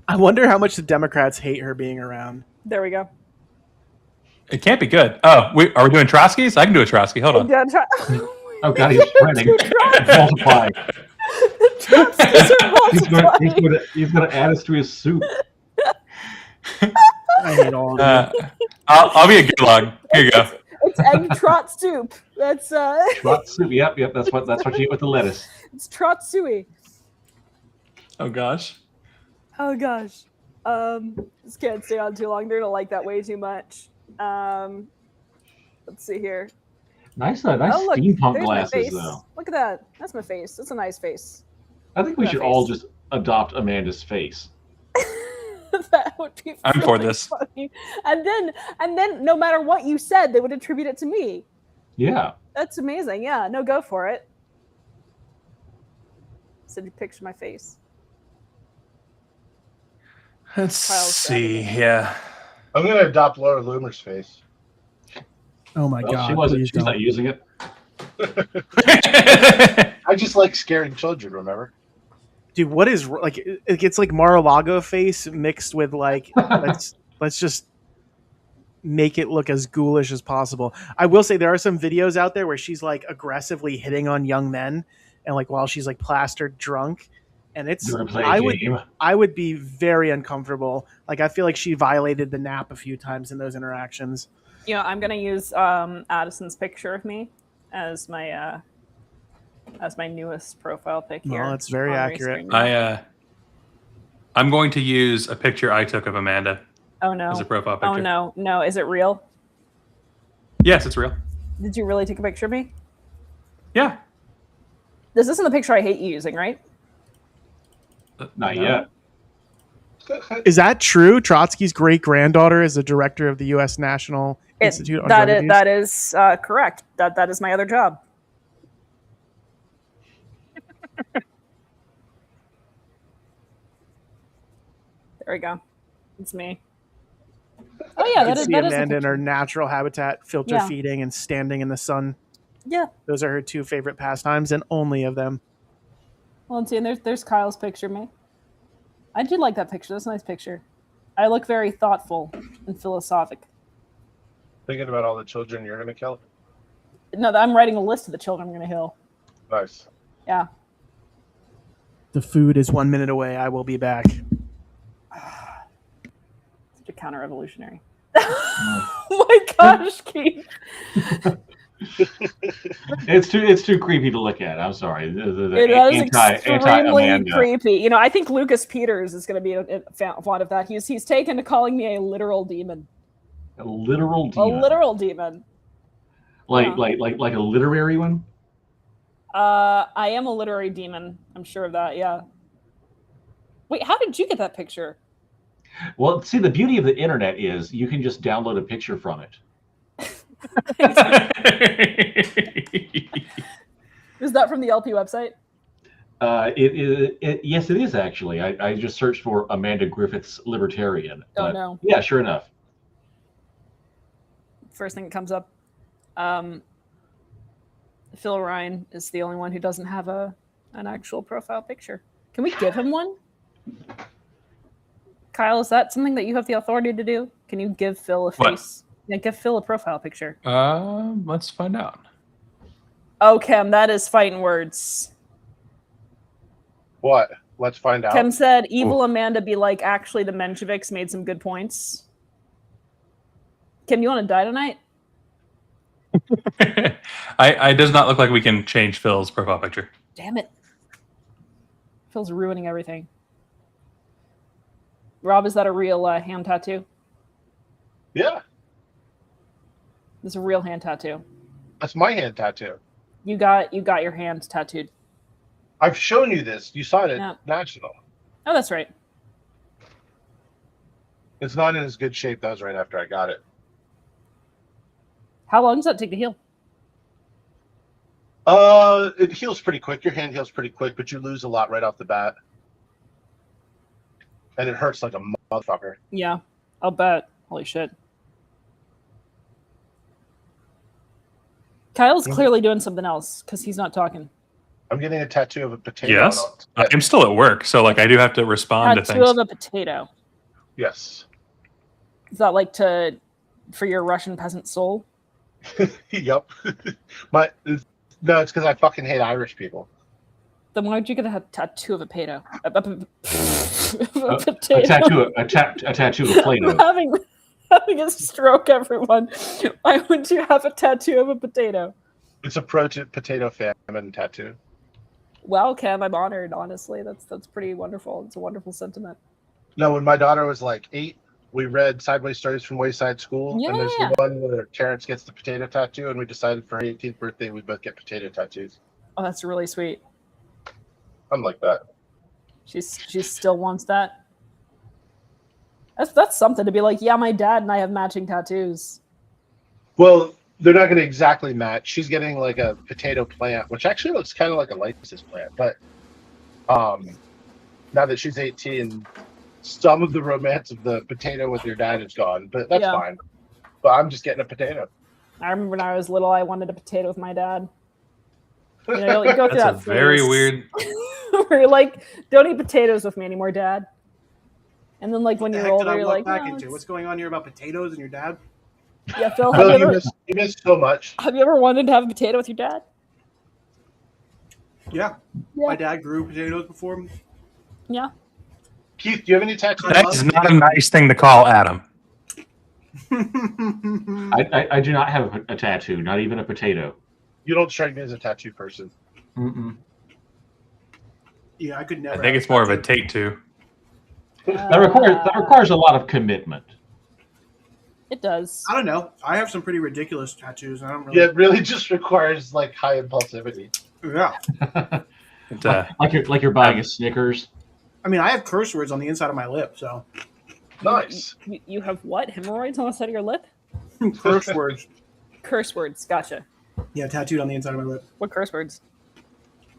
I wonder how much the Democrats hate her being around. There we go. It can't be good. Oh, are we doing Trotskys? I can do a Trotsky. Hold on. Yeah, Oh god, he's spreading. Multiplying. He's gonna add us to his soup. I hate all of them. I'll be a good log. Here you go. It's egg trot soup. That's Trot soup. Yep. That's what you get with the lettuce. it's trot suey. Oh gosh. Oh gosh. Just can't stay on too long. They're gonna like that way too much. Let's see here. Nice Oh look, steampunk there's my glasses face. though. Look at that. That's my face. That's a nice face. I think we That should face. all just adopt Amanda's face. That would be. I'm for really this. funny. And then, no matter what you said, they would attribute it to me. Yeah. That's amazing. Yeah. No, go for it. So you picture my face. Let's Kyle's see. Yeah. I'm gonna adopt Laura Loomer's face. Oh my Well, god! she wasn't. please She's not don't. using it. I just like scaring children, remember? Dude, what is like? It's like Mar-a-Lago face mixed with like let's just make it look as ghoulish as possible. I will say there are some videos out there where she's like aggressively hitting on young men, and like while she's like plastered drunk, and it's You wanna play a game? I would be very uncomfortable. Like I feel like she violated the nap a few times in those interactions. You know, I'm gonna use Addison's picture of me as my newest profile pic here. Well, it's very on accurate. Restream. I'm going to use a picture I took of Amanda Oh no! as a profile picture. Oh no! Is it real? Yes, it's real. Did you really take a picture of me? Yeah. This isn't the picture I hate you using, right? Not No. yet. Is that true? Trotsky's great granddaughter is the director of the U.S. National Institute on Drug Abuse? That is correct. That is my other job. There we go. It's me. Oh yeah, You that can is see that is a Amanda in her picture. natural habitat, filter Yeah. feeding and standing in the sun. Yeah. Those are her two favorite pastimes, and only of them. Well, and see, and there's Kyle's picture of me. I did like that picture. That's a nice picture. I look very thoughtful and philosophic. Thinking about all the children you're gonna kill. No, I'm writing a list of the children I'm going to kill. Nice. Yeah. The food is 1 minute away. I will be back. Such a counter-revolutionary. Oh my gosh, Keith. It's too creepy to look at. I'm sorry. The It is anti extremely Amanda. creepy. You know, I think Lucas Peters is going to be a fond of that. He's taken to calling me a literal demon. A literal A demon. literal demon. like Yeah. a literary one. I am a literary demon. I'm sure of that. Yeah. Wait, how did you get that picture? Well, see, the beauty of the internet is you can just download a picture from it. Is that from the LP website? Yes, it is actually. I just searched for Amanda Griffith's Libertarian. Oh, But no. yeah, sure enough. First thing that comes up. Phil Ryan is the only one who doesn't have an actual profile picture. Can we give him one? Kyle, is that something that you have the authority to do? Can you give Phil a What? face? Yeah, give Phil a profile picture. Let's find out. Oh, Kim, that is fighting words. What? Let's find out. Kim said, "Evil Amanda be like, actually, the Mensheviks made some good points." Kim, you want to die tonight? I does not look like we can change Phil's profile picture. Damn it. Phil's ruining everything. Rob, is that a real hand tattoo? Yeah, This is a real hand tattoo. that's my hand tattoo. You got your hand tattooed. I've shown you this. You saw it at Yeah. National. Oh, that's right. It's not in as good shape. That was right after I got it. How long does that take to heal? It heals pretty quick. Your hand heals pretty quick, but you lose a lot right off the bat. And it hurts like a motherfucker. Yeah, I'll bet. Holy shit. Kyle's clearly doing something else because he's not talking. I'm getting a tattoo of a potato. Yes, on it. I'm still at work, so like I do have to respond to Tattoo things. of a potato. Yes. Is that like for your Russian peasant soul? Yep. No, it's because I fucking hate Irish people. Then why would you get a tattoo of a potato? A potato. A tattoo of Plato. I'm having a stroke, everyone. Why would you have a tattoo of a potato? It's a potato famine tattoo. Well, Cam, I'm honored. Honestly, that's pretty wonderful. It's a wonderful sentiment. No, when my daughter was like 8, we read Sideways Stories from Wayside School, and there's Yeah. the one where Terrence gets the potato tattoo, and we decided for her 18th birthday we both get potato tattoos. Oh, that's really sweet. I'm like that. She still wants that. That's something to be like. Yeah, my dad and I have matching tattoos. Well, they're not going to exactly match. She's getting like a potato plant, which actually looks kind of like a lysis plant. But now that she's 18, some of the romance of the potato with your dad is gone. But that's Yeah. fine. But I'm just getting a potato. I remember when I was little, I wanted a potato with my dad. You know, you go through That's that a very phase weird. where you're like, don't eat potatoes with me anymore, Dad. And then, like, when you're older, you're like, back no, into? What's going on here about potatoes and your dad? yeah, Phil, Well, you missed so much. have you ever wanted to have a potato with your dad? Yeah. Yeah. My dad grew potatoes before. Yeah. Keith, do you have any tattoos? That is not a nice thing to call Adam. I do not have a tattoo, not even a potato. You don't strike me as a tattoo person. Mm-mm. Yeah, I could never. I think it's more of a take two. That requires a lot of commitment. It does. I don't know. I have some pretty ridiculous tattoos. And I don't really. Yeah, it really just requires like high impulsivity. Yeah. It, like you're buying a Snickers. I mean, I have curse words on the inside of my lip, so Nice. You have what? Hemorrhoids on the side of your lip? curse words. Curse words. Gotcha. Yeah, tattooed on the inside of my lip. What curse words?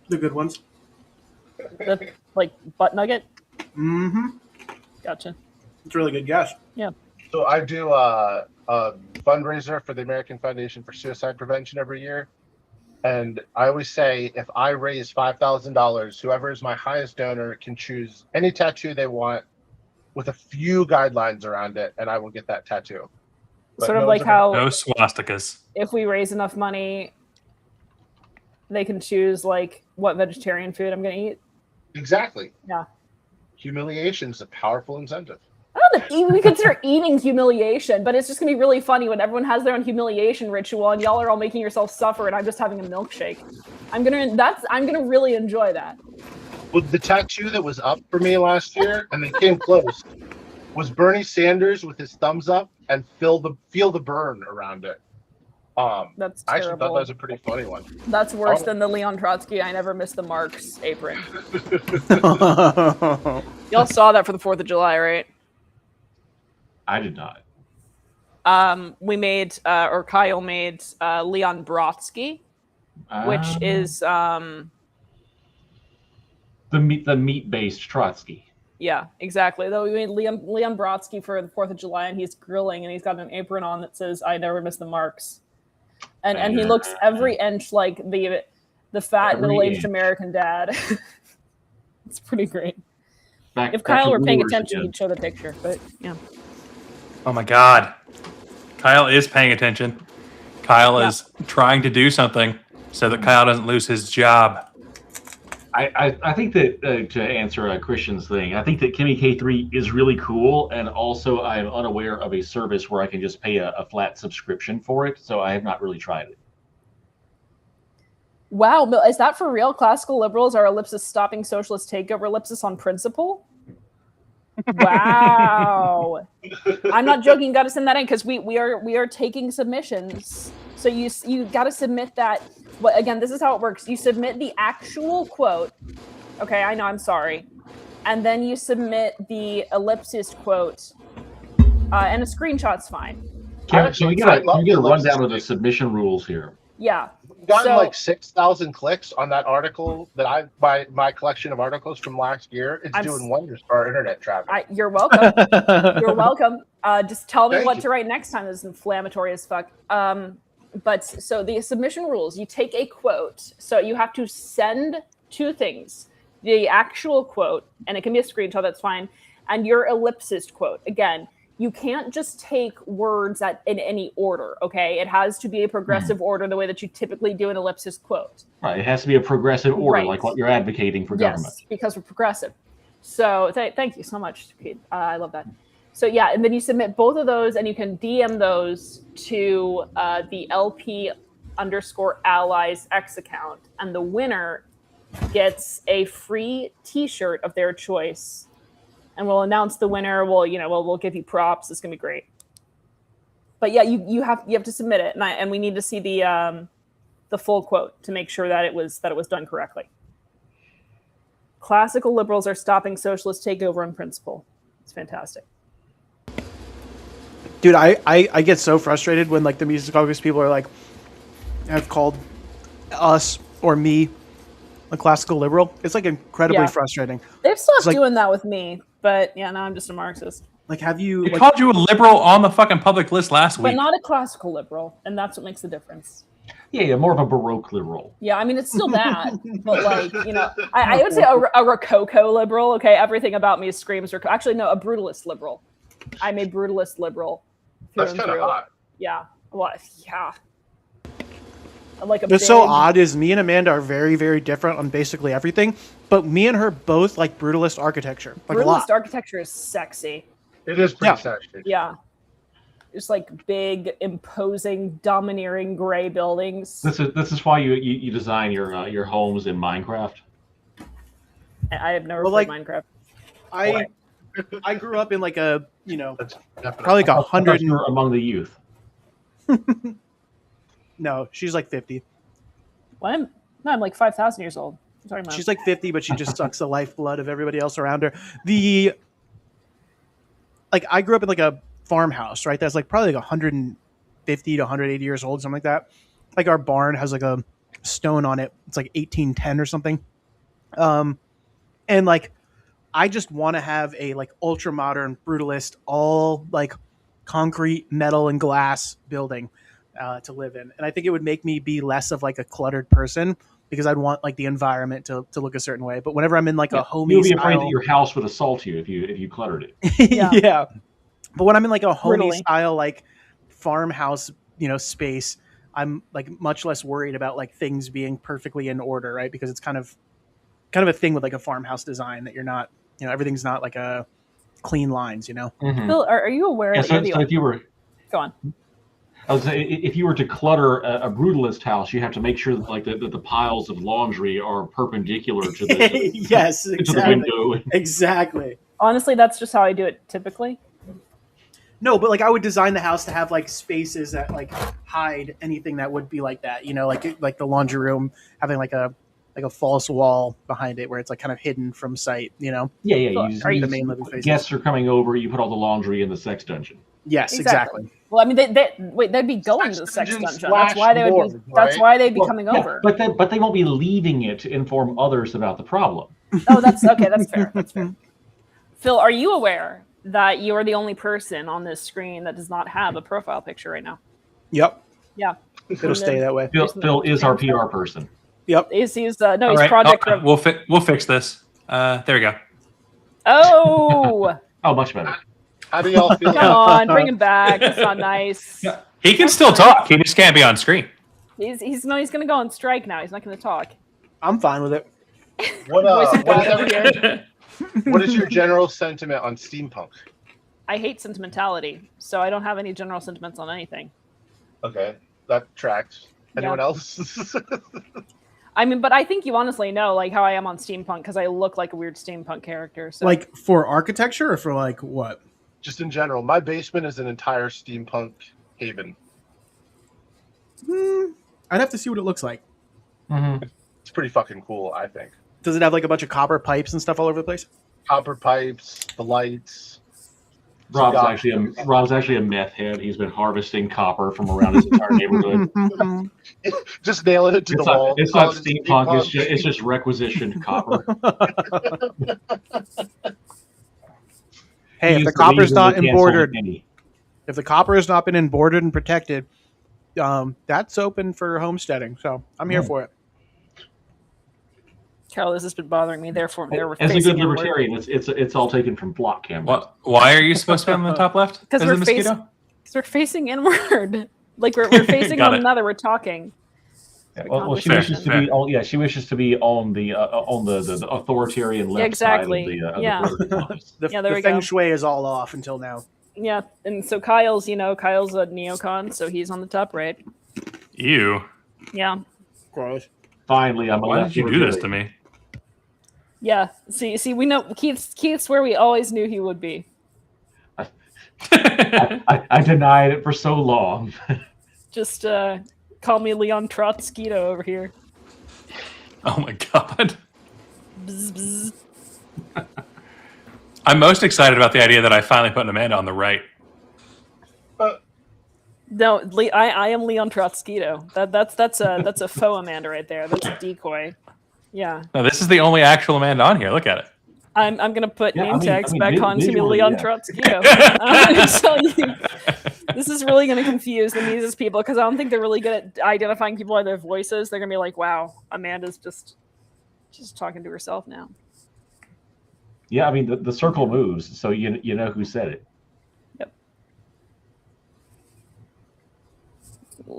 The good ones. The like butt nugget. Mm-hmm. Gotcha. It's a really good guess. So I do a fundraiser for the American Foundation for Suicide Prevention every year. And I always say, if I raise $5,000, whoever is my highest donor can choose any tattoo they want with a few guidelines around it, and I will get that tattoo. But Sort of no like one's ever- how No swastikas. if we raise enough money, they can choose like what vegetarian food I'm going to eat. Exactly. Yeah. Humiliation is a powerful incentive. I don't know that we consider eating humiliation, but it's just gonna be really funny when everyone has their own humiliation ritual and y'all are all making yourself suffer and I'm just having a milkshake. I'm gonna really enjoy that. Well, the tattoo that was up for me last year, and they came close, was Bernie Sanders with his thumbs up and feel the burn around it. That's I actually thought that terrible. was a pretty funny one. That's worse than the Leon Trotsky "I never miss the marks" apron. Y'all saw that for the 4th of July, right? I did not. We made, or Kyle made, Leon Brodsky, which is, the meat based Trotsky. yeah, exactly. Though we made Leon Brodsky for the 4th of July, and he's grilling, and he's got an apron on that says "I never miss the marks," and he looks every inch like the fat Every middle-aged inch. American dad. It's pretty great. If Back Kyle to were paying Brewers attention, again. he'd show the picture. But yeah, Oh my God. Kyle is paying attention. Kyle is trying to do something so that Kyle doesn't lose his job. I think that to answer Christian's thing, I think that Kimmy K3 is really cool, and also I'm unaware of a service where I can just pay a flat subscription for it, so I have not really tried it. wow, is that for real? Classical liberals are ellipsis stopping socialist takeover ellipsis on principle. Wow. I'm not joking. You got to send that in because we are taking submissions. So you got to submit that. But again, this is how it works. You submit the actual quote. Okay, I know. I'm sorry. And then you submit the ellipsis quote, and a screenshot's fine. So we get a rundown of the submission rules here. Yeah. I've gotten So- like 6,000 clicks on that article that my collection of articles from last year. It's doing wonders for our internet traffic. You're welcome. You're welcome. Just tell me Thank what you. to write next time. This is inflammatory as fuck. But so the submission rules, you take a quote. So you have to send two things: the actual quote, and it can be a screenshot, that's fine, and your ellipsis quote. Again, you can't just take words in any order, okay? It has to be a progressive order, the way that you typically do an ellipsis quote. Right, it has to be a progressive order, Right. like what you're advocating for government. Yes, because we're progressive. So thank you so much, Pete. I love that. So yeah, and then you submit both of those, and you can DM those to the LP_allies X account, and the winner gets a free T-shirt of their choice. And we'll announce the winner. We'll give you props. It's gonna be great. But yeah, you have to submit it, and we need to see the full quote to make sure that it was done correctly. Classical liberals are stopping socialist takeover on principle. It's fantastic. Dude, I get so frustrated when like the Mises Caucus people are like have called us or me a classical liberal. It's like incredibly frustrating. They've stopped like- doing that with me, but yeah, now I'm just a Marxist. Like, have you? They Like, called you a liberal on the fucking public list last But week. not a classical liberal, and that's what makes the difference. Yeah, more of a Baroque liberal. Yeah, I mean, it's still that, but like, I would say a Rococo liberal. Okay, everything about me screams Rococo. Actually, no, a brutalist liberal. I'm a brutalist liberal. through That's and kind of through. hot. Yeah. Well, yeah. I'm like a what's so big- odd is me and Amanda are very, very different on basically everything, but me and her both like brutalist architecture, like a lot. Brutalist architecture is sexy. It is pretty Yeah. sexy. Yeah. Just like big, imposing, domineering gray buildings. This is why you design your homes in Minecraft. I have never Well, played like- Minecraft. I grew up in like a That's definitely probably like 100. You're among the youth. No, she's like 50. Well, I'm like 5,000 years old. What are you talking about? She's like 50, but she just sucks the lifeblood of everybody else around her. Like I grew up in like a farmhouse, right? That's like probably like 150 to 180 years old, something like that. Like our barn has like a stone on it. It's like 1810 or something. And like, I just want to have a like ultra modern brutalist, all like concrete, metal, and glass building to live in. And I think it would make me be less of like a cluttered person because I'd want like the environment to look a certain way. But whenever I'm in like a homey You'll be afraid style, that your house would assault you if you cluttered it. yeah. But when I'm in like a homey Brutally. style like farmhouse, space, I'm like much less worried about like things being perfectly in order, right? Because it's kind of a thing with like a farmhouse design that you're not, everything's not like a clean lines, Mhm. Phil, are you aware Yeah, that you're so, the so if you were, Go on. I was saying, if you were to clutter a brutalist house, you have to make sure that like that the piles of laundry are perpendicular to the Yes, to the exactly. window. Exactly. Honestly, that's just how I do it typically. No, but like I would design the house to have like spaces that like hide anything that would be like that, like the laundry room having like a false wall behind it where it's like kind of hidden from sight, Yeah. Are you- the main living spaces. Guests are coming over. You put all the laundry in the sex dungeon. Yes, Exactly. exactly. Well, I mean, they'd be going to the sex dungeon dungeon. That's slash why they would be. morgue, That's right? why they'd be Well, coming yeah, over. but they won't be leaving it to inform others about the problem. Oh, that's okay. That's fair. That's fair. Phil, are you aware that you are the only person on this screen that does not have a profile picture right now? Yep. Yeah. It'll stay that way. Phil is our PR person. Yep. He's no, All he's right. project. Oh, we'll fix this. There we go. Oh, Oh, much better. How do y'all feel? come on, bring him back. That's not nice. He can still talk. He just can't be on screen. He's gonna go on strike now. He's not gonna talk. I'm fine with it. What is your general sentiment on steampunk? I hate sentimentality, so I don't have any general sentiments on anything. Okay, that tracks. Anyone Yeah. else? I mean, but I think you honestly know like how I am on steampunk because I look like a weird steampunk character. So Like for architecture or for like what? Just in general, my basement is an entire steampunk haven. I'd have to see what it looks like. Mm-hmm. It's pretty fucking cool, I think. Does it have like a bunch of copper pipes and stuff all over the place? Copper pipes, the lights. Rob's actually a meth head. He's been harvesting copper from around his entire neighborhood. Just nailing it to the wall. It's not steampunk. It's just requisitioned copper. Hey, if He the used to copper's leave in not the cancel embroidered, penny. if the copper has not been embroidered and protected, that's open for homesteading. So I'm here for it. Carol, this has been bothering me. Therefore, As a facing good inward. libertarian, it's all taken from block cameras. What? Why are you supposed to be on the top left? Because As we're a mosquito? we're facing inward. Like we're facing Got one it. another. We're talking. Yeah, well, she Fair, wishes to be. Oh, yeah, she wishes to be on the authoritarian left exactly. side of the, Yeah. political office. The, Yeah, there the we feng go. shui is all off until now. Yeah, and so Kyle's a neocon, so he's on the top right. You. Yeah, Gross. Finally, I'm a Why left did you do this to libertarian. me? yeah. See, we know Keith's where we always knew he would be. I denied it for so long. Just call me Leon Trotskyto over here. Oh my god. Bzz, bzz. I'm most excited about the idea that I finally put Amanda on the right. No, I am Leon Trotskyto. That's a faux Amanda right there. That's a decoy. Yeah, No, this is the only actual Amanda on here. Look at it. I'm gonna put Yeah, name tags I mean, back on to be visually, Leon yeah. Trotskyto. I'm gonna tell you, this is really gonna confuse the Mises people because I don't think they're really good at identifying people by their voices. They're gonna be like, "Wow, Amanda's just talking to herself now." Yeah, I mean the circle moves, so you know who said it.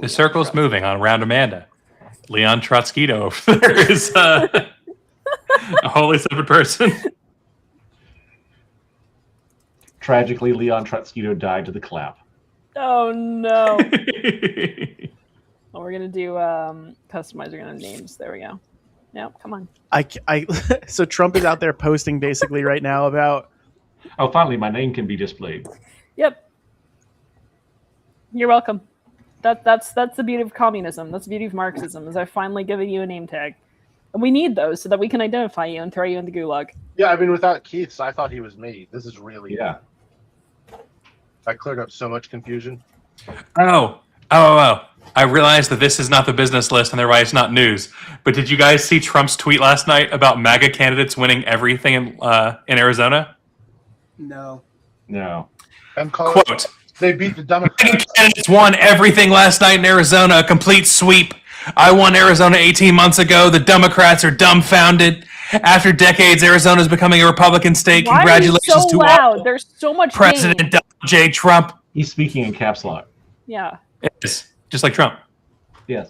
The circle's moving on around Amanda. Leon Trotskyto over there is a wholly separate person. Tragically, Leon Trotskyto died to the clap. Oh no! Well, we're gonna do customizer gonna names. There we go. Yeah, come on. So Trump is out there posting basically right now about Oh, finally, my name can be displayed. Yep. You're welcome. That's the beauty of communism. That's the beauty of Marxism. Is I finally given you a name tag, and we need those so that we can identify you and throw you in the gulag. Yeah, I mean, without Keith's, I thought he was me. This is really Yeah. I cleared up so much confusion. Oh. I realize that this is not the business list and thereby it's not news. But did you guys see Trump's tweet last night about MAGA candidates winning everything in Arizona? No. No. And call Quote, they beat the MAGA Democrats. candidates won everything last night in Arizona, a complete sweep. I won Arizona 18 months ago. The Democrats are dumbfounded. After decades, Arizona is becoming a Republican state. Why are you Congratulations so to loud? all. There's so much President gain. Donald J. Trump. He's speaking in caps lock. Yeah. Is just like Trump. Yes.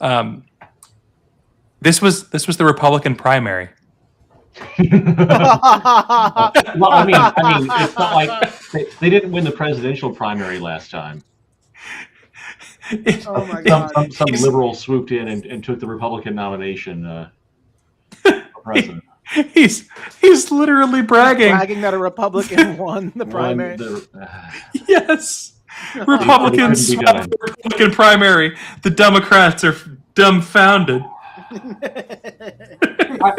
This was the Republican primary. Well, I mean, it's not like they didn't win the presidential primary last time. Oh my god. Some liberal swooped in and took the Republican nomination for president. He's literally bragging. Bragging that a Republican won the primary. Yes. Republicans Couldn't be swept the Republican primary. The Democrats are dumbfounded.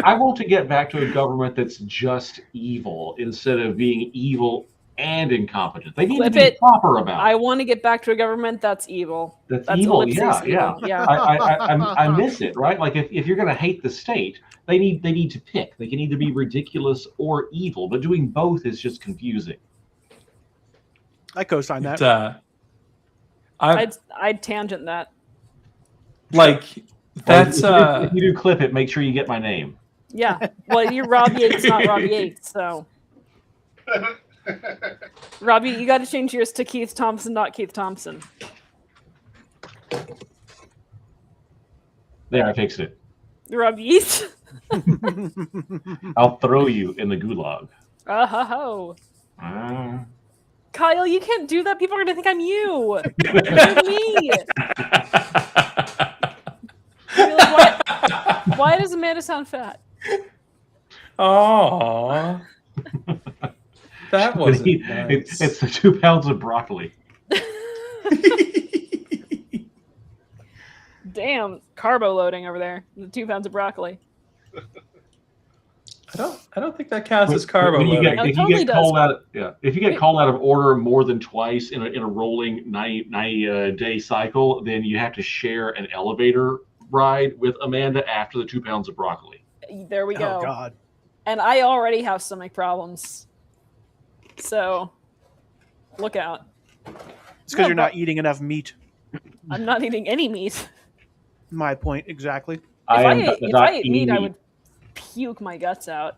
I want to get back to a government that's just evil instead of being evil and incompetent. They need to be proper about it. I want to get back to a government that's evil. That's evil. ellipses Yeah. evil. Yeah. I miss it, right? Like if you're going to hate the state, they need to pick. They can either be ridiculous or evil, but doing both is just confusing. I co-sign that. I'd tangent that. Like that's if you do clip it, make sure you get my name. Yeah. Well, you're Rob Yates, not Rob Yates, so. Robbie, you got to change yours to Keith Thompson, not Keith Thompson. There, I fixed it. Rob Yates. I'll throw you in the gulag. Oh. Kyle, you can't do that. People are going to think I'm you. You're me. Like, why does Amanda sound fat? Oh, that wasn't nice. It's the 2 pounds of broccoli. Damn, carbo loading over there. The 2 pounds of broccoli. I don't think that counts as carbo When you loading. get, if you get called out, if you get called out of order more than twice in a rolling 90 day cycle, then you have to share an elevator ride with Amanda after the 2 pounds of broccoli. There we go. Oh god. And I already have stomach problems. So, look out. It's because you're not eating enough meat. I'm not eating any meat. My point exactly. If I ate meat, I meat. would puke my guts out.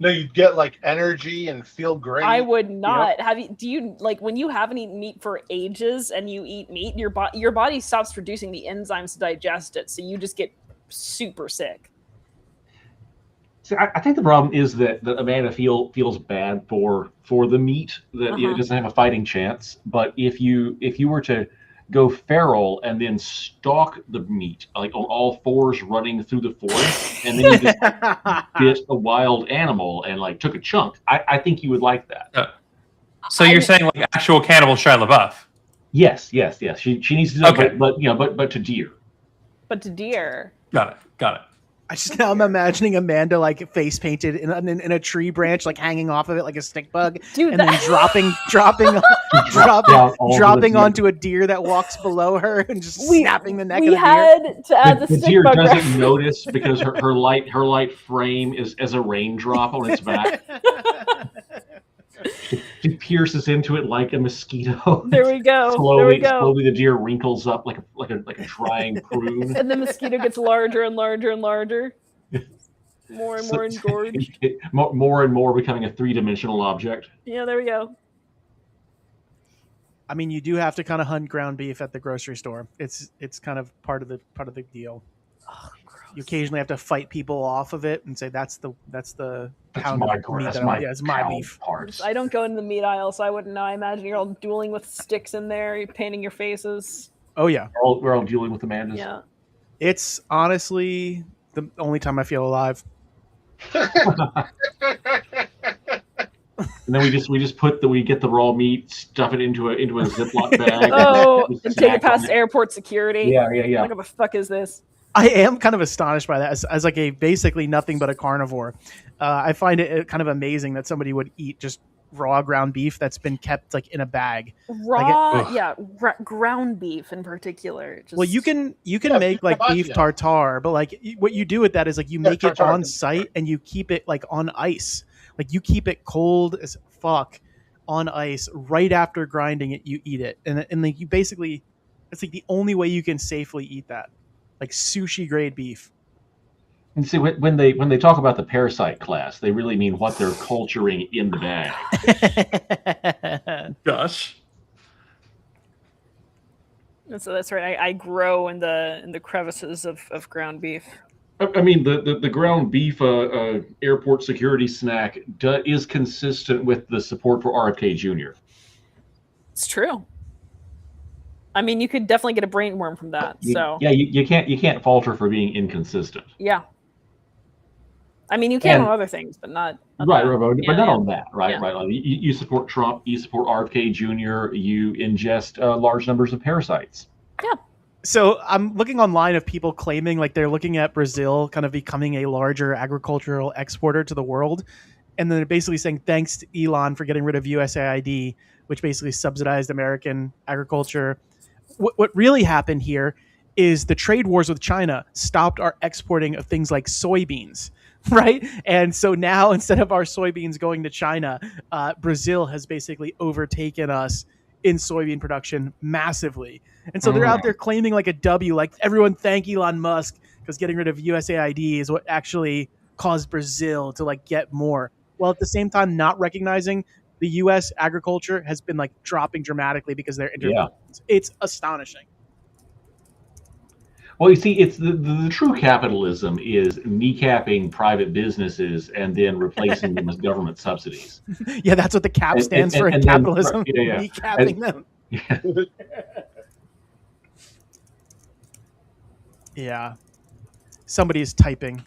No, you'd get like energy and feel great. I would not. Do you like when you haven't eaten meat for ages and you eat meat, your body stops producing the enzymes to digest it, so you just get super sick. See, I think the problem is that Amanda feels bad for the meat, that it doesn't have a fighting chance. But if you were to go feral and then stalk the meat, like on all fours running through the forest, and then you just bit a wild animal and like took a chunk, I think you would like that. So you're saying like actual cannibal Shia LaBeouf? Yes. She needs to do Okay. that, but to deer. But to deer. Got it. I'm imagining Amanda like face painted in a tree branch, like hanging off of it like a stick bug, Dude, and then dropping onto a deer that walks below her and just snapping the neck of the We deer. had to add the The stick deer bug doesn't reference. notice because her light frame is as a raindrop on its back. She pierces into it like a mosquito. There we go. Slowly the deer wrinkles up like a drying prune. And the mosquito gets larger and larger and larger. More and more engorged. More and more becoming a 3-dimensional object. Yeah, there we go. I mean, you do have to kind of hunt ground beef at the grocery store. It's kind of part of the deal. Oh, gross. You occasionally have to fight people off of it and say that's the pound my of part. meat That's that my it's my cow beef. parts. I don't go in the meat aisle, so I wouldn't know. I imagine you're all dueling with sticks in there, you're painting your faces. Oh yeah, We're all dealing with Amanda's. Yeah. it's honestly the only time I feel alive. And then we get the raw meat, stuff it into a Ziploc bag. Oh, just and take snack it past on airport security. Yeah. Like, what the fuck is this? I am kind of astonished by that as like a basically nothing but a carnivore. I find it kind of amazing that somebody would eat just raw ground beef that's been kept like in a bag. Raw, Ugh. ground beef in particular. Just, Well, you can Yeah, make like beef carpaccio. tartare, but like what you do with that is like you make it tartare. on site and you keep it like on ice. Like you keep it cold as fuck on ice right after grinding it. You eat it, and like you basically, it's like the only way you can safely eat that, like sushi grade beef. And see, when they talk about the parasite class, they really mean what they're culturing in the bag. Gosh. so that's right. I grow in the crevices of ground beef. I mean, the ground beef airport security snack is consistent with the support for RFK Jr. It's true. I mean, you could definitely get a brain worm from that. So Yeah, you can't falter for being inconsistent. yeah. I mean, you can And- on other things, but not Right, that. but Yeah, not yeah. on that, right? Yeah. Right. Like, you support Trump, you support RFK Jr., you ingest large numbers of parasites. So I'm looking online of people claiming like they're looking at Brazil kind of becoming a larger agricultural exporter to the world. And then they're basically saying thanks to Elon for getting rid of USAID, which basically subsidized American agriculture. What really happened here is the trade wars with China stopped our exporting of things like soybeans, right? And so now instead of our soybeans going to China, Brazil has basically overtaken us in soybean production massively. And so they're out there claiming like a W, like everyone thank Elon Musk because getting rid of USAID is what actually caused Brazil to like get more. While at the same time not recognizing the U.S. agriculture has been like dropping dramatically because of their interventions. It's astonishing. Well, you see, it's the true capitalism is kneecapping private businesses and then replacing them with government subsidies. Yeah, that's what the CAP And- stands for in and then- capitalism. yeah. Kneecapping them. Yeah. Yeah. Somebody's typing.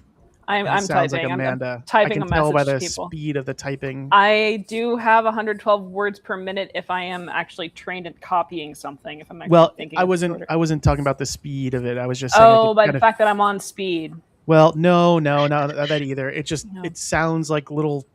I'm It sounds typing. like I'm Amanda. typing I a can tell by the message to people. speed of the typing. I do have 112 words per minute if I am actually trained at copying something. If I'm actually Well, thinking. I of wasn't. shorter. I wasn't talking about the speed of it. I was just saying. Oh, like, by kind the of- fact that I'm on speed. Well, no, not that either. It just No. it sounds like little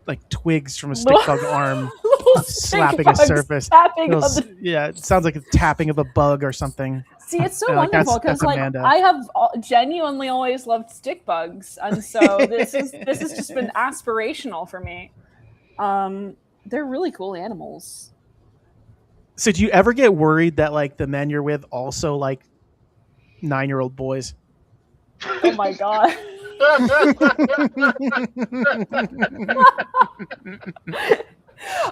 like twigs from a stick Little- bug arm Little slapping stink a bugs surface. tapping on Feels- the- yeah, it sounds like a tapping of a bug or something. See, it's so Like, wonderful that's because like Amanda. I have genuinely always loved stick bugs, and so this has just been aspirational for me. They're really cool animals. So do you ever get worried that like the men you're with also like 9-year-old boys? Oh my god.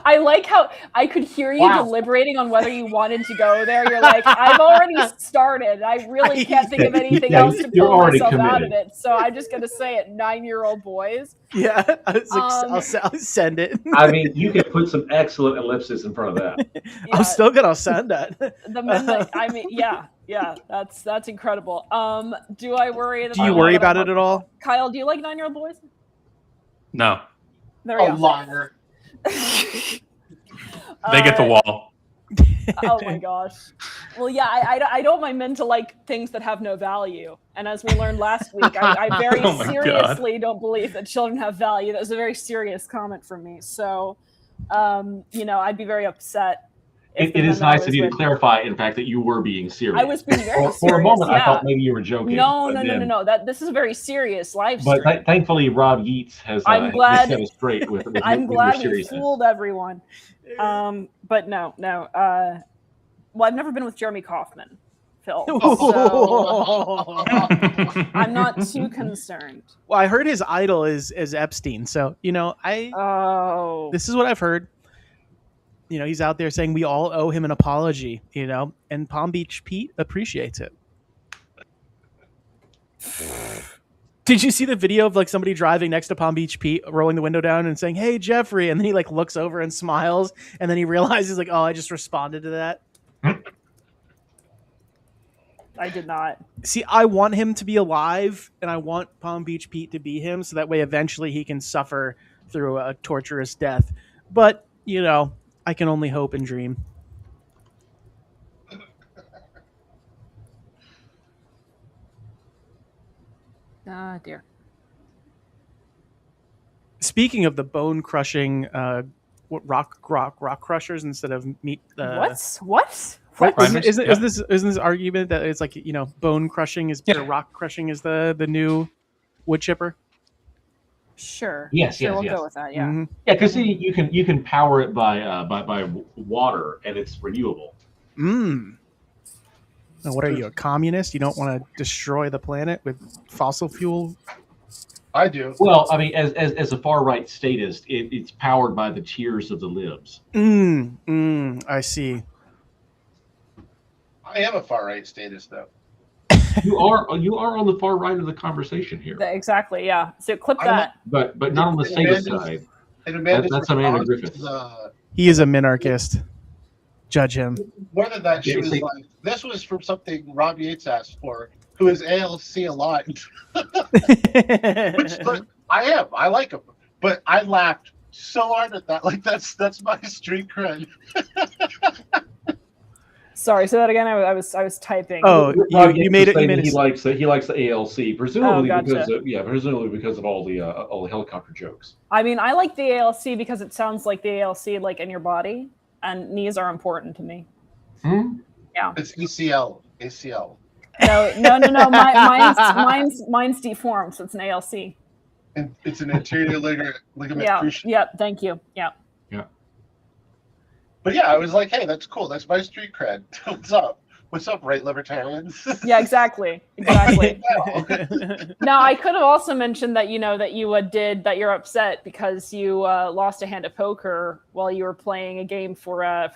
I like how I could hear you deliberating on whether you wanted to go there. You're like, I've already started. I really can't think of anything Yeah, else to you're pull already myself out of committed. it. So I'm just gonna say it. 9-year-old boys. Yeah, I was like, I'll send it. I mean, you could put some excellent ellipsis in front of that. Yeah, I'm still gonna send that. the men. That, I mean, yeah. That's incredible. Do I worry? Do you worry about it at all? Kyle, do you like 9-year-old boys? No, There we A go. liar. they get the wall. Oh my gosh. Well, yeah, I don't mind men to like things that have no value. And as we learned last week, I very Oh my God. seriously don't believe that children have value. That was a very serious comment from me. So, I'd be very upset. if It the is men I nice of was you to with- clarify, in fact, that you were being serious. I was being very serious. For a moment, yeah. I thought maybe you were joking. No. but then- This is a very serious live But stream. thankfully, Rob Yeats has I'm has glad- set us straight with I'm with glad your we seriousness. fooled everyone. But no. Well, I've never been with Jeremy Kaufman, Phil. So I'm not too concerned. Well, I heard his idol is Epstein, so Oh. this is what I've heard. He's out there saying we all owe him an apology, and Palm Beach Pete appreciates it. Did you see the video of like somebody driving next to Palm Beach Pete, rolling the window down and saying, "Hey, Jeffrey," and then he like looks over and smiles, and then he realizes like, "Oh, I just responded to that." I did not. See, I want him to be alive, and I want Palm Beach Pete to be him, so that way eventually he can suffer through a torturous death. But I can only hope and dream. Ah, dear. Speaking of the bone-crushing rock crushers instead of meat. What? Right? Primers? Isn't Yeah. this argument that it's like bone crushing is Yeah. or rock crushing is the new wood chipper? Sure. Yes, Sure, yes, we'll yes. go with that. Yeah. Mhm. Yeah, because see, you can power it by water, and it's renewable. Now, what are you, a communist? You don't want to destroy the planet with fossil fuel? I do. Well, I mean, as a far right statist, it's powered by the tears of the libs. I see. I am a far right statist, though. You are on the far right of the conversation here, Exactly. Yeah. So clip I'm that. but not on the statist Amanda's- side. And Amanda's That's Amanda response Griffiths. was, He is a minarchist. Judge him. more than that, she Yeah, was see- like, this was from something Rob Yates asked for, who is ALC aligned. Which, look, I am. I like him. But I laughed so hard at that. Like, that's my street cred. Sorry. Say that again. I was typing. Oh, Rob you Yates made was it. You saying made that he it. likes the ALC, presumably gotcha. because of all the helicopter jokes. I mean, I like the ALC because it sounds like the ALC like in your body, and knees are important to me. It's ACL. No. Mine's deformed, so it's an ALC. And it's an anterior ligament Yeah. cruciate. Yeah. Thank you. Yeah. But yeah, I was like, hey, that's cool. That's my street cred. What's up? What's up, right libertarians? Yeah. Exactly. Exactly. No. Now, I could have also mentioned that that you're upset because you lost a hand of poker while you were playing a game for a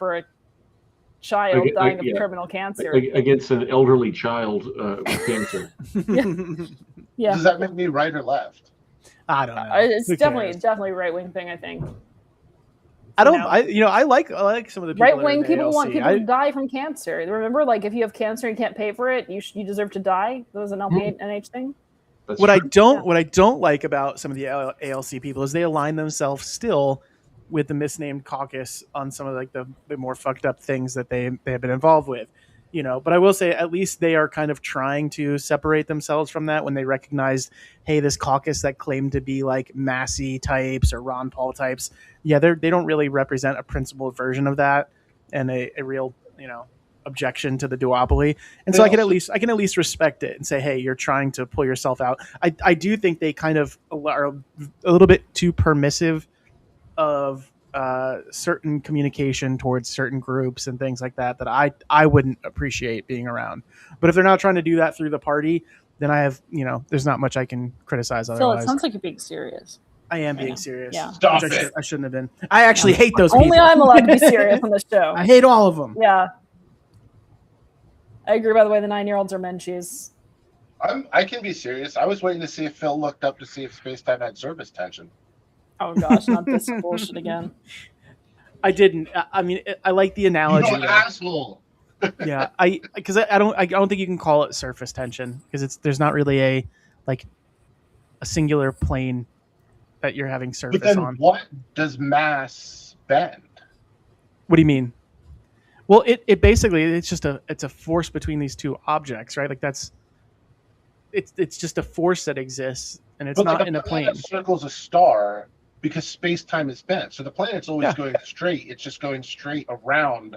child dying of terminal cancer. Against an elderly child with cancer. Yeah. Does that make me right or left? I don't know. It's Who cares? definitely a right wing thing, I think. I don't. No. I like some of the people Right that are wing in the people want ALC. people to die from cancer. Remember, like if you have cancer and can't pay for it, you deserve to die. That was an LPA thing. That's What true. I don't like about some of the ALC people is they align themselves still with the misnamed caucus on some of like the more fucked up things that they have been involved with. But I will say at least they are kind of trying to separate themselves from that when they recognized, hey, this caucus that claimed to be like Massey types or Ron Paul types, they don't really represent a principled version of that and a real objection to the duopoly. And so I can at least respect it and say, hey, you're trying to pull yourself out. I do think they kind of are a little bit too permissive of certain communication towards certain groups and things like that I wouldn't appreciate being around. But if they're not trying to do that through the party, then I have there's not much I can criticize Phil, otherwise. it sounds like you're being serious. I am I being know. serious. Yeah. Stop Which it. I shouldn't have been. I actually hate those Only people. I'm allowed to be serious on the show. I hate all of them. Yeah. I agree. By the way, the 9-year-olds are menchies. I can be serious. I was waiting to see if Phil looked up to see if space-time had surface tension. Oh gosh, not this bullshit again. I didn't. I mean, I like the analogy. You asshole. Yeah, because I don't think you can call it surface tension because there's not really a singular plane that you're having But surface then on. what does mass bend? What do you mean? Well, it basically it's a force between these two objects, right? Like it's just a force that exists and it's But not like in a plane. planet circles a star because space-time is bent. So the planet's always Yeah. going straight. It's just going straight around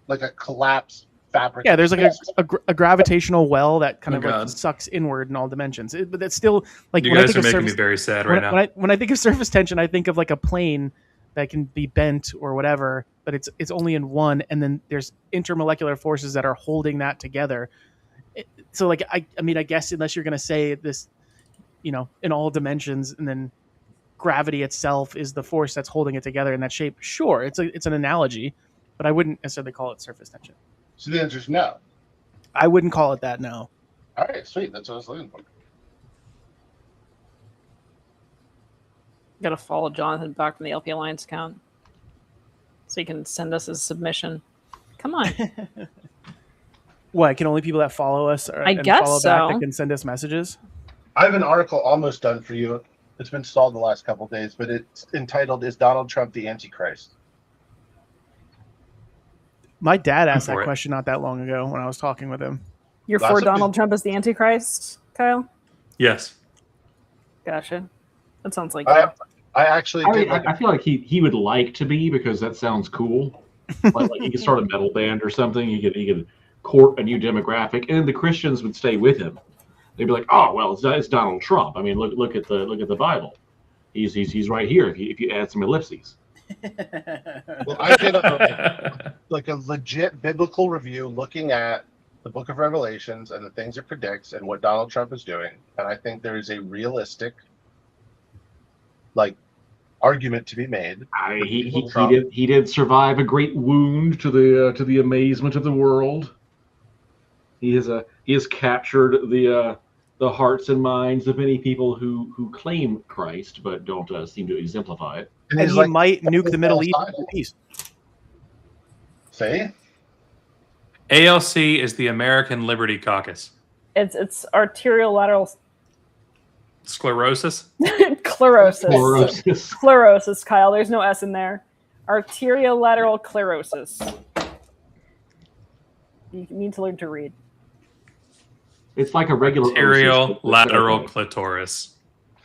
like a collapsed fabric. Yeah, there's of like space. a gravitational well that kind Oh, of like God. sucks inward in all dimensions. But that's still like You when I guys think are of making me surface, very sad right now. when I think of surface tension, I think of like a plane that can be bent or whatever, but it's only in one, and then there's intermolecular forces that are holding that together. So like I mean I guess unless you're gonna say this, in all dimensions, and then gravity itself is the force that's holding it together in that shape. Sure, it's an analogy, but I wouldn't necessarily call it surface tension. So the answer is no. I wouldn't call it that. No. All right, sweet. That's what I was looking for. Got to follow Jonathan back from the LP Alliance account so he can send us his submission. Come on. What, can only people that follow us I and guess follow back so. that can send us messages? I have an article almost done for you. It's been stalled the last couple of days, but it's entitled "Is Donald Trump the Antichrist?" My dad asked I'm for that it. question not that long ago when I was talking with him. You're Lots for of Donald Trump as the Antichrist, Kyle? Yes. Gotcha. That sounds like I I actually I did mean, I feel like he would like to be, because that sounds cool. Like he could start a metal band or something. He could court a new demographic, and the Christians would stay with him. They'd be like, "Oh well, it's Donald Trump. I mean, look at the Bible. He's right here. If you add some ellipses." Well, I did a legit biblical review looking at the Book of Revelations and the things it predicts and what Donald Trump is doing, and I think there is a realistic argument to be made. He did survive a great wound to the amazement of the world. He has captured the hearts and minds of many people who claim Christ but don't seem to exemplify it. And he might nuke the Middle East in peace. Say? ALC is the American Liberty Caucus. It's arterial lateral Sclerosis? Sclerosis, Kyle. There's no S in there. Arterial lateral sclerosis. You need to learn to read. It's like a regular arterial lateral clitoris.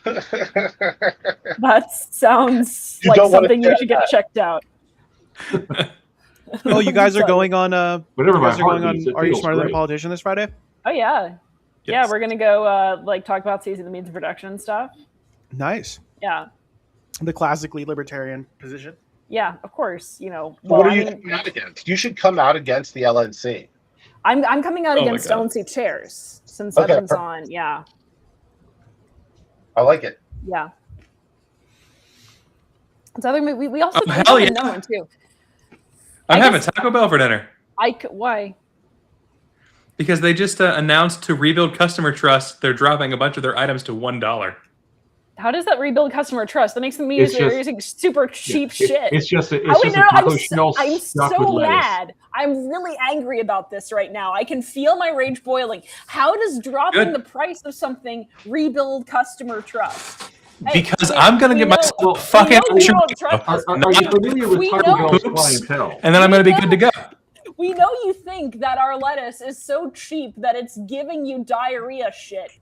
That sounds like something you should get checked out. Oh, you guys are going on whatever. You guys are going on Are You Smarter Than a Politician this Friday? Oh yeah. Yes. Yeah, we're gonna go talk about seizing the means of production and stuff. Nice. Yeah. The classically libertarian position. Yeah, of course. What are you coming out against? You should come out against the LNC. I'm coming out against LNC chairs since Evan's on. Yeah. I like it. Yeah. It's other we also hell yeah. know one too. I'm having Taco Bell for dinner. Why? Because they just announced to rebuild customer trust, they're dropping a bunch of their items to $1. How does that rebuild customer trust? That makes them using super cheap shit. It's just a I'm so mad. I'm really angry about this right now. I can feel my rage boiling. How does dropping the price of something rebuild customer trust? Because I'm going to get myself fucking... Are you familiar with Taco Bell's clientele? And then I'm going to be good to go. We know you think that our lettuce is so cheap that it's giving you diarrhea shit.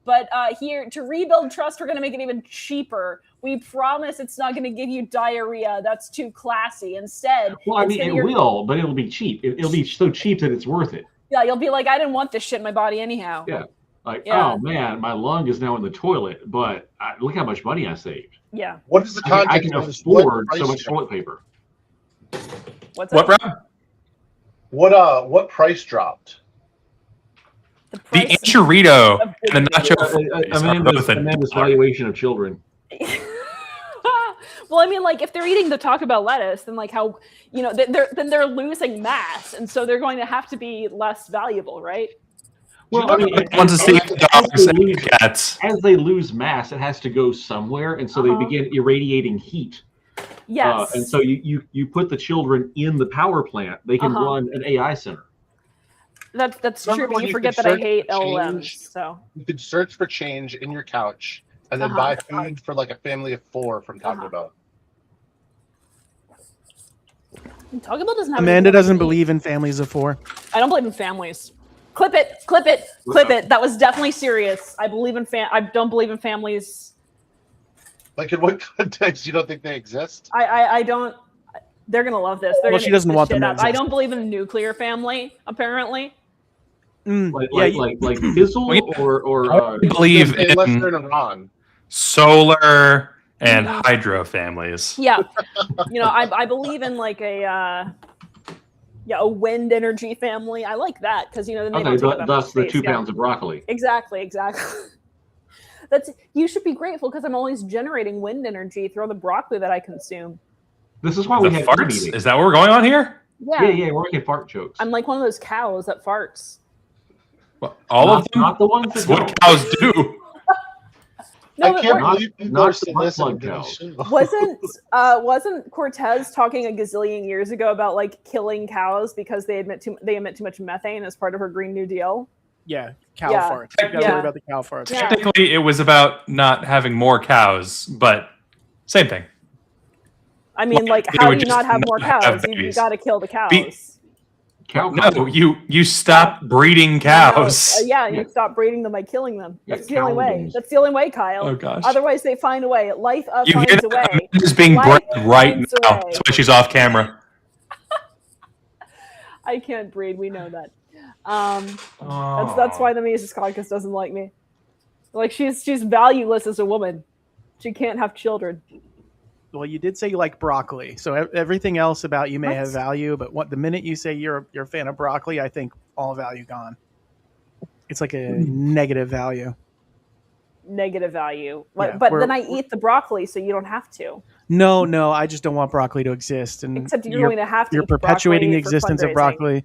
But here, to rebuild trust, we're going to make it even cheaper. We promise it's not going to give you diarrhea. That's too classy. Instead... Well, I mean, it will, but it'll be cheap. It'll be so cheap that it's worth it. Yeah, you'll be like, I didn't want this shit in my body anyhow. Yeah. Oh, man, my lung is now in the toilet, but look how much money I saved. Yeah. What is the context? I can afford so much toilet paper. What's that? What price dropped? The enchilada and the nacho. Amanda's valuation of children. Well, I mean, if they're eating the Taco Bell lettuce, then how they're losing mass, and so they're going to have to be less valuable, right? Well, I mean, as they lose mass, it has to go somewhere, and so they begin irradiating heat. Yes. And so you put the children in the power plant, they can run an AI center. That's true, but you forget that I hate LLMs. So you could search for change in your couch and then buy food for a family of 4 from Taco Bell. Taco Bell doesn't have. Amanda doesn't believe in families of 4. I don't believe in families. Clip it. That was definitely serious. I believe in I don't believe in families. In what context? You don't think they exist? I don't. They're gonna love this. Well, she doesn't want them to exist. I don't believe in a nuclear family. Apparently. Like Fizzle or believe in unless they're in Iran. Solar and hydro families. Yeah, I believe in a wind energy family. I like that because then they don't take up that much thus the space. 2 pounds of broccoli. Exactly. You should be grateful because I'm always generating wind energy through the broccoli that I consume. This is why we have farts. Is that what we're going on here? Yeah, we're making fart jokes. I'm like one of those cows that farts. Well, all of them? Not the ones that what cows do. No, I can't believe people are not listening blood to cow. this. Wasn't Cortez talking a gazillion years ago about killing cows because they emit too much methane as part of her Green New Deal? Yeah, cow farts. You gotta worry about the cow farts. Yeah. Technically, it was about not having more cows, but same thing. I mean, how do you not have more cows? You got to kill the cows. Cow No, condoms. you stop breeding cows. Yeah, you Yeah. stop breeding them by killing them. Yeah, That's the only way. condoms. That's the only way, Kyle. Oh gosh. Otherwise, they find a way. Life You hear finds a that? way. Amanda's being Life bred right finds now. a way. That's why she's off camera. I can't breed. We know that. That's why the Mises Caucus doesn't like me. Like she's valueless as a woman. She can't have children. Well, you did say you like broccoli, so everything else about you may What? have value. But the minute you say you're a fan of broccoli, I think all value gone. It's like a negative value. Negative value. Yeah, But we're- then I eat the broccoli, so you don't have to. No, I just don't want broccoli to exist. And Except you're going to have to. you're eat the perpetuating the broccoli for existence of fundraising. broccoli.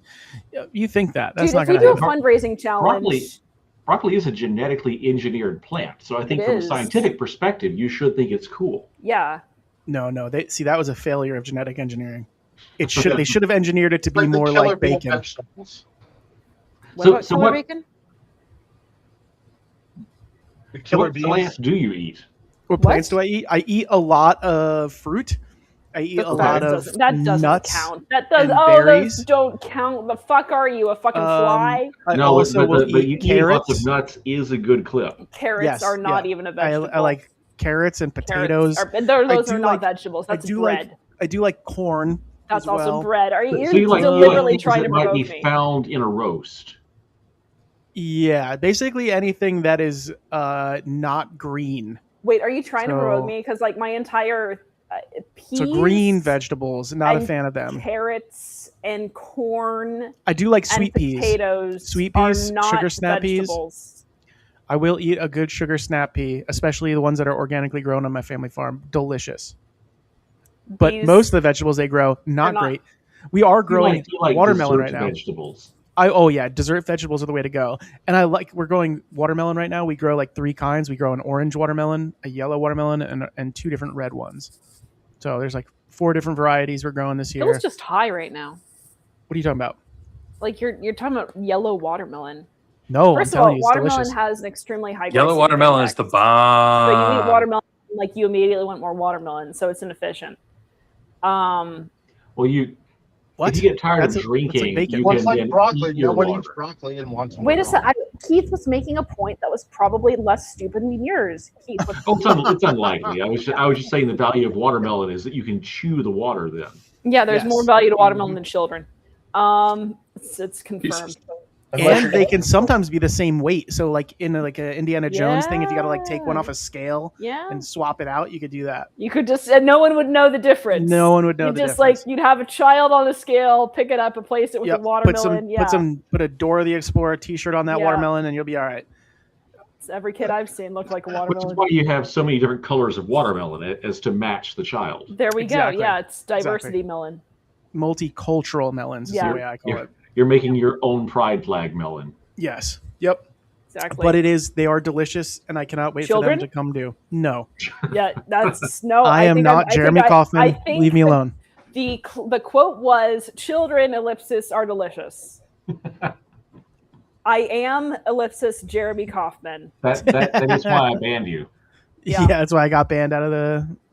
You think that? That's Dude, not if we going to do a happen. fundraising challenge, Broccoli is a genetically engineered plant, so I think It from is. a scientific perspective, you should think it's cool. yeah. No. That was a failure of genetic engineering. They should have engineered it to be Like the more killer like bee bacon. vegetables. What about so killer what- bacon? The So killer what bees. plants do you eat? What plants do I eat? I eat a lot of fruit. I eat a lot of that doesn't nuts. count. That does. and Oh, berries. those don't count. The fuck are you? A fucking fly? I No, also will but eat eating lots carrots. of nuts is a good clip. Carrots yes, are not yeah. even a vegetable. I like carrots and Carrots potatoes. those I are do not like- vegetables. That's I do bread. I do like corn. That's as also well. bread. Are you? So You're you like deliberately things trying that to might be provoke me. found in a roast. Yeah, basically anything that is not green. Wait, are you trying to provoke So- me? Because like my entire peas, So green vegetables, not a and fan of them. carrots and corn I do like and sweet peas. potatoes. Sweet are peas, not sugar snap peas. vegetables. I will eat a good sugar snap pea, especially the ones that are organically grown on my family farm. Delicious. But These- most of the vegetables they grow, not not- great. We are growing You like watermelon dessert right now. vegetables. Dessert vegetables are the way to go. And we're growing watermelon right now. We grow like 3 kinds. We grow an orange watermelon, a yellow watermelon, and 2 different red ones. So there's like 4 different varieties we're growing this It year. was just high right now. What are you talking about? Like you're talking about yellow watermelon. No, First I'm of all, telling you, it's watermelon delicious. has an extremely high Yellow glycemic watermelon is index. the So bomb. you eat watermelon, like you immediately want more watermelon, so it's inefficient. Well, What? if you get tired That's of like drinking, bacon. you Well, can it's like then broccoli. eat your Nobody water. eats broccoli and wants more. Wait a second. Keith was making a point that was probably less stupid than yours. Keith, Oh, it's unlikely. I was just saying the value of watermelon is that you can chew the water then. yeah, there's Yes. more value to watermelon than children. It's confirmed. And they can sometimes be the same weight. So like in a Indiana Jones thing, if you got to like take one off a scale Yeah, and swap it out, you could do that. you could just, and no one would know the difference. No one would know You the just difference. like you'd have a child on a scale, pick it up, replace it with Yep, a watermelon. put a Dora the Explorer T-shirt on that Yeah. watermelon, and you'll be all right. Every kid I've seen looked like a Which is watermelon. why you have so many different colors of watermelon as to match the child. There we Exactly. go. Yeah, it's diversity Exactly. melon. Multicultural melons is Yeah. the way I call it. You're making your own pride flag melon. Yes. Yep. Exactly. But they are delicious, and I cannot wait Children? for them to come due. No, yeah, that's no. I am think not I Jeremy think Kaufman. I think Leave me that alone. The quote was, "Children ellipsis are delicious." I am ellipsis Jeremy Kaufman. That is why I banned you. Yeah. Yeah. That's why I got banned out of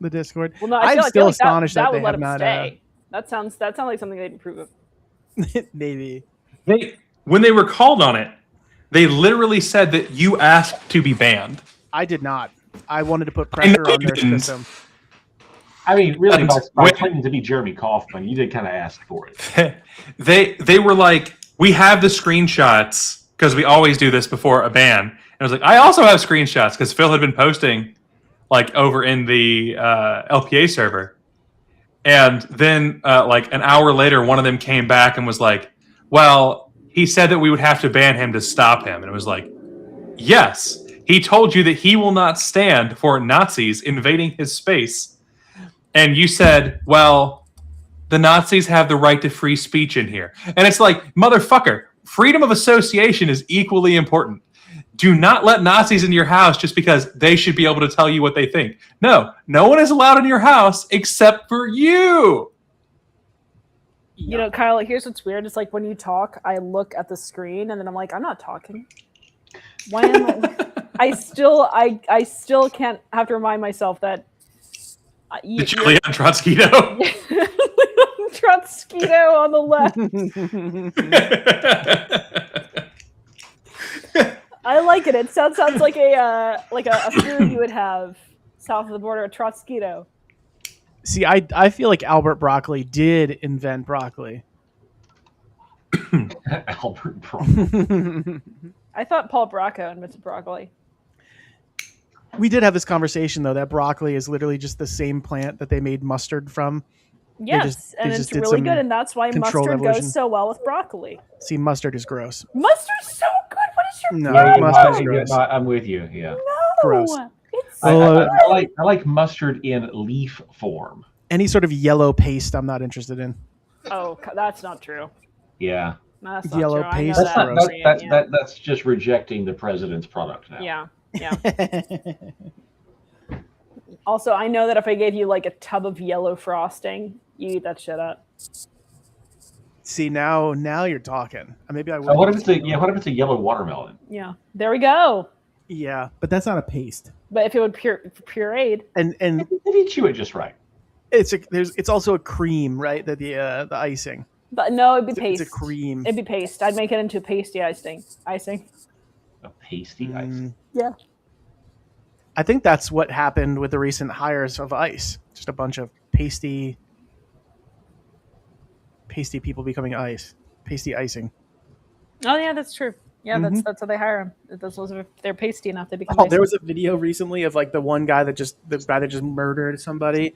the Discord. Well, no, I'm I feel still like astonished that would they let have him not, stay. That sounds like something they'd approve of. Maybe. When they were called on it, they literally said that you asked to be banned. I did not. I wanted to put pressure on their didn't. system. I mean, really, And by when- claiming to be Jeremy Kaufman, you did kind of ask for it. They were like, we have the screenshots because we always do this before a ban. And I was like, I also have screenshots because Phil had been posting like over in the LPA server. And then like an hour later, one of them came back and was like, well, he said that we would have to ban him to stop him. And it was like, yes, he told you that he will not stand for Nazis invading his space. And you said, well, the Nazis have the right to free speech in here. And it's like, motherfucker, freedom of association is equally important. Do not let Nazis into your house just because they should be able to tell you what they think. No one is allowed in your house except for you. You know, Kyle, here's what's weird. It's like when you talk, I look at the screen and then I'm like, I'm not talking. Why am I? I still can't have to remind myself that. The Julian Trotskyito. Trotsketo on the left. I like it. It sounds like a food you would have south of the border, a Trotsketo. See, I feel like Albert Broccoli did invent broccoli. Albert Broccoli. I thought Paul Bracco invented broccoli. We did have this conversation though that broccoli is literally just the same plant that they made mustard from. Yes, and it's really good, and that's why mustard evolution. goes so well with broccoli. See, mustard is gross. Mustard's so good. What is your No, problem? mustard's gross. I'm with you. Yeah. No, Gross. it's I like mustard in leaf form. Any sort of yellow paste, I'm not interested in. Oh, that's not true. Yeah. That's not Yellow true. I know paste. that. Gross. That's just rejecting the president's product now. Yeah. Also, I know that if I gave you like a tub of yellow frosting, you eat that shit up. See, now you're talking. Maybe I would. What if it's a yellow watermelon? Yeah. There we go. Yeah, But that's not a paste. But if it would pureed, and If you chew it just right. it's also a cream, right? That the icing. but no, it'd be paste. It's a cream. It'd be paste. I'd make it into pasty icing. A pasty ice. Yeah. I think that's what happened with the recent hires of ice. Just a bunch of pasty people becoming ice. Pasty icing. Oh yeah, that's true. Yeah, that's how they hire them. If they're pasty enough, they become. Oh, there was a video recently of like the guy that just murdered somebody,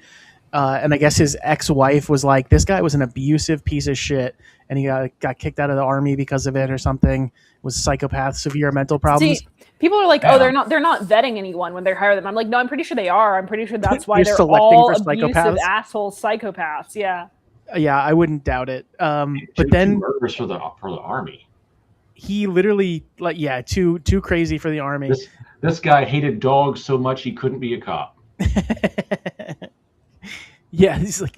and I guess his ex-wife was like, "This guy was an abusive piece of shit, and he got kicked out of the army because of it or something. Was psychopath, severe mental problems." See, people are like, "Oh, they're not vetting anyone when they hire them." I'm like, "No, I'm pretty sure they are. I'm pretty sure that's why they're selecting all for abusive psychopaths? asshole psychopaths." Yeah. Yeah, I wouldn't doubt it. But then murders for the army. he literally too crazy for the army. This guy hated dogs so much he couldn't be a cop. Yeah, he's like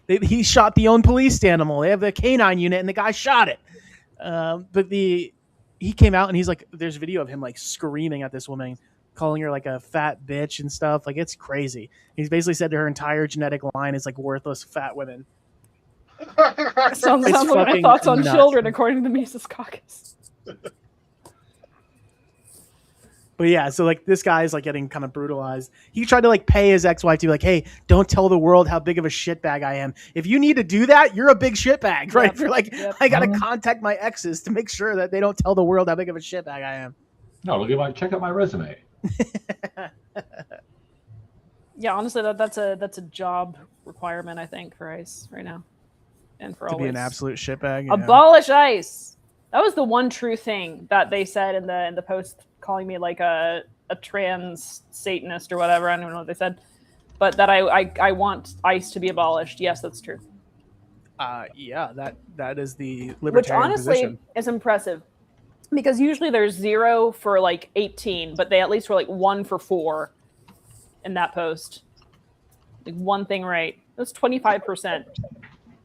he shot the own police animal. They have the canine unit, and the guy shot it. But he came out and he's like, there's video of him like screaming at this woman, calling her like a fat bitch and stuff. Like it's crazy. He's basically said her entire genetic line is like worthless fat women. Sounds It's like my fucking thoughts on nuts. children, according to the Mises Caucus. But yeah, so like this guy's like getting kind of brutalized. He tried to like pay his ex-wife to be like, hey, don't tell the world how big of a shitbag I am. If you need to do that, you're a big shitbag, right? If you're like, I gotta contact my exes to make sure that they don't tell the world how big of a shitbag I am. No, check out my resume. Yeah, honestly, that's a job requirement, I think, for ICE right now, and for To be always. an absolute shitbag. Yeah. Abolish ICE. That was the one true thing that they said in the post, calling me like a trans Satanist or whatever. I don't know what they said, but that I want ICE to be abolished. Yes, that's true. Yeah, that is the libertarian Which honestly position. is impressive, because usually there's 0 for like 18, but they at least were like 1 for 4 in that post. Like one thing right. That's 25%.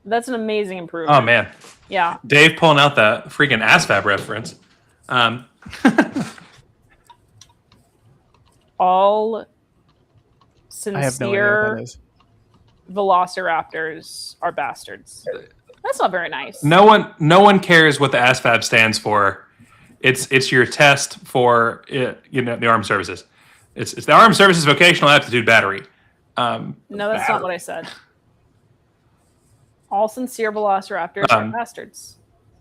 That's an amazing improvement. Oh man, Yeah. Dave pulling out that freaking ASVAB reference. All I have no idea what that sincere is. velociraptors are bastards. That's not very nice. No one cares what the ASVAB stands for. It's your test for the armed services. It's the Armed Services Vocational Aptitude Battery. No, that's not what I said. All sincere velociraptors are bastards.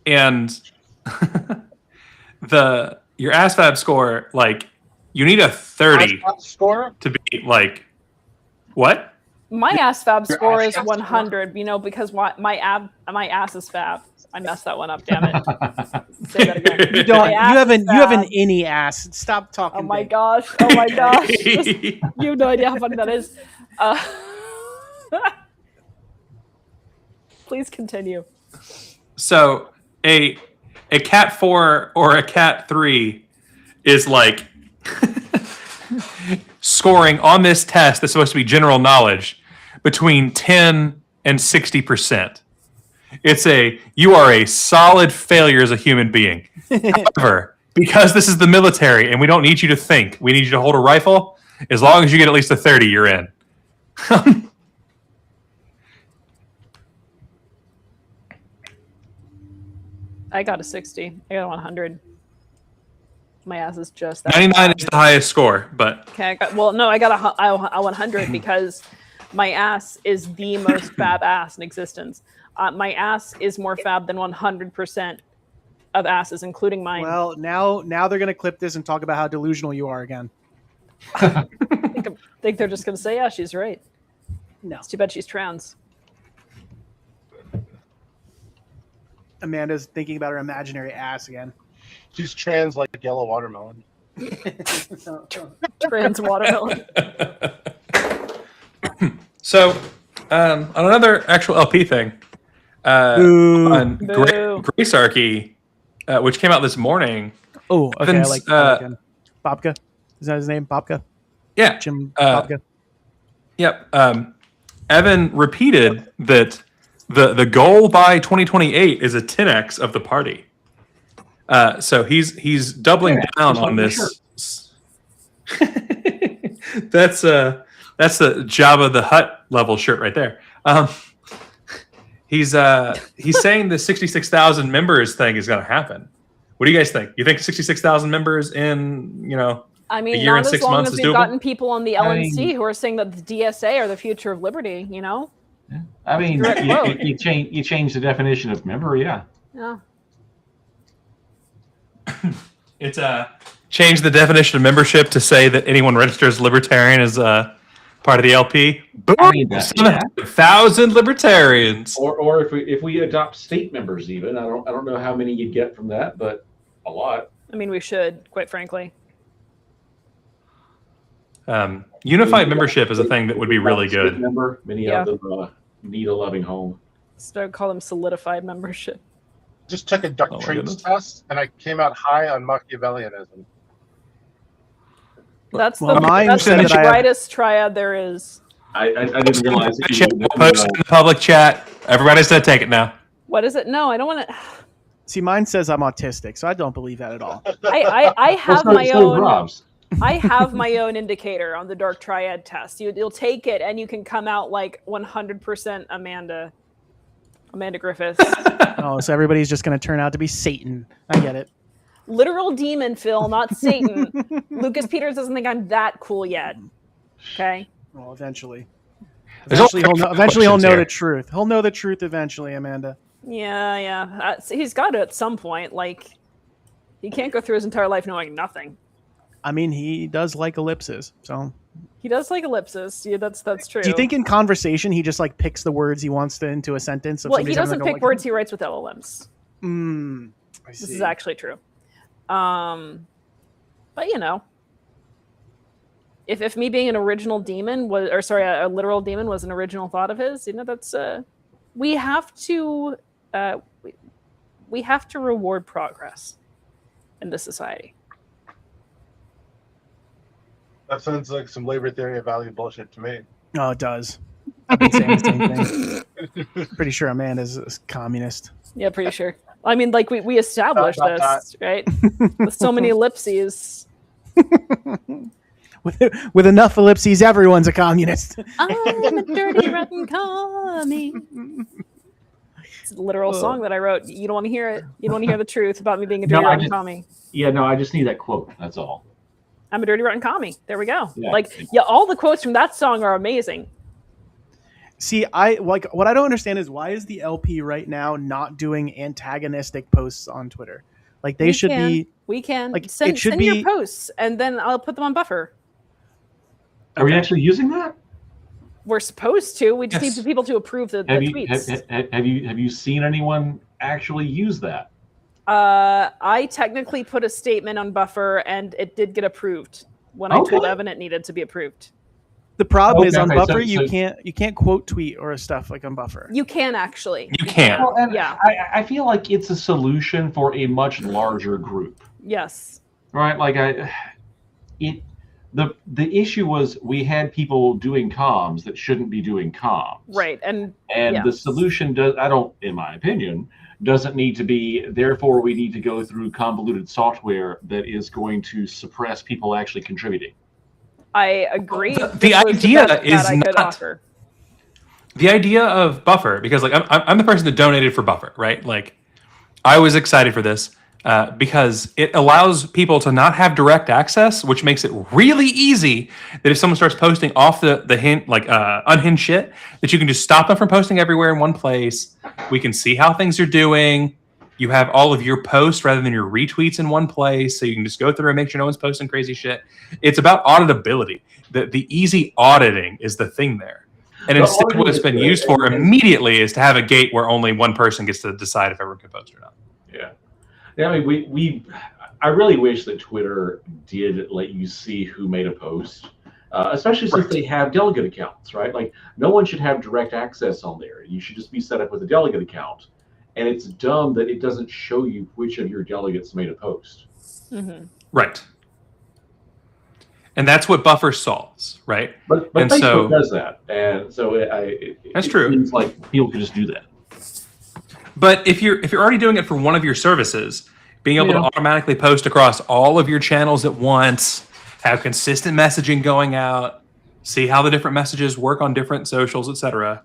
And your ASVAB score, like, you need a 30 Score? to be like, what? My ASVAB score is ASVAB 100, because my ass is fab. I messed that one up, damn it. Say that again. You don't. My You ass have an is you have an fab. innie ass. Stop talking. Oh my big. gosh. Oh my gosh. You have no idea how funny that is. Please continue. So a cat 4 or a cat 3 is like scoring on this test that's supposed to be general knowledge between 10 and 60%. You are a solid failure as a human being. However, because this is the military and we don't need you to think, we need you to hold a rifle. As long as you get at least a 30, you're in. I got a 60. I got a 100. My ass is just that 99 fab. is the highest score, but Okay, I got a 100 because my ass is the most fab ass in existence. My ass is more fab than 100% of asses, including mine. Well, now they're gonna clip this and talk about how delusional you are again. I think they're just gonna say, yeah, she's right. No, It's too bad she's trans. Amanda's thinking about her imaginary ass again. She's trans like yellow watermelon. Trans watermelon. so on another actual LP thing, Boo. on Boo. Gracearchy, which came out this morning. Oh, okay. I Evan's, like him. Bobka. Is that his name? Bobka? Yeah, Jim Bobka. Yep. Evan repeated that the goal by 2028 is a 10x of the party. So he's doubling down on this. That's the Jabba the Hutt level shirt right there. He's saying the 66,000 members thing is going to happen. What do you guys think? You think 66,000 members in I mean, a year not and as 6 long months as is we've doable? gotten people on the LNC mean- who are saying that the DSA are the future of liberty, I mean, Direct quote. you change the definition of member, yeah. Yeah. It's change the definition of membership to say that anyone registered as libertarian is part of the LP. Boom! I mean, that- yeah. 700,000 libertarians. Or if we adopt state members, even I don't know how many you'd get from that, but a lot. I mean, we should, quite frankly. Unified membership is a thing that would be really State good. Member, many Yeah. of them need a loving home. Start call them solidified membership. Just took a Oh my doctrines goodness. test, and I came out high on Machiavellianism. That's Well, the mine that's said the that I have- brightest triad there is. I didn't realize that you Chat, would post in the public chat. Everybody said take it now. What is it? No, I don't want to. See, mine says I'm autistic, so I don't believe that at all. I have my so own. Rob's. I have my own indicator on the dark triad test. You'll take it and you can come out like 100% Amanda Griffiths. Oh, so everybody's just going to turn out to be Satan. I get it. Literal demon, Phil, not Satan. Lucas Peters doesn't think I'm that cool yet. Okay. Well, eventually. There's Eventually, all he'll know, kinds of eventually he'll questions know here. the truth. He'll know the truth eventually, Amanda. Yeah. So he's got to at some point. Like, he can't go through his entire life knowing nothing. I mean, he does like ellipses, so. He does like ellipses. Yeah, that's true. Do you think in conversation he just like picks the words he wants to into a sentence? If Well, he somebody's having, doesn't like, pick like, words. He writes with LLMs. I see. This is actually true. But if me being an original demon was, or sorry, a literal demon was an original thought of his, that's we have to we have to reward progress in this society. That sounds like some labor theory of value bullshit to me. Oh, it does. I've been saying the same thing. Pretty sure Amanda's a communist. Yeah, pretty sure. I mean, like we established Dot, dot, this, right? With so many ellipses. With enough ellipses, everyone's a communist. I'm a dirty, rotten commie. It's a literal song that I wrote. You don't want to hear it. You don't want to hear the truth about me being a dirty, No, I rotten just- commie. Yeah, no, I just need that quote. That's all. I'm a dirty, rotten commie. There we go. Yeah. All the quotes from that song are amazing. See, what I don't understand is why is the LP right now not doing antagonistic posts on Twitter? Like they should be. We can like, send, it should send your be- posts, and then I'll put them on Buffer. Are we actually using that? We're supposed to. We just Yes. need people to approve the Have you tweets. have you seen anyone actually use that? I technically put a statement on Buffer, and it did get approved when I told Okay. Evan it needed to be approved. The problem is Okay, on okay, so- Buffer so- you can't quote tweet or stuff like on Buffer. You can actually. You can't. Well, and Yeah. I feel like it's a solution for a much larger group, Yes. right? Like the issue was we had people doing comms that shouldn't be doing comms, Right. And And yeah. the solution in my opinion, doesn't need to be, therefore we need to go through convoluted software that is going to suppress people actually contributing. I agree. The This was idea best is that I could not- offer. The idea of Buffer, because like I'm the person that donated for Buffer, right? Like I was excited for this because it allows people to not have direct access, which makes it really easy that if someone starts posting off the hint, like unhinged shit, that you can just stop them from posting everywhere in one place. We can see how things are doing. You have all of your posts rather than your retweets in one place, so you can just go through and make sure no one's posting crazy shit. It's about auditability. The easy auditing is the thing there. And The instead, what auditing it's is been good, used for and- immediately is to have a gate where only one person gets to decide if everyone can post or not. Yeah, I mean, I really wish that Twitter did let you see who made a post, especially since they have delegate accounts, right? Like, no one should have direct access on there. You should just be set up with a delegate account. And it's dumb that it doesn't show you which of your delegates made a post. Mm-hmm. Right. And that's what Buffer solves, right? But And Facebook so- does that, and so That's it true. seems like people can just do that. But if you're already doing it for one of your services, being able to automatically post across all of your channels at once, have consistent messaging going out, see how the different messages work on different socials, etc.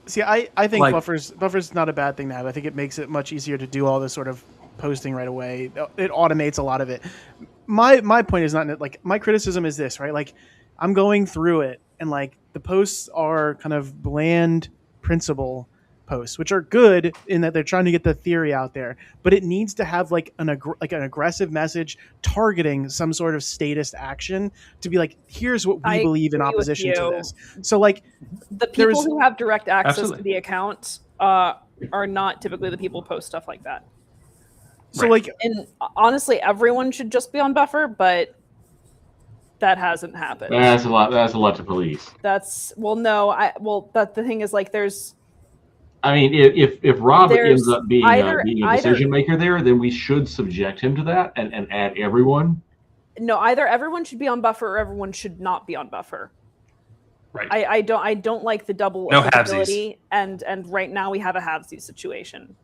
See, I think Like- buffer's not a bad thing to have. I think it makes it much easier to do all this sort of posting right away. It automates a lot of it. My point is not like, my criticism is this, right? Like, I'm going through it and like the posts are kind of bland principle posts, which are good in that they're trying to get the theory out there, but it needs to have like an aggressive message targeting some sort of statist action to be like, here's what we I believe in agree with opposition to you. this. So like, The people There's- who have direct access Absolutely. to the account are not typically the people who post stuff like that. so Right. like, And honestly, everyone should just be on Buffer, but that hasn't happened. That's a lot. That's a lot to police. That's that the thing is, like, there's I mean, if Rob There's ends up being being a decision maker there, then we should subject him to that and add everyone. no, either everyone should be on Buffer or everyone should not be on Buffer. Right. I don't like the double No applicability, and right now we have a halvesies situation,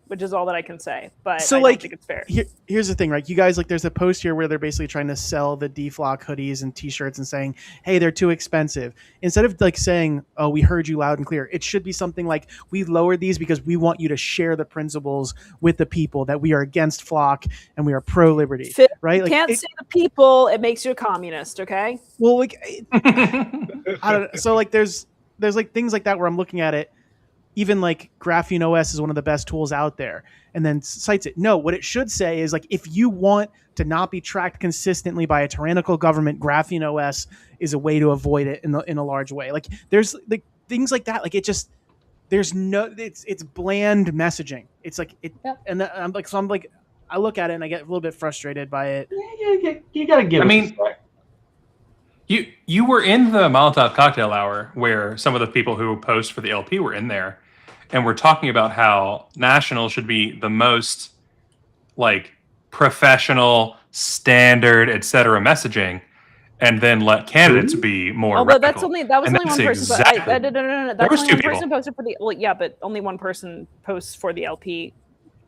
which is all that I can say. But So, I like, don't think it's fair. here's the thing, right? You guys, like, there's a post here where they're basically trying to sell the D-Flock hoodies and T-shirts and saying, hey, they're too expensive. Instead of like saying, oh, we heard you loud and clear, it should be something like, we lowered these because we want you to share the principles with the people that we are against Flock and we are pro-liberty, Phil, right? You Like, can't say the people; it makes you a communist. Okay. well, like, I don't know. So like, there's like things like that where I'm looking at it. Even like Graphene OS is one of the best tools out there, and then cites it. No, what it should say is like, if you want to not be tracked consistently by a tyrannical government, Graphene OS is a way to avoid it in a large way. Like, there's like things like that. Like, it just, there's no, it's bland messaging. It's like it, Yep. and I'm like, so I'm like, I look at it and I get a little bit frustrated by it. You got to give. I us mean, respect. You were in the Molotov cocktail hour where some of the people who post for the LP were in there, and we're talking about how National should be the most like professional, standard, etc. messaging, and then let candidates be more. Although that was radical. only And one that's person. exactly- No. There That's was only two one person people. posted for the. Well, yeah, but only one person posts for the LP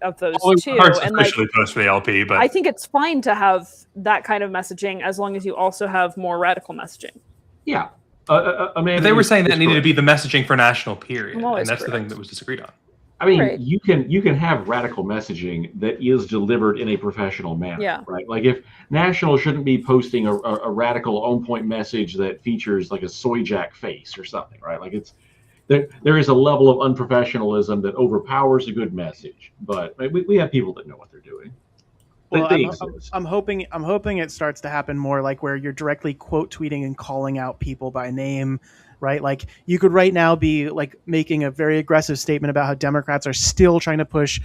of those Only two, one person and like, officially post for the LP, but I think it's fine to have that kind of messaging as long as you also have more radical messaging. Yeah. but they were saying that needed to be the messaging for national period, I'm and always that's the thing correct. that was disagreed on. I mean, Right. you can have radical messaging that is delivered in a professional manner, Yeah. right? Like, if National shouldn't be posting a radical on-point message that features like a soy jack face or something, right? Like, it's there is a level of unprofessionalism that overpowers a good message, but we have people that know what they're doing. Well, They I'm exist. hoping it starts to happen more, like where you're directly quote tweeting and calling out people by name, right? Like, you could right now be like making a very aggressive statement about how Democrats are still trying to push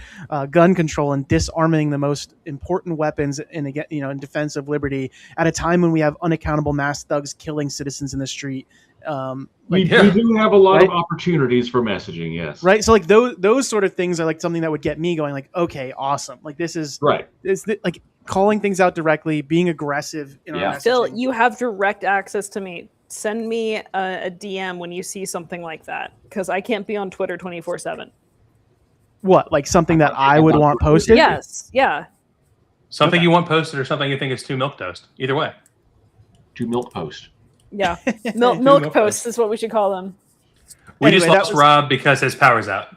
gun control and disarming the most important weapons in defense of liberty at a time when we have unaccountable mass thugs killing citizens in the street. We Yeah. do have a lot of Right? opportunities for messaging, yes. Right. So like those sort of things are like something that would get me going, like, okay, awesome. Like, this is Right. like calling things out directly, being aggressive in Yeah. our Phil, messaging. you have direct access to me. Send me a DM when you see something like that, because I can't be on Twitter 24/7. What, like something that I would want posted? Yes. Yeah. Something Okay. you want posted or something you think is too milk toast. Either way. To milk post. Yeah. Two Milk milk posts is what we should call them. We Anyway, just that lost was- Rob because his power's out.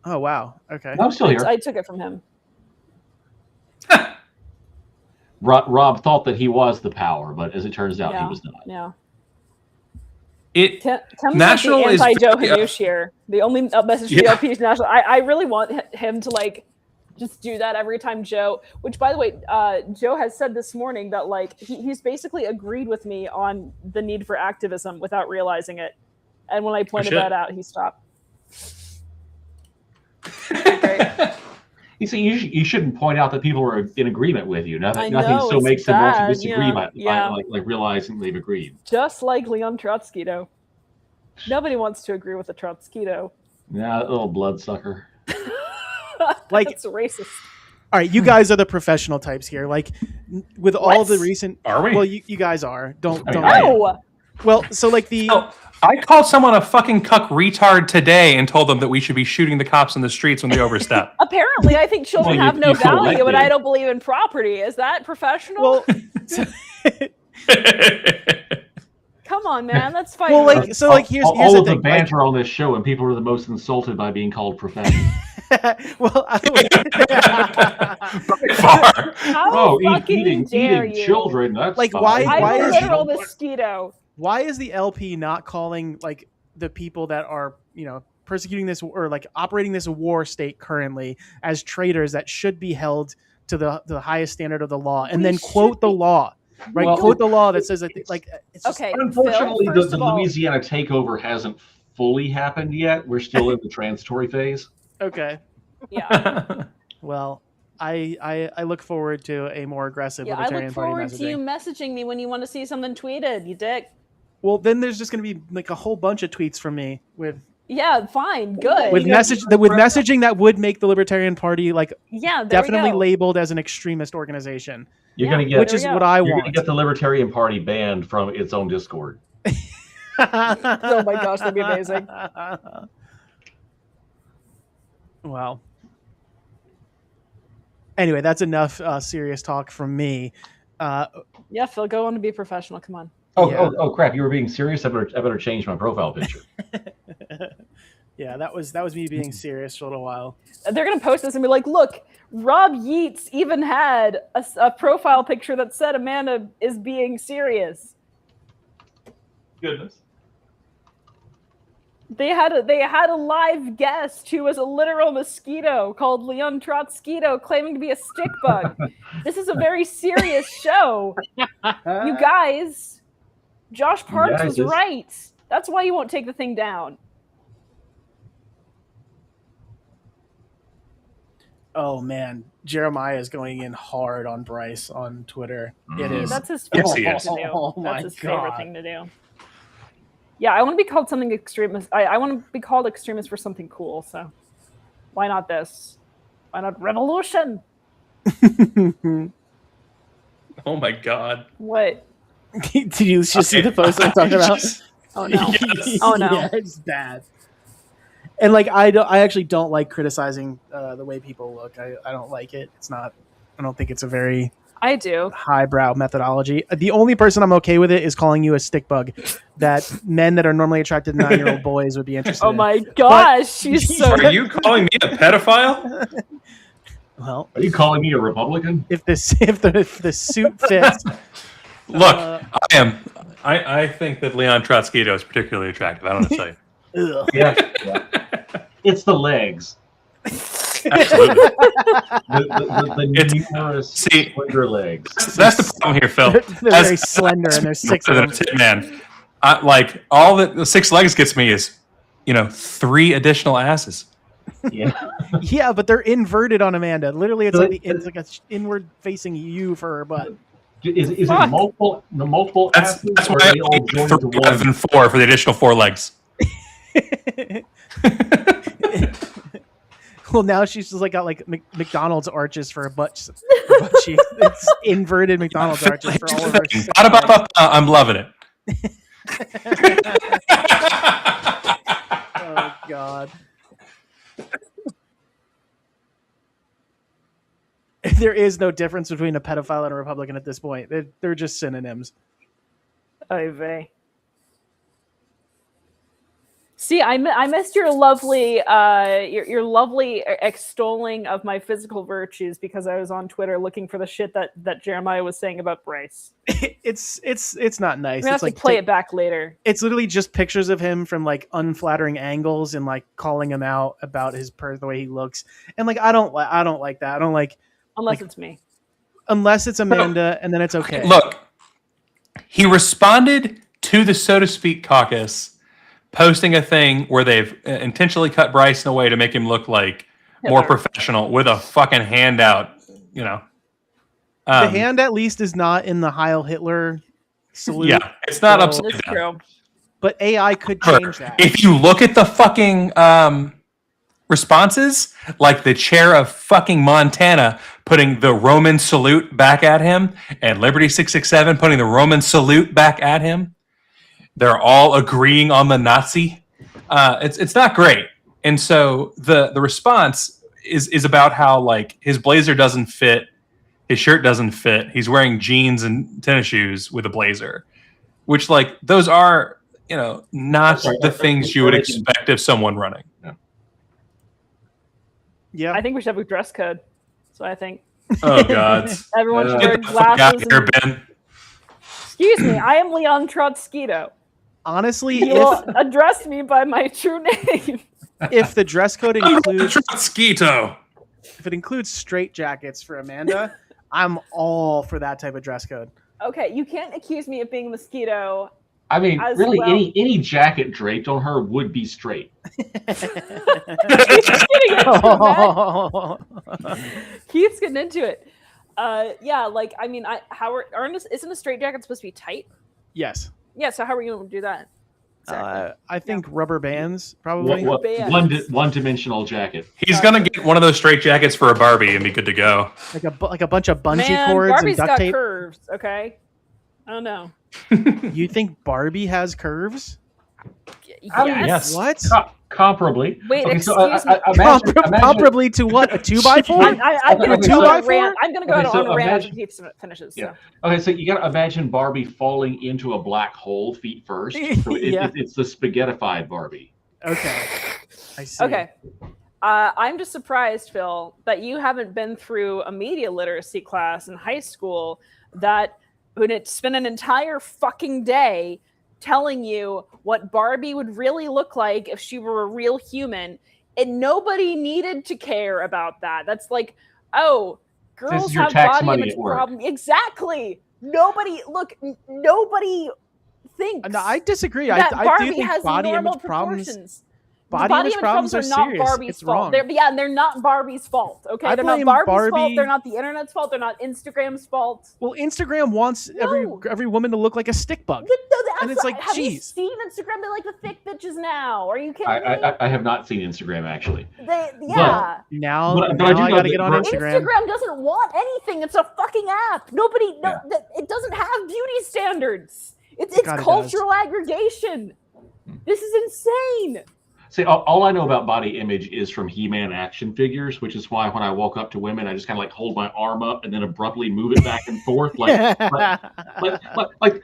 Oh wow. Okay. I'm still here. I took it from him. Rob thought that he was the power, but as it turns out, he was not. Yeah. It Tim's National like is the anti-Joe very, Hanush here. The only message for the LP is National. I really want him to like just do that every time Joe. Which, by the way, Joe has said this morning that like he's basically agreed with me on the need for activism without realizing it. And when I pointed that out, he stopped. Great. You see, you shouldn't point out that people are in agreement with you. Nothing know, so makes them want to bad, disagree by yeah. like realizing they've agreed. Just like Leon Trotskyto. Nobody wants to agree with a Trotskyto. Yeah, that little bloodsucker. Like, That's racist. all right, you guys are the professional types here. Like, with all the recent, Are we? well, you guys are. Don't. No. Well, so like the. Oh, I called someone a fucking cuck retard today and told them that we should be shooting the cops in the streets when they overstep. Apparently, I think children Well, have no you feel value, and elected. I don't believe in property. Is that professional? Well, so, Come on, man. Let's fight. well, like so, like here's all the of the thing. banter on this show, and people are the most insulted by being called professional. Well, By far. How fucking eating dare you? children. That's Like, fine. why I'm a is- literal mosquito. why is the LP not calling like the people that are persecuting this or like operating this war state currently as traitors that should be held to the highest standard of the law, and We then quote should the be- law, right? Well- Quote the law that says that like it's just, Okay. Unfortunately, Phil, the first of all, Louisiana takeover hasn't fully happened yet. We're still in the transitory phase. okay. yeah, Well, I look forward to a more aggressive yeah. I Libertarian look Party forward to you messaging. messaging me when you want to see something tweeted. You dick. Well, then there's just going to be like a whole bunch of tweets from me with Yeah, fine, good. messaging that would make the Libertarian Party like Yeah, there definitely we go. labeled as an extremist organization, You're Yeah, gonna get which is we go. what I you're gonna want. get the Libertarian Party banned from its own Discord. Oh my gosh, that'd be amazing. Wow. Anyway, that's enough serious talk from me. Yeah, Phil, go on to be a professional. Come on. Oh crap! You were being serious. I better change my profile picture. Yeah, that was me being serious for a little while. They're gonna post this and be like, "Look, Rob Yeats even had a profile picture that said Amanda is being serious." Goodness. They had a live guest who was a literal mosquito called Leon Trotskyto, claiming to be a stick bug. This is a very serious show, you guys. Josh Parks was right. That's why you won't take the thing down. Oh man, Jeremiah is going in hard on Bryce on Twitter. It is. That's his Yes, favorite he thing is. to do. Oh That's my his favorite God. thing to do. Yeah, I want to be called something extremist. I want to be called extremist for something cool. So why not this? Why not revolution? Oh my god. What? Did you just see the post I'm talking about? Oh no! Yes. Oh no! Yeah, it's bad. And like I actually don't like criticizing the way people look. I don't like it. It's not. I don't think it's a very I do. highbrow methodology. The only person I'm okay with it is calling you a stick bug that men that are normally attracted to 9-year-old boys would be interested Oh in. my gosh, she's so. Are you calling me a pedophile? Well, Are you calling me a Republican? if the suit fits. Look, I think that Leon Trotskyto is particularly attractive. I don't know what to tell you. Ugh. Yeah. It's the legs. Absolutely. The numerous slender legs. That's the problem here, Phil. They're very slender and there's 6 of them. Man, like all that the 6 legs gets me is, 3 additional asses. Yeah. Yeah, but they're inverted on Amanda. Literally, it's So it's like a inward facing U for her butt. Is it Fuck. multiple That's asses, that's or why are I they all need joined 3 into rather one? than 4 for the additional 4 legs. Well, now she's just like got like McDonald's arches for a butt cheek. It's inverted McDonald's arches for all of her. 6 legs. I'm loving it. Oh God. There is no difference between a pedophile and a Republican at this point. They're just synonyms. Oy vey. See, I missed your lovely your lovely extolling of my physical virtues because I was on Twitter looking for the shit that Jeremiah was saying about Bryce. It's not nice. I'm gonna have to play it back later. It's literally just pictures of him from like unflattering angles and like calling him out about the way he looks. And like I don't like that. I don't like unless it's me. Unless it's Amanda, and then it's okay. Look, he responded to the So to Speak caucus, posting a thing where they've intentionally cut Bryce in a way to make him look like more professional with a fucking handout, you know. The hand at least is not in the Heil Hitler salute. Yeah, it's not upside down. True. But AI could change that. If you look at the fucking responses, like the chair of fucking Montana putting the Roman salute back at him, and Liberty 667 putting the Roman salute back at him, they're all agreeing on the Nazi. It's not great. And so the response is about how like his blazer doesn't fit, his shirt doesn't fit. He's wearing jeans and tennis shoes with a blazer, which like those are, you know, not the things you would expect of someone running. Yeah. I think we should have a dress code. So I think Oh God. everyone should Get wear the fuck out glasses. of here, Ben. Excuse me, I am Leon Trotskyto. Honestly, You will address me by my true name. if the dress code includes Trotskyto. if it includes straight jackets for Amanda, I'm all for that type of dress code. Okay, you can't accuse me of being a mosquito. I mean, As really, well. any jacket draped on her would be straight. Keith's getting into it. Keith's getting into it. Yeah, like I mean, isn't a straight jacket supposed to be tight? Yes. Yeah, so how are you going to do that? Exactly. I think rubber bands probably. One-dimensional jacket. He's gonna get one of those straight jackets for a Barbie and be good to go. Like a bunch of bungee Man, cords Barbie's and duct got tape. curves. Okay, I don't know. You think Barbie has curves? I mean, Yes. What? Comparably. Wait, Okay, excuse so, me. imagine, Comparably to what? A 2x4? I'm going Okay, to go so- on a rant. I'm going to go Okay, so on a rant after imagine- Keith finishes. Yeah. So. Okay, so you got to imagine Barbie falling into a black hole feet first. So Yeah. it's the spaghettified Barbie. Okay. I see. Okay. I'm just surprised, Phil, that you haven't been through a media literacy class in high school that would spend an entire fucking day telling you what Barbie would really look like if she were a real human, and nobody needed to care about that. That's like, oh, This girls is your have tax body money image at work. problem. Exactly. Nobody thinks No, I disagree. that I Barbie do think has body normal image problems. proportions. Body image problems are not serious. Barbie's It's fault. wrong. They're not Barbie's fault. Okay, I they're not blame Barbie's fault. Barbie- They're not the internet's fault. They're not Instagram's fault. Well, Instagram wants every woman to look like a stick bug. And it's like, have you geez. seen Instagram? They like the thick bitches now. Are you kidding me? I have not seen Instagram actually. Yeah. Now, But I now do I know got to that get on Barbie- Instagram. Instagram doesn't want anything. It's a fucking app. It doesn't have beauty standards. It's God, it does. cultural aggregation. This is insane. See, all I know about body image is from He-Man action figures, which is why when I walk up to women, I just kind of like hold my arm up and then abruptly move it back and forth, like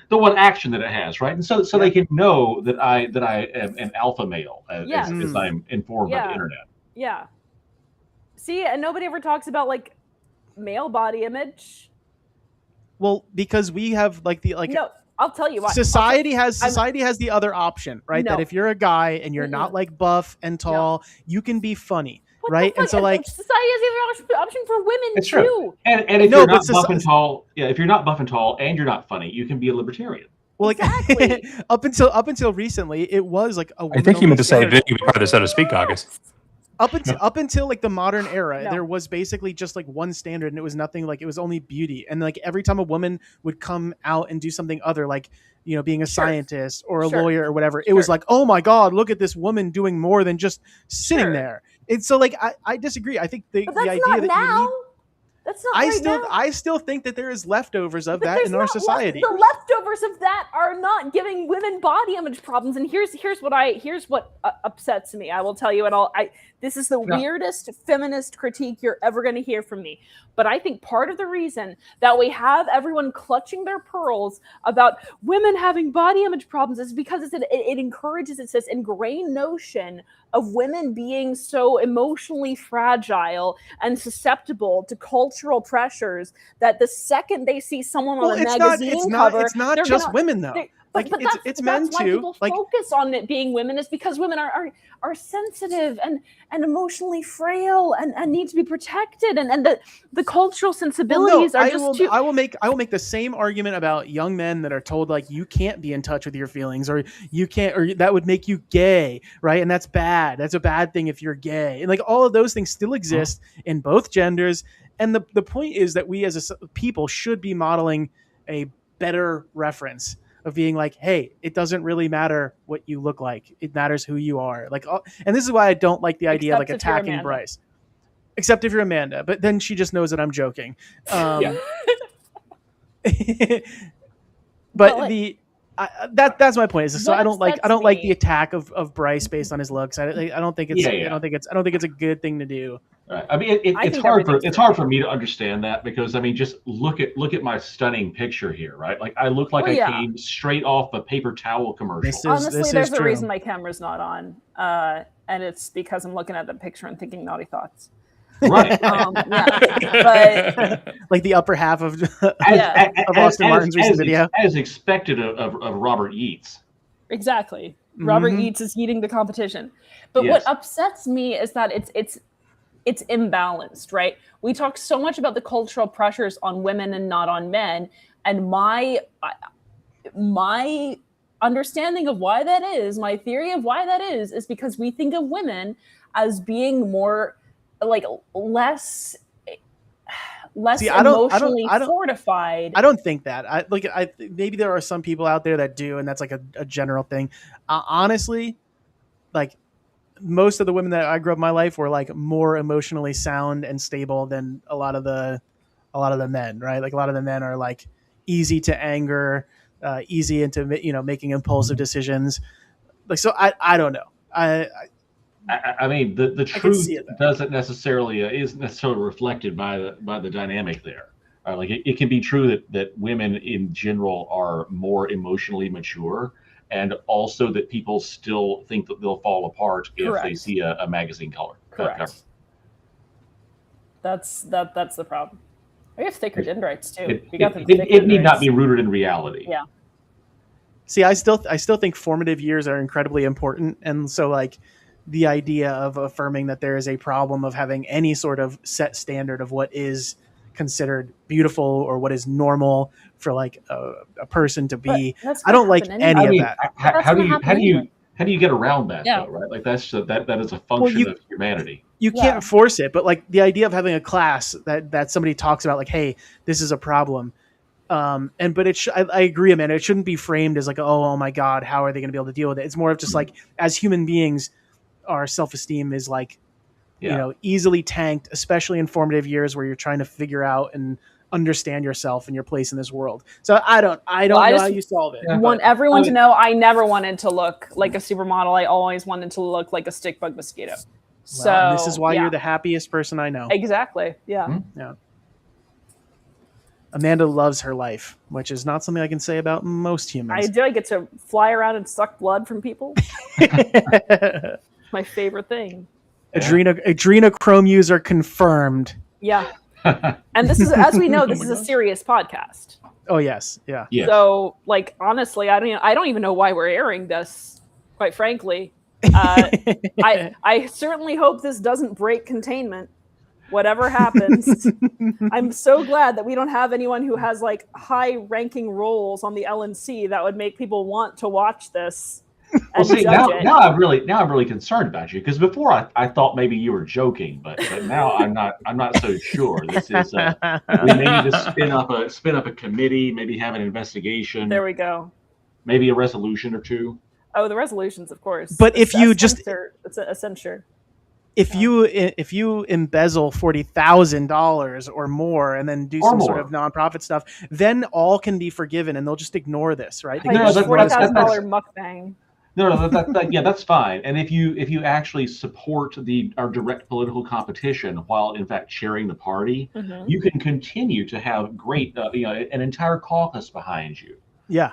the one action that it has, right? And so they can know that I am an alpha male as I'm informed by the internet. Yeah. See, and nobody ever talks about like male body image. Well, because we have No, I'll tell you why. society has the other option, right? No. That if you're a guy and you're not like buff and tall, you can be funny, What right? the And so fuck? like society has the other option for women It's too. true. And if No, you're but not buff and tall, if you're not buff and tall and you're not funny, you can be a libertarian. well, like Exactly. up until recently, it was like a I think you meant to say woman-only that you were part of the So to Speak caucus. up until like the modern era, No. there was basically just like one standard, and it was nothing like it was only beauty. And like every time a woman would come out and do something other, like being a scientist or a Sure. lawyer or whatever, it was like, oh my god, look at this woman doing more than just sitting Sure. there. And so like I disagree. I think the But that's idea not that now. That's not right now. I still think that there is leftovers of But that there's in our not society. The leftovers of that are not giving women body image problems. And here's what upsets me. I will tell you, and this is the weirdest feminist critique you're ever going to hear from me. But I think part of the reason that we have everyone clutching their pearls about women having body image problems is because it encourages, it's this ingrained notion of women being so emotionally fragile and susceptible to cultural pressures that the second they see someone on a magazine cover, it's not just women though. Like it's men that's why too. People like focus on it being women is because women are sensitive and emotionally frail and need to be protected, and the cultural sensibilities are just too. I will make the same argument about young men that are told like you can't be in touch with your feelings, or you can't, or that would make you gay, right? And that's bad. That's a bad thing if you're gay. And like all of those things still exist in both genders. And the point is that we as a people should be modeling a better reference of being like, hey, it doesn't really matter what you look like. It matters who you are. Like, and this is why I don't like the idea of like attacking Bryce. Except if you're Amanda, but then she just knows that I'm joking. But that's my point. So I don't like the attack of Bryce based on his looks. I don't think it's I don't think it's a good thing to do. Right. I mean, it's hard for me to understand that, because I mean, just look at my stunning picture here, right? Like I look like I came straight off a paper towel commercial. Honestly, there's a reason my camera's not on, and it's because I'm looking at the picture and thinking naughty thoughts. Right. But like the upper half of Austin Martin's recent video, as expected of Robert Yeats. Exactly. Robert Yeats is eating the competition. But what upsets me is that it's imbalanced, right? We talk so much about the cultural pressures on women and not on men. And my understanding of why that is, my theory of why that is because we think of women as being more like less emotionally fortified. I don't think that. Maybe there are some people out there that do, and that's like a general thing. Honestly, like most of the women that I grew up in my life were like more emotionally sound and stable than a lot of the men, right? Like a lot of the men are like easy to anger, easy into making impulsive decisions. Like, so I don't know. I mean, the truth isn't necessarily reflected by the dynamic there. Like it can be true that women in general are more emotionally mature, and also that people still think that they'll fall apart if they see a magazine cover. Correct. That's the problem. We have thicker dendrites too. It need not be rooted in reality. Yeah. See, I still think formative years are incredibly important, and so like the idea of affirming that there is a problem of having any sort of set standard of what is considered beautiful or what is normal for like a person to be. I don't like any of that. How do you get around that though, right? Like that is a function of humanity. You can't force it, but like the idea of having a class that somebody talks about like, hey, this is a problem. I agree, Amanda. It shouldn't be framed as like, oh my God, how are they going to be able to deal with it? It's more of just like, as human beings, our self-esteem is like, easily tanked, especially in formative years where you're trying to figure out and understand yourself and your place in this world. So I don't know how you solve it. I want everyone to know I never wanted to look like a supermodel. I always wanted to look like a stick bug mosquito. So this is why you're the happiest person I know. Exactly. Yeah. Mm-hmm. Yeah. Amanda loves her life, which is not something I can say about most humans. I do. I get to fly around and suck blood from people. My favorite thing. Adrenochrome user confirmed. Yeah. And this is, as we know, this is a serious podcast. Oh yes. Yeah. Yes. So like, honestly, I don't even know why we're airing this, quite frankly. I certainly hope this doesn't break containment. Whatever happens, I'm so glad that we don't have anyone who has like high-ranking roles on the LNC that would make people want to watch this. Well, see, now I'm really concerned about you, because before I thought maybe you were joking, but now I'm not so sure. This is we may need to spin up a committee, maybe have an investigation. There we go. Maybe a resolution or two. Oh, the resolutions, of course. But if you just it's a censure. if you embezzle $40,000 or more and then do some sort of nonprofit stuff, then all can be forgiven and they'll just ignore this, right? They Like can just $40,000 mukbang. No, that's fine. And if you actually support our direct political competition while in fact sharing the party, you can continue to have great, an entire caucus behind you. Yeah.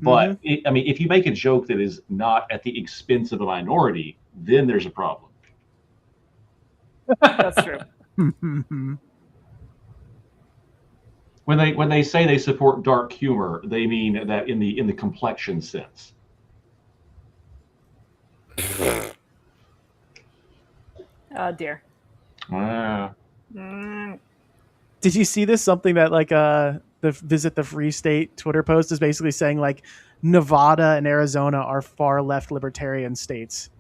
But if you make a joke that is not at the expense of a minority, then there's a problem. That's true. When they say they support dark humor, they mean that in the complexion sense. Oh dear. Did you see this? Something that like the Visit the Free State Twitter post is basically saying like Nevada and Arizona are far left libertarian states,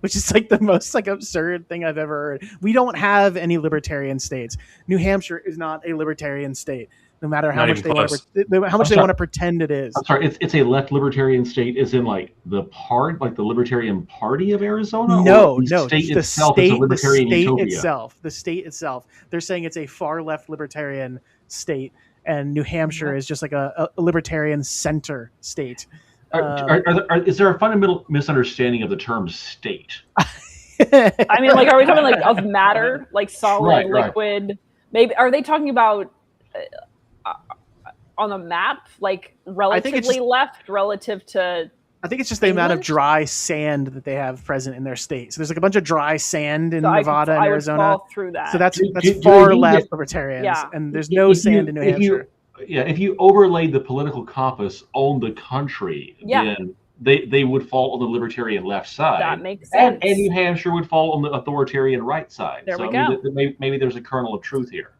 which is like the most like absurd thing I've ever heard. We don't have any libertarian states. New Hampshire is not a libertarian state, no matter how much they want to pretend it is. I'm sorry, it's a left libertarian state, as in like the Libertarian Party of Arizona. No, the state itself is a libertarian utopia. The state itself. They're saying it's a far left libertarian state, and New Hampshire is just like a libertarian center state. Is there a fundamental misunderstanding of the term state? I mean, like, are we talking like of matter, like solid, liquid? Maybe are they talking about on a map, like relatively left relative to? I think it's just the amount of dry sand that they have present in their state. So there's like a bunch of dry sand in Nevada and Arizona. I would fall through that. So that's far left libertarians, and there's no sand in New Hampshire. If you overlaid the political compass on the country, then they would fall on the libertarian left side. That makes sense. And New Hampshire would fall on the authoritarian right side. There we go. Maybe there's a kernel of truth here.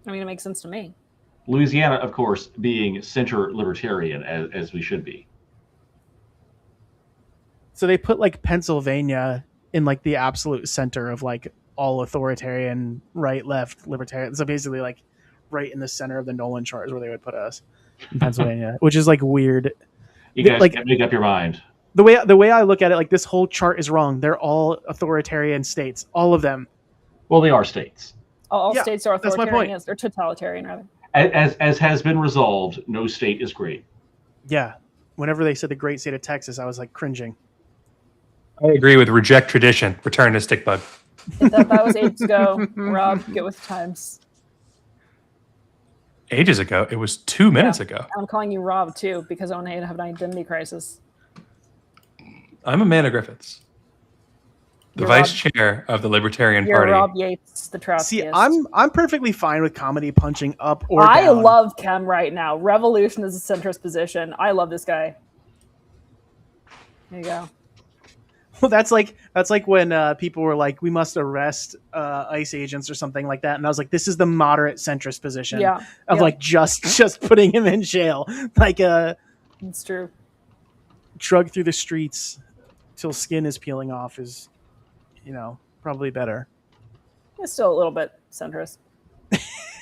I mean, it makes sense to me. Louisiana, of course, being center libertarian, as we should be. So they put like Pennsylvania in like the absolute center of like all authoritarian right, left, libertarian. So basically like right in the center of the Nolan chart is where they would put us in Pennsylvania, which is like weird. You guys can't make up your mind. The way I look at it, like this whole chart is wrong. They're all authoritarian states, all of them. Well, they are states. All states are authoritarian. That's my point. Yes, they're totalitarian, rather. As has been resolved, no state is great. Yeah. Whenever they said the great state of Texas, I was like cringing. I agree with reject tradition, return to stick bug. That was ages ago. Rob, get with times. Ages ago? It was 2 minutes ago. I'm calling you Rob, too, because I want to have an identity crisis. I'm Amanda Griffiths, the vice chair of the Libertarian You're Party. Rob Yates, the Troutskiist. See, I'm perfectly fine with comedy punching up or down. I love Kem right now. Revolution is a centrist position. I love this guy. There you go. Well, that's like when people were like, "We must arrest ICE agents" or something like that, and I was like, "This is the moderate centrist position of like just putting him in jail, like it's true. Drug through the streets till skin is peeling off is, probably better." It's still a little bit centrist.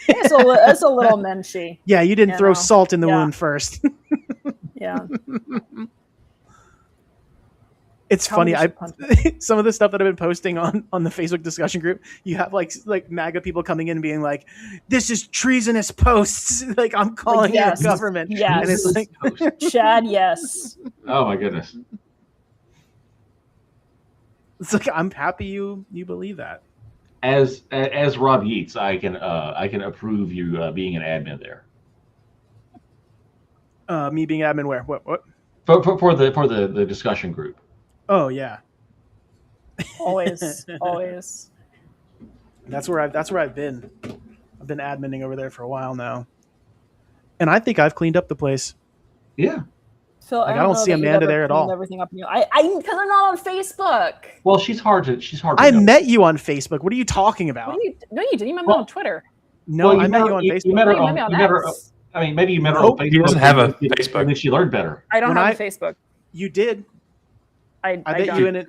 It's a little menschy. Yeah, you didn't throw salt in the wound first. Yeah. It's funny. Some of the stuff that I've been posting on the Facebook discussion group, you have like MAGA people coming in and being like, "This is treasonous posts." Like, I'm calling it government. Yes. And it's like, Chad, yes. Oh my goodness. It's like, I'm happy you believe that. As Rob Yates, I can approve you being an admin there. Me being admin where? What? For the discussion group. Oh yeah. Always. That's where I've been. I've been adminning over there for a while now, and I think I've cleaned up the place. Yeah. Phil, I don't see Amanda there at all. Everything up new. I'm not on Facebook. Well, she's hard to. I met you on Facebook. What are you talking about? No, you didn't. You met me on Twitter. No, I met you on Facebook. You met her on. I mean, maybe you met her on Facebook. He doesn't have a Facebook. I think she learned better. I don't have a Facebook. You did. I bet you in it.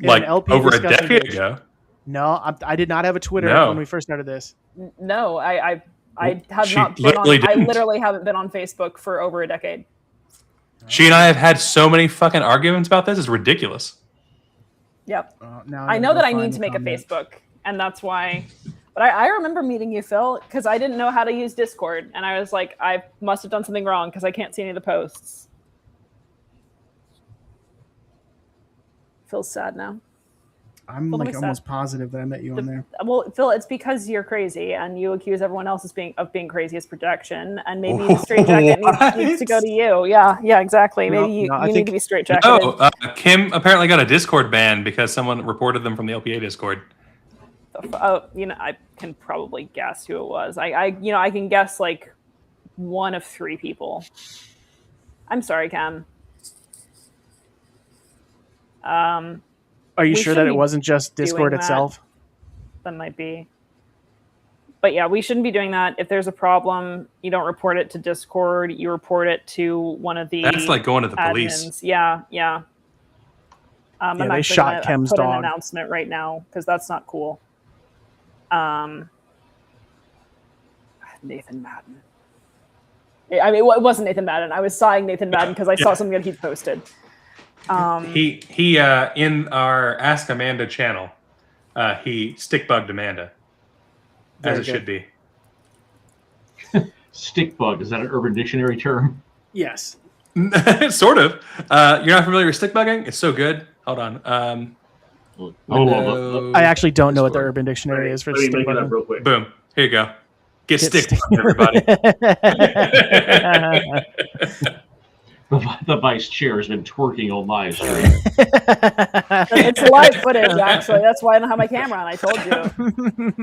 Like an LP over a discussion decade page. ago. No, I did not have a Twitter when we first started this. No, I have She not been on. literally I didn't. literally haven't been on Facebook for over a decade. She and I have had so many fucking arguments about this. It's ridiculous. Yep. Now I gotta know go that I find need the to make comment. a Facebook, and that's why. But I remember meeting you, Phil, because I didn't know how to use Discord, and I was like, I must have done something wrong because I can't see any of the posts. Phil's sad now. I'm Well, let like me almost stop. positive that I met you on there. Well, Phil, it's because you're crazy, and you accuse everyone else of being crazy as projection, and maybe the straight jacket needs to go to you. Yeah, exactly. No, Maybe no, I you need think- to be straight No, jacketed. Kim apparently got a Discord ban because someone reported them from the LPA Discord. Oh, I can probably guess who it was. I can guess like one of 3 people. I'm sorry, Cam. Are you We sure that shouldn't it be wasn't just Discord doing that. itself? That might be. But yeah, we shouldn't be doing that. If there's a problem, you don't report it to Discord. You report it to one of the That's like going to the admins. police. Yeah. I'm they actually shot gonna Kem's put dog. an announcement right now because that's not cool. Nathan Madden. I mean, it wasn't Nathan Madden. I was sighing Nathan Madden because I saw something that he posted. He in our Ask Amanda channel, he stick bugged Amanda, Very as it good. should be. Stick bug, is that an Urban Dictionary term? Yes. Sort of. You're not familiar with stick bugging? It's so good. Hold on. I actually don't know what the Discord. Urban Dictionary is for Let me stick make it up bugging. real quick. Boom. Here you go. Get Get stick stick- bugged, everybody. The vice chair has been twerking on my stream. It's live footage, actually. That's why I don't have my camera on. I told you.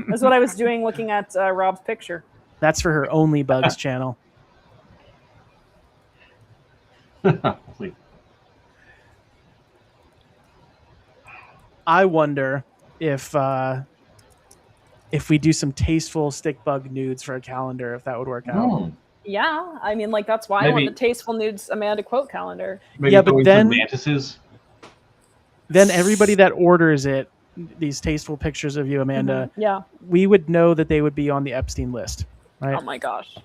That's what I was doing looking at Rob's picture. That's for her Only Bugs channel. Wait, I wonder if we do some tasteful stick bug nudes for a calendar, if that would work out. hmm. Yeah, I mean, like that's why I Maybe- want the Tasteful Nudes Amanda quote calendar. Maybe Yeah, but throwing then- some mantises. Then everybody that orders it, these tasteful pictures of you, Amanda, Yeah. we would know that they would be on the Epstein list, right? Oh my gosh.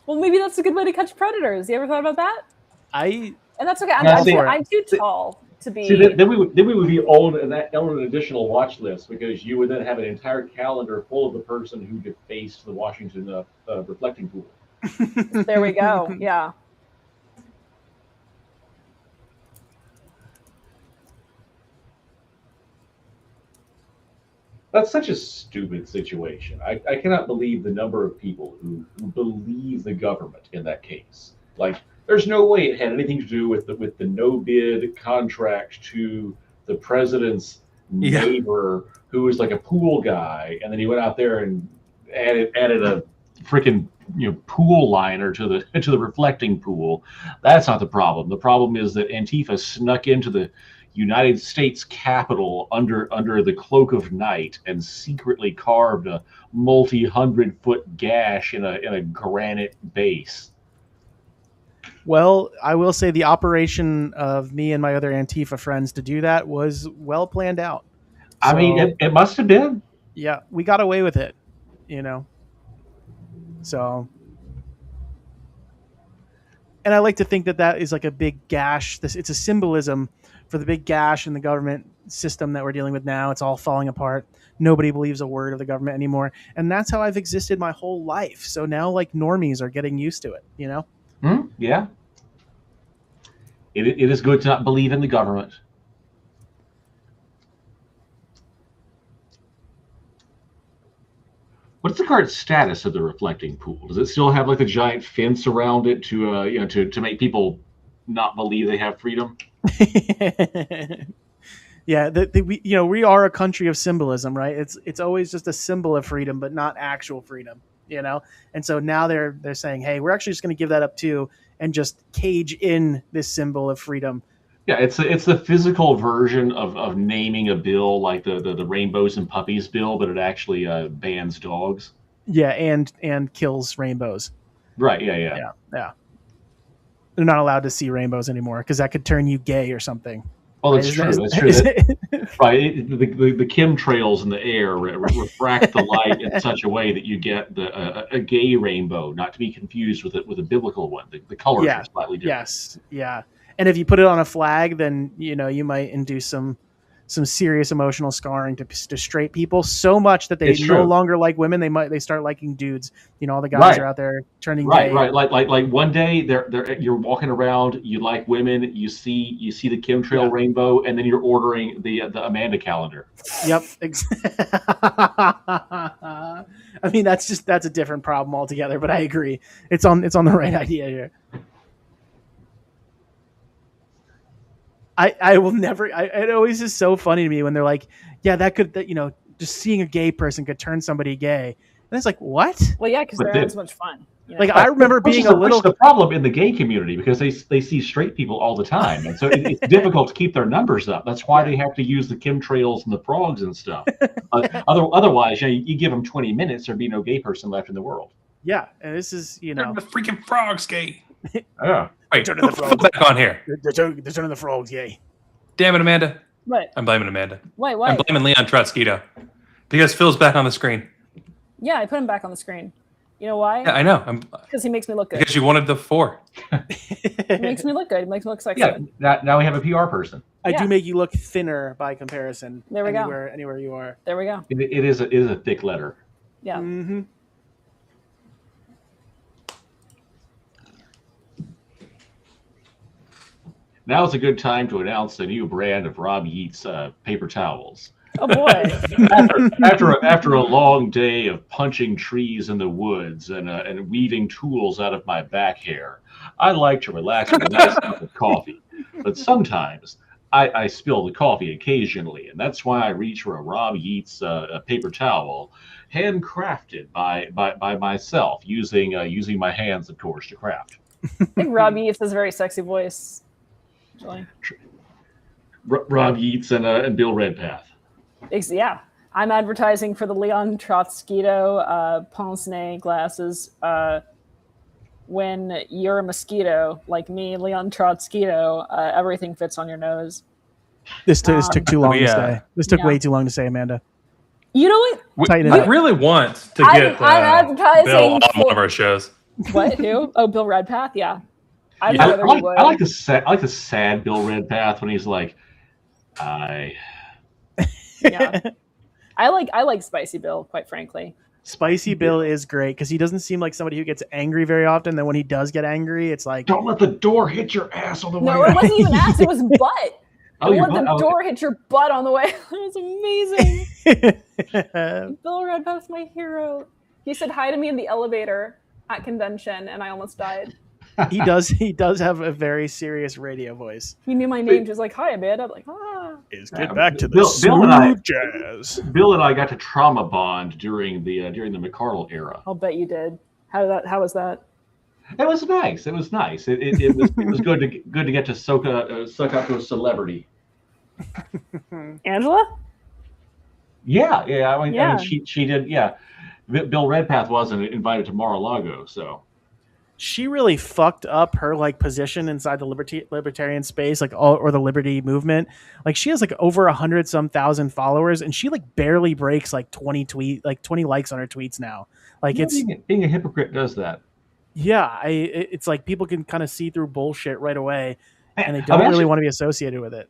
Well, maybe that's a good way to catch predators. You ever thought about that? I And that's okay. Yeah, see, I'm too tall to be. See, then we would be on an additional watch list because you would then have an entire calendar full of the person who defaced the Washington reflecting pool. There we go. Yeah. That's such a stupid situation. I cannot believe the number of people who believe the government in that case. Like, there's no way it had anything to do with the no bid contract to the president's Yeah. neighbor who was like a pool guy, and then he went out there and added a freaking pool liner to the reflecting pool. That's not the problem. The problem is that Antifa snuck into the United States Capitol under the cloak of night and secretly carved a multi-100-foot gash in a granite base. Well, I will say the operation of me and my other Antifa friends to do that was well planned out. I mean, So, it must have been. yeah, we got away with it, So, and I like to think that is like a big gash. It's a symbolism for the big gash in the government system that we're dealing with now. It's all falling apart. Nobody believes a word of the government anymore. And that's how I've existed my whole life. So now like normies are getting used to it, Yeah. It is good to not believe in the government. What's the current status of the reflecting pool? Does it still have like a giant fence around it to make people not believe they have freedom? Yeah, we are a country of symbolism, right? It's always just a symbol of freedom, but not actual freedom, And so now they're saying, hey, we're actually just going to give that up too, and just cage in this symbol of freedom. Yeah, it's the physical version of naming a bill like the Rainbows and Puppies bill, but it actually bans dogs. Yeah, and kills rainbows. Right. Yeah. Yeah. They're not allowed to see rainbows anymore because that could turn you gay or something. Well, that's Right, true. isn't That's it- true. is That, it- right. The chemtrails in the air refract the light in such a way that you get a gay rainbow, not to be confused with a biblical one. The colors Yeah. are slightly different. Yes, yeah. And if you put it on a flag, then you might induce some serious emotional scarring to straight people, so much that they It's no true. longer like women. They start liking dudes. All the guys Right. are out there turning Right, gay. right. Like one day you're walking around, you like women, you see the chemtrail Yeah. rainbow, and then you're ordering the Amanda calendar. Yep. I mean, that's a different problem altogether. But I agree, it's on the right idea here. I will never. It always is so funny to me when they're like, yeah, just seeing a gay person could turn somebody gay, and it's like, what? Well, yeah, because But they're then- having so much fun. Like, I remember Which being is a little. the problem in the gay community, because they see straight people all the time, and so it's difficult to keep their numbers up. That's why they have to use the chemtrails and the frogs and stuff. Otherwise, you give them 20 minutes, there'd be no gay person left in the world. Yeah, and this is The freaking frogs gay. Yeah. Wait, Turning the put frogs. back on here. they're turning the frogs gay. Damn it, Amanda. What? I'm blaming Amanda. Wait, I'm why? blaming Leon Trotskyto. Because Phil's back on the screen. Yeah, I put him back on the screen. You know why? Yeah, I know. Because he makes me look good. Because you wanted the 4. He makes me look good. He makes me look sexy. Yeah. Now we have a PR person. I Yeah. do make you look thinner by comparison. There we go. Anywhere you are. There we go. It is a thick letter. Yeah. Mm-hmm. Now is a good time to announce a new brand of Rob Yeats paper towels. Oh boy. After a long day of punching trees in the woods and weaving tools out of my back hair, I like to relax with a nice cup of coffee. But sometimes I spill the coffee occasionally, and that's why I reach for a Rob Yeats a paper towel, handcrafted by myself, using my hands, of course, to craft. I think Rob Yeats has a very sexy voice. Actually. Rob Yeats and Bill Redpath. Yeah. I'm advertising for the Leon Trotskyto pince-nez glasses. When you're a mosquito, like me, Leon Trotskyto, everything fits on your nose. This took too long to Yeah. say. This took Yeah. way too long to say, Amanda. You know what? Tighten it I up. really want to I'm get advertising Bill on for- one of our shows. What? Who? Oh, Bill Redpath? Yeah. I Yeah. know whether he would. I like the sad Bill Redpath when he's like, Yeah. I like Spicy Bill, quite frankly. Spicy Bill is great because he doesn't seem like somebody who gets angry very often. Then when he does get angry, it's like, don't let the door hit your ass on the way No, it out. wasn't even ass, it was butt. Oh, Don't your let the butt? Oh, door hit your butt on the way. It was amazing. Bill Redpath's my hero. He said hi to me in the elevator at convention, and I almost died. he does have a very serious radio voice. He knew my name, just like, hi, Amanda. I'm like, ah. Is Yeah, get back to the Bill and I- smooth jazz. Bill and I got to trauma bond during the McCardle era. I'll bet you did. How was that? It was nice. It was nice. It was good to get to suck up to a celebrity. Angela? Yeah. I Yeah. mean, she did. Yeah. Bill Redpath wasn't invited to Mar-a-Lago, so. She really fucked up her position inside the libertarian space, or the liberty movement. Like, she has over 100-some thousand followers, and she barely breaks 20 likes on her tweets now. Being a hypocrite does that. Yeah, it's people can kind of see through bullshit right away, and they don't really want to be associated with it.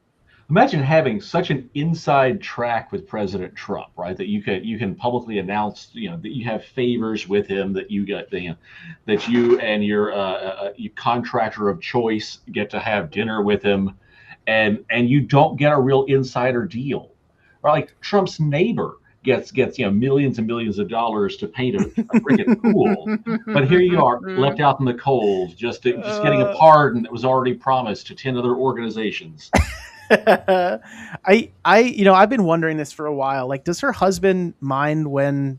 Imagine having such an inside track with President Trump, right? That you can publicly announce, that you have favors with him, that you get that you and your contractor of choice get to have dinner with him, and you don't get a real insider deal, right? Like Trump's neighbor gets millions and millions of dollars to paint a freaking pool, but here you are left out in the cold, just getting a pardon that was already promised to 10 other organizations. I've been wondering this for a while. Does her husband mind when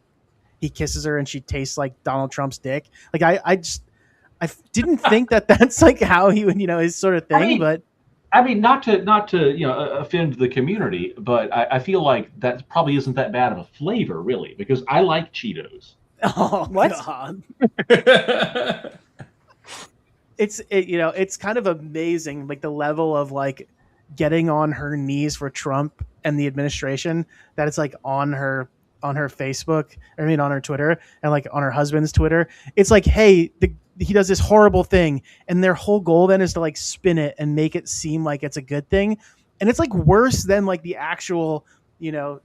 he kisses her and she tastes like Donald Trump's dick? I didn't think that's how he would, his sort of thing. I mean, not to offend the community, but I feel like that probably isn't that bad of a flavor, really, because I like Cheetos. Oh, What? God. It's kind of amazing, the level of getting on her knees for Trump and the administration, that it's like on her Facebook, on her Twitter, and like on her husband's Twitter. It's like, hey, he does this horrible thing, and their whole goal then is to like spin it and make it seem like it's a good thing. And it's like worse than like the actual,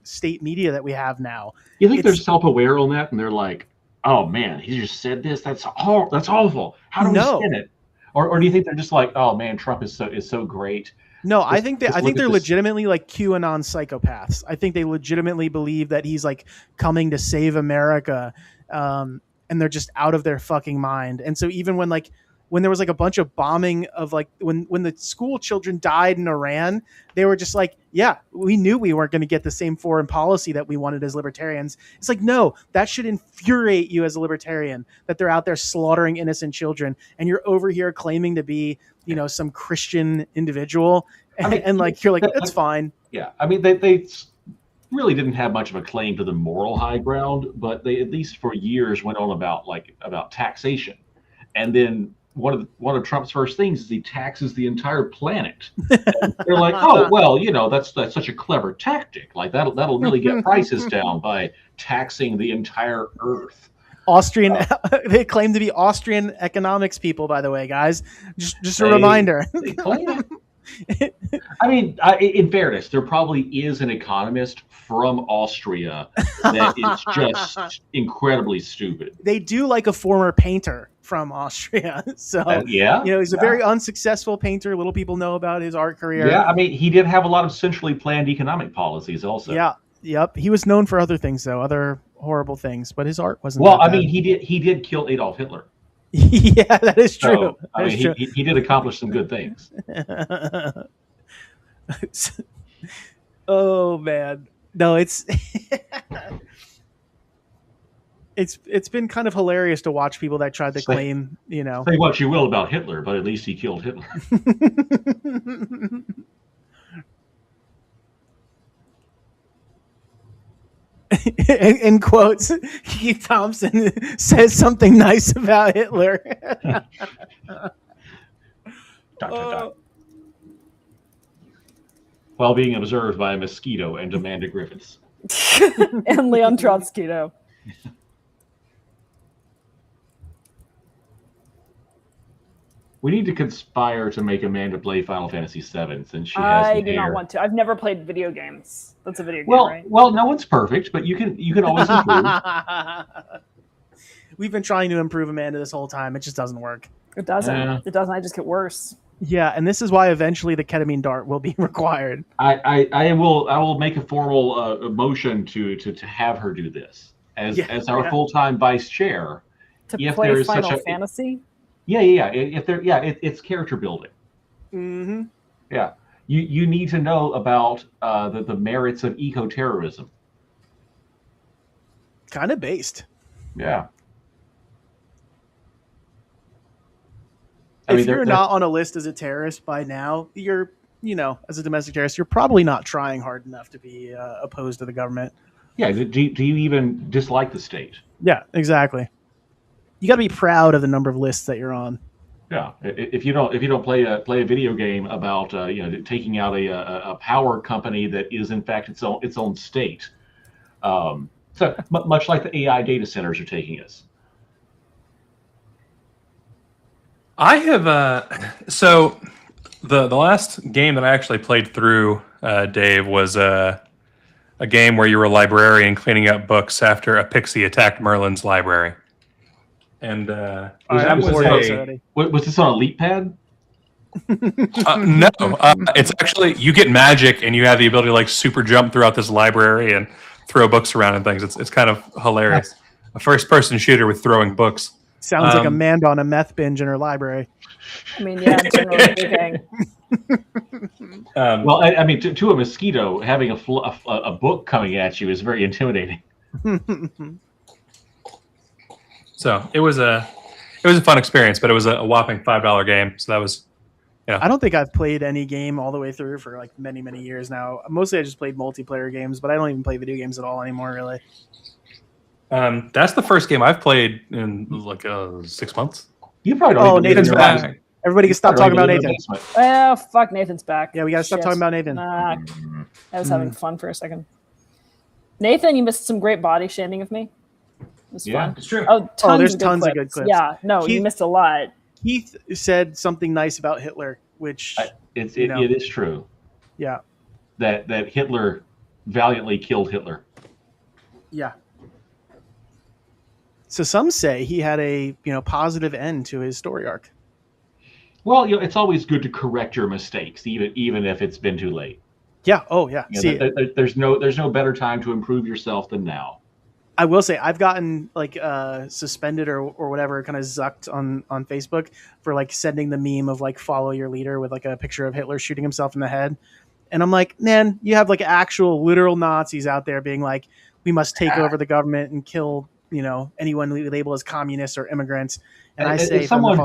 state media that we have now. You think they're self-aware on that, and they're like, "Oh man, he just said this. That's awful. How do we spin it?" Or do you think they're just like, "Oh man, Trump is so great"? No, I think they're legitimately like QAnon psychopaths. I think they legitimately believe that he's like coming to save America, and they're just out of their fucking mind. And so even when there was like a bunch of bombing of like when the school children died in Iran, they were just like, yeah, we knew we weren't going to get the same foreign policy that we wanted as libertarians. It's like, no, that should infuriate you as a libertarian, that they're out there slaughtering innocent children, and you're over here claiming to be, some Christian individual, and like you're like, that's fine. Yeah, I mean they really didn't have much of a claim to the moral high ground, but they at least for years went on about taxation, and then one of Trump's first things is he taxes the entire planet. And they're like, oh well, that's such a clever tactic. Like that'll really get prices down by taxing the entire Earth. They claim to be Austrian economics people, by the way, guys. Just a reminder. They claim it. I mean, in fairness, there probably is an economist from Austria that is just incredibly stupid. They do like a former painter from Austria. So, he's a very unsuccessful painter. Little people know about his art career. Yeah, I mean, he did have a lot of centrally planned economic policies also. Yeah, yep. He was known for other things, though, other horrible things, but his art wasn't Well, that I bad. mean, he did kill Adolf Hitler. Yeah, that is true. So, he did accomplish some good things. Oh man, no, it's it's been kind of hilarious to watch people that tried to claim, Say what you will about Hitler, but at least he killed Hitler. In quotes, Keith Thompson says something nice about Hitler. While being observed by a mosquito and Amanda Griffiths. And Leon Trotskyto. We need to conspire to make Amanda play Final Fantasy VII since she has I do not want to. I've never played video games. That's a video game, right? Well, no one's perfect, but you can always improve. We've been trying to improve Amanda this whole time. It just doesn't work. It doesn't. It doesn't. I just get worse. Yeah, and this is why eventually the ketamine dart will be required. I will make a formal motion to have her do this as our full-time vice chair. To play Final Fantasy? Yeah. It's character building. Mm-hmm. Yeah. You need to know about the merits of eco-terrorism. Kind of based. Yeah. If you're not on a list as a terrorist by now, you're, as a domestic terrorist, you're probably not trying hard enough to be opposed to the government. Yeah. Do you even dislike the state? Yeah, exactly. You got to be proud of the number of lists that you're on. Yeah. If you don't play a video game about taking out a power company that is in fact its own state, so much like the AI data centers are taking us. I have so the last game that I actually played through, Dave, was a game where you were a librarian cleaning up books after a pixie attacked Merlin's library. And was this on a Leap Pad? No, it's actually you get magic and you have the ability to like super jump throughout this library and throw books around and things. It's kind of hilarious. A first-person shooter with throwing books. Sounds like Amanda on a meth binge in her library. I mean, yeah, generally speaking. Well, I mean, to a mosquito, having a book coming at you is very intimidating. So it was a fun experience, but it was a whopping $5 game. So that was, I don't think I've played any game all the way through for like many, many years now. Mostly I just played multiplayer games, but I don't even play video games at all anymore, really. That's the first game I've played in like 6 months. You probably don't even Nathan's back. Everybody can stop talking about Nathan. Oh, fuck, Nathan's back. Yeah, we gotta stop Shit. talking about Nathan. Nah, I was having fun for a second. Nathan, you missed some great body shaming of me. It was fun. It's true. Oh, there's tons of good clips. Yeah, no, you missed a lot. Keith said something nice about Hitler, which It is true. Yeah. That Hitler valiantly killed Hitler. Yeah. So some say he had a positive end to his story arc. Well, it's always good to correct your mistakes, even if it's been too late. Yeah. Oh, yeah. See, there's no better time to improve yourself than now. I will say I've gotten suspended or whatever, kind of zucked on Facebook for sending the meme of follow your leader with a picture of Hitler shooting himself in the head. And I'm like, man, you have actual literal Nazis out there being like, we must take over the government and kill anyone we label as communists or immigrants. And I say, someone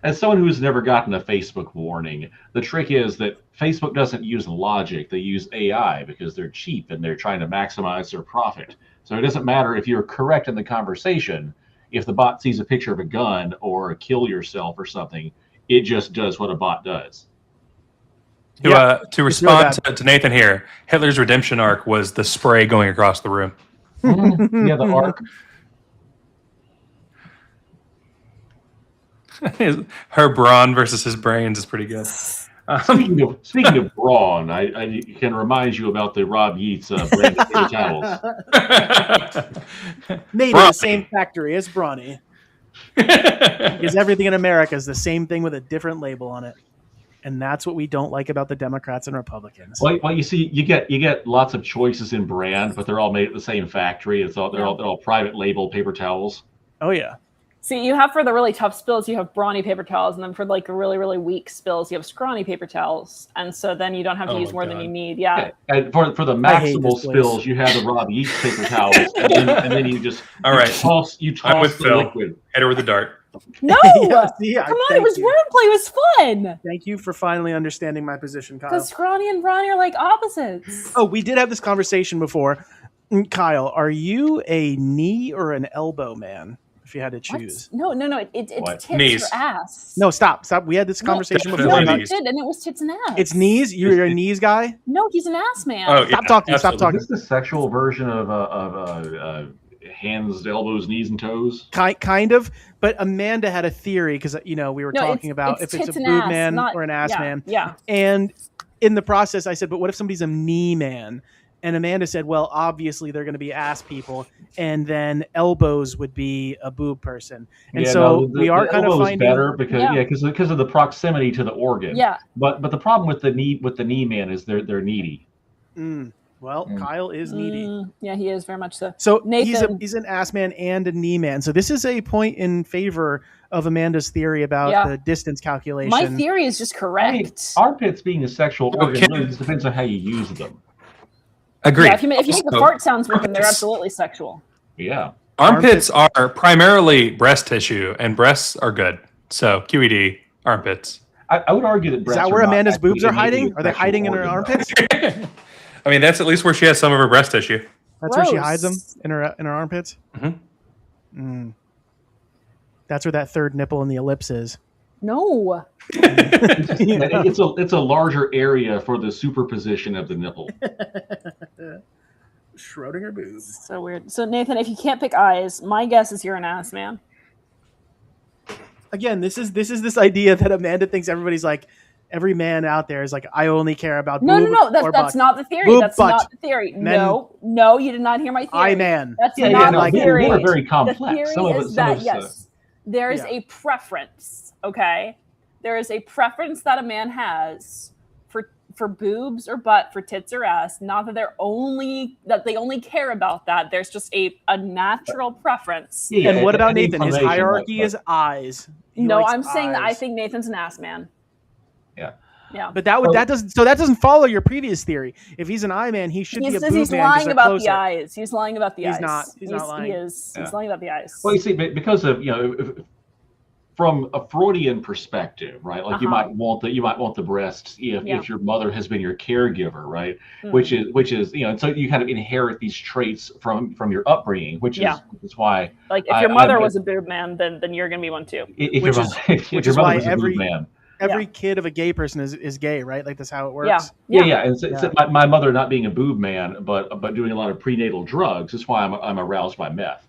as someone who's never gotten a Facebook warning, the trick is that Facebook doesn't use logic; they use AI because they're cheap and they're trying to maximize their profit. So it doesn't matter if you're correct in the conversation. If the bot sees a picture of a gun or a kill yourself or something, it just does what a bot does. To respond to Nathan here, Hitler's redemption arc was the spray going across the room. Yeah, the arc. Her brawn versus his brains is pretty good. Speaking of brawn, I can remind you about the Rob Yeats brand of paper towels. Made in the same factory as Brawny. Because everything in America is the same thing with a different label on it. And that's what we don't like about the Democrats and Republicans. Well, you see, you get lots of choices in brand, but they're all made at the same factory. They're all private label paper towels. Oh yeah. See, you have for the really tough spills, you have brawny paper towels, and then for the really, really weak spills, you have scrawny paper towels, and so then you don't have to use more than you need. Yeah. And for the maximal spills, you have the Rob Yeats paper towels, and then you just toss I'm with the Phil. liquid. Hit her with the dart. No, come on, it was wordplay. It was fun. Thank you for finally understanding my position, Kyle. Because scrawny and brawny are like opposites. Oh, we did have this conversation before. Kyle, are you a knee or an elbow man? If you had to choose. What? No. It's tits Knees. or ass. No, stop. We had this conversation before. No, we did, and it was tits and ass. It's knees. You're a knees guy. No, he's an ass man. Oh, Stop talking. Stop talking. Is this the sexual version of hands, elbows, knees, and toes? Kind of. But Amanda had a theory because we were talking about if it's a boob man or an ass man. Yeah. And in the process, I said, but what if somebody's a knee man? And Amanda said, well, obviously they're going to be ass people, and then elbows would be a boob person. And we are kind of finding better because of the proximity to the organ. Yeah. But the problem with the knee man is they're needy. Kyle is needy. Yeah, he is very much so. So Nathan, he's an ass man and a knee man. So this is a point in favor of Amanda's theory about the distance calculation. My theory is just correct. I mean, armpits being a sexual organ really just depends on how you use them. Agreed. Yeah, if you make the fart sounds with them, they're absolutely sexual. Yeah. Armpits are primarily breast tissue, and breasts are good. So QED, armpits. I would argue that breasts is that where Amanda's boobs are hiding? Are they hiding in her armpits? I mean, that's at least where she has some of her breast tissue. That's where she hides them, in her armpits? Mm-hmm. That's where that third nipple in the ellipse is. No. It's a larger area for the superposition of the nipple. Schrodinger boobs. So weird. So Nathan, if you can't pick eyes, my guess is you're an ass man. Again, this is this idea that Amanda thinks everybody's like, every man out there is like, I only care about No. or That's not the theory. Boob, that's butt. not the theory. Men. No, you did not hear my theory. I man. That's not the theory. They're very complex. The theory is that yes, there is a preference. Okay, there is a preference that a man has for boobs or butt, for tits or ass. Not that they only care about that. There's just a natural preference. Yeah, and what about Nathan? His hierarchy is eyes. No, I'm saying that I think Nathan's an ass man. Yeah. Yeah. But that doesn't follow your previous theory. If he's an eye man, he should be a boob man. He's lying about the eyes. He's lying about the eyes. He's not lying. He's lying about the eyes. Well, you see, because of from a Freudian perspective, right? Like you might want the breasts if your mother has been your caregiver, right? Which is and so you kind of inherit these traits from your upbringing, which is why like if your mother was a boob man, then you're gonna be one too. Which is why every kid of a gay person is gay, right? Like that's how it works. Yeah. And so my mother not being a boob man, but doing a lot of prenatal drugs is why I'm aroused by meth.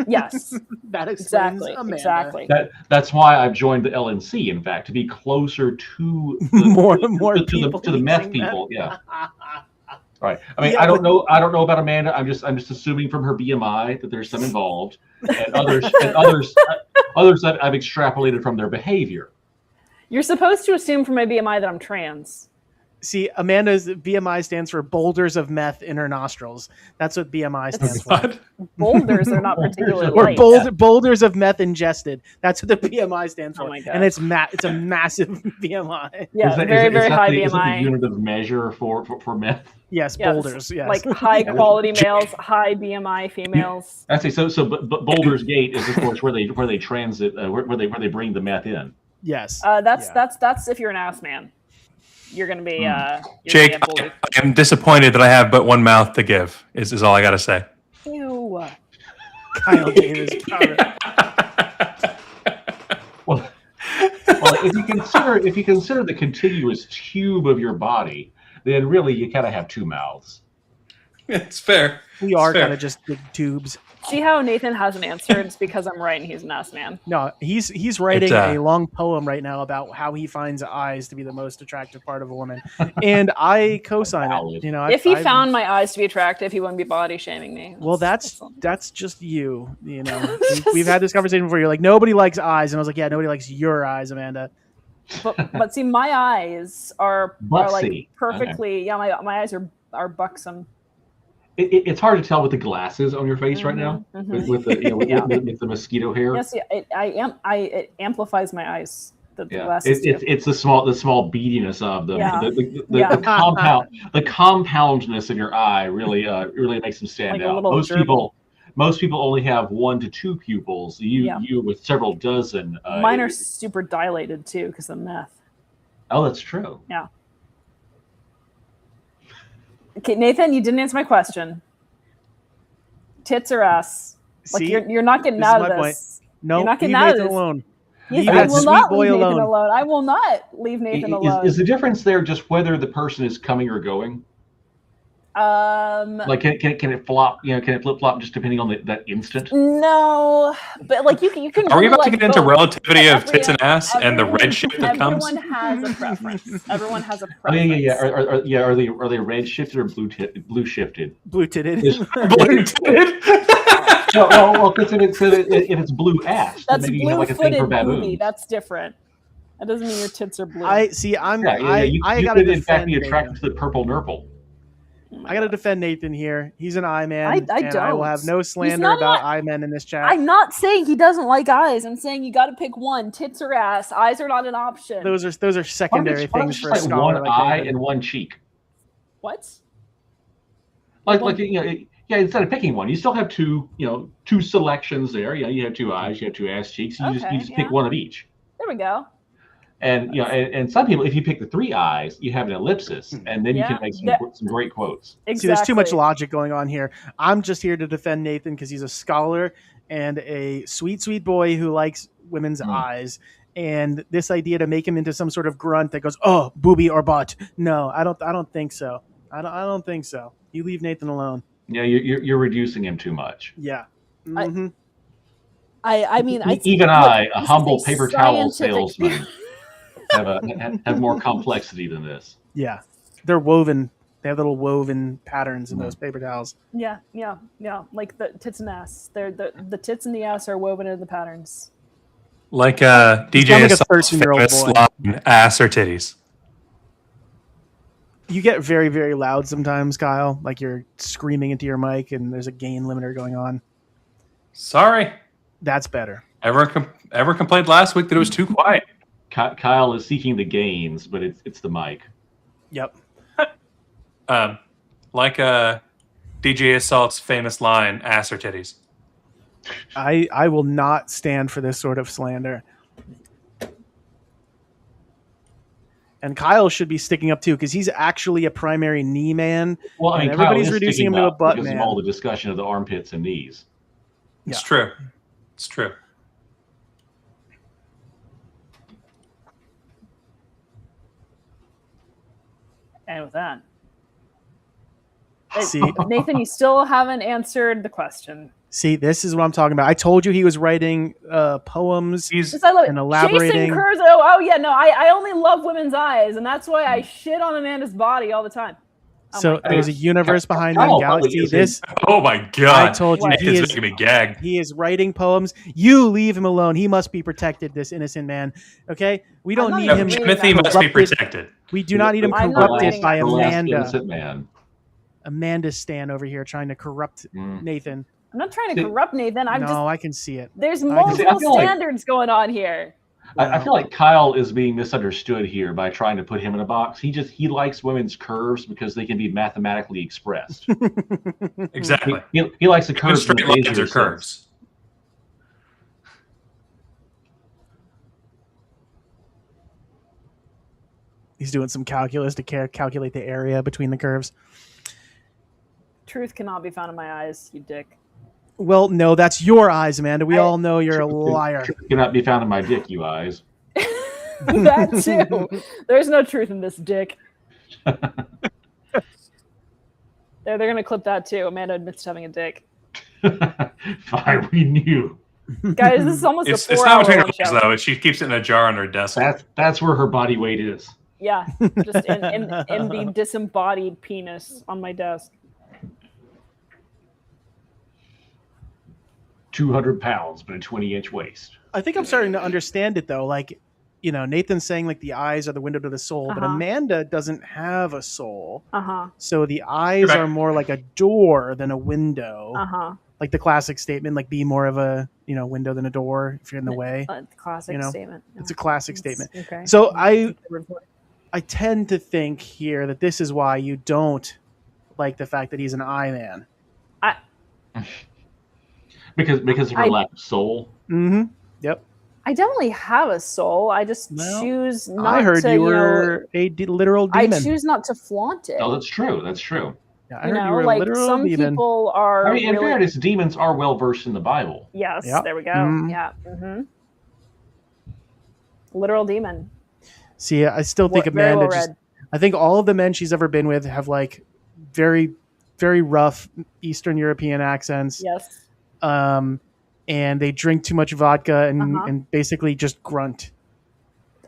Yes, that explains exactly. That's why I've joined the LNC. In fact, to be closer to more people to the meth people. Yeah. Right. I mean, I don't know about Amanda. I'm just assuming from her BMI that there's some involved, and others I've extrapolated from their behavior. You're supposed to assume from my BMI that I'm trans. See, Amanda's BMI stands for boulders of meth in her nostrils. That's what BMI stands for. Boulders are not particularly light. Or boulders of meth ingested. That's what the BMI stands for. Oh my God. And it's a massive BMI. Yeah, very high BMI. Is that the unit of measure for meth? Yes, boulders. Yes. Like high quality males, high BMI females. I see. So Boulder's Gate is of course where they transit, where they bring the meth in. Yes. That's if you're an ass man. You're going to be Jake. I'm disappointed that I have but one mouth to give. Is all I got to say. Ew. Kyle Davis. Well, if you consider the contiguous tube of your body, then really you kind of have two mouths. It's fair. We are kind of just big tubes. See how Nathan hasn't answered? It's because I'm right and he's an ass man. No, he's writing a long poem right now about how he finds eyes to be the most attractive part of a woman, and I co-sign it. If he found my eyes to be attractive, he wouldn't be body shaming me. Well, that's just you. We've had this conversation before. You're like, nobody likes eyes, and I was like, yeah, nobody likes your eyes, Amanda. But see, my eyes are like perfectly. Okay. Yeah, my eyes are buxom. It's hard to tell with the glasses on your face right now, with the mosquito hair. Yes, it amplifies my eyes. The glasses. It's the small beadiness of them. Yeah. The compoundness of your eye really makes them stand out. Most people only have 1 to 2 pupils. You with several dozen. Mine are super dilated too because of meth. Oh, that's true. Yeah. Okay, Nathan, you didn't answer my question. Tits or ass? Like you're not getting out of this. No, you're not getting out of this. Alone. Yes, I will not leave Nathan alone. I will not leave Nathan alone. Is the difference there just whether the person is coming or going? Like can it flop? Can it flip flop just depending on that instant? No, but like you can. Are we about to get into relativity of tits and ass and the red shift that comes? Everyone has a preference. Everyone has a preference. Are they red shifted or blue shifted? Blue titted. Blue titted. Well, if it's blue ass, that's maybe blue you have like a thing for baboons. Booty. That's different. That doesn't mean your tits are blue. I gotta in fact be attracted to the purple nurple. I gotta defend Nathan here. He's an eye man. I don't. I will have no slander about eye men in this chat. I'm not saying he doesn't like eyes. I'm saying you got to pick one: tits or ass. Eyes are not an option. Those are secondary things for a scholar. One eye and one cheek. What? Instead of picking one, you still have two selections there. Yeah, you have 2 eyes, you have 2 ass cheeks. You just pick one of each. There we go. And and some people, if you pick the 3 eyes, you have an ellipsis, and then you can make some great quotes. Exactly. See, there's too much logic going on here. I'm just here to defend Nathan because he's a scholar and a sweet boy who likes women's eyes. And this idea to make him into some sort of grunt that goes, "Oh, booby or butt." No, I don't think so. I don't think so. You leave Nathan alone. Yeah, you're reducing him too much. Yeah. Mm-hmm. I mean, a humble paper towel salesman. have more complexity than this. Yeah, they're woven. They have little woven patterns in those paper towels. Yeah. Like the tits and ass. The tits and the ass are woven into the patterns. Like DJ Assault's famous line, ass or titties. You get very, very loud sometimes, Kyle. Like you're screaming into your mic, and there's a gain limiter going on. Sorry. That's better. Ever complained last week that it was too quiet? Kyle is seeking the gains, but it's the mic. Yep. Like DJ Assault's famous line, ass or titties. I will not stand for this sort of slander. And Kyle should be sticking up too, because he's actually a primary knee man. Well, I and mean, everybody's Kyle is reducing him sticking to a up butt because man. of all the discussion of the armpits and knees. It's Yeah. true. It's true. And with that, See, Nathan, you still haven't answered the question. see, this is what I'm talking about. I told you he was writing poems. He's Just I love And it. elaborating. Chasing curves. Oh yeah, no, I only love women's eyes, and that's why I shit on Amanda's body all the time. Oh So my there's a gosh. universe behind Kyle them, probably galaxy. is This oh my god! I told you, What? he Nathan's is making me gag. he is writing poems. You leave him alone. He must be protected. This innocent man. Okay, we don't not need even him. reading Timothy that. must be corrupted. protected. We do not need him I'm not corrupted reading by that. The last Amanda. innocent man. Amanda Stan over here trying to corrupt Nathan. I'm not trying to See- corrupt Nathan. I'm no, just I can see it. there's I can- multiple I feel like- standards going on here. I feel like Kyle is being misunderstood here by trying to put him in a box. He likes women's curves because they can be mathematically expressed. Exactly. He likes the Even curves. in straight the lines laser or sense. curves. He's doing some calculus to calculate the area between the curves. Truth cannot be found in my eyes, you dick. Well, no, that's your eyes, Amanda. We I- all know you're a liar. Truth cannot be found in my dick, you eyes. That too. There's no truth in this dick. They're gonna clip that too. Amanda admits to having a dick. Fine, we knew. Guys, this is almost It's a 4 not hour between her long legs show. though. She keeps it in a jar on her desk. That's where her body weight is. Yeah, just in the disembodied penis on my desk. 200 pounds, but a 20-inch waist. I think I'm starting to understand it though. Like, you know, Nathan's saying like the eyes are the window to the soul, but Uh-huh. Amanda doesn't have a soul. Uh-huh. So the eyes Correct. are more like a door than a window. Uh-huh. Like the classic statement, like be more of a, you know, window than a door if you're in the way. Classic You know, statement. It's a classic statement. Okay. So I tend to think here that this is why you don't like the fact that he's an eye man. Because of her I- lack of soul. Mm-hmm. Yep. I definitely have a soul. I just Well, choose not I heard to, you know, were a literal I demon. choose not to flaunt it. No, that's true. That's true. Yeah, I You heard you know, were a like literal some demon. people are I mean, in really fairness, demons are well versed in the Bible. Yes, Yeah. there we go. Mhm. Yeah. Mm-hmm. Literal demon. See, I still think Very Amanda well just. read. I think all of the men she's ever been with have like very, very rough Eastern European accents. Yes. And they drink too much vodka and, Uh-huh. and basically just grunt.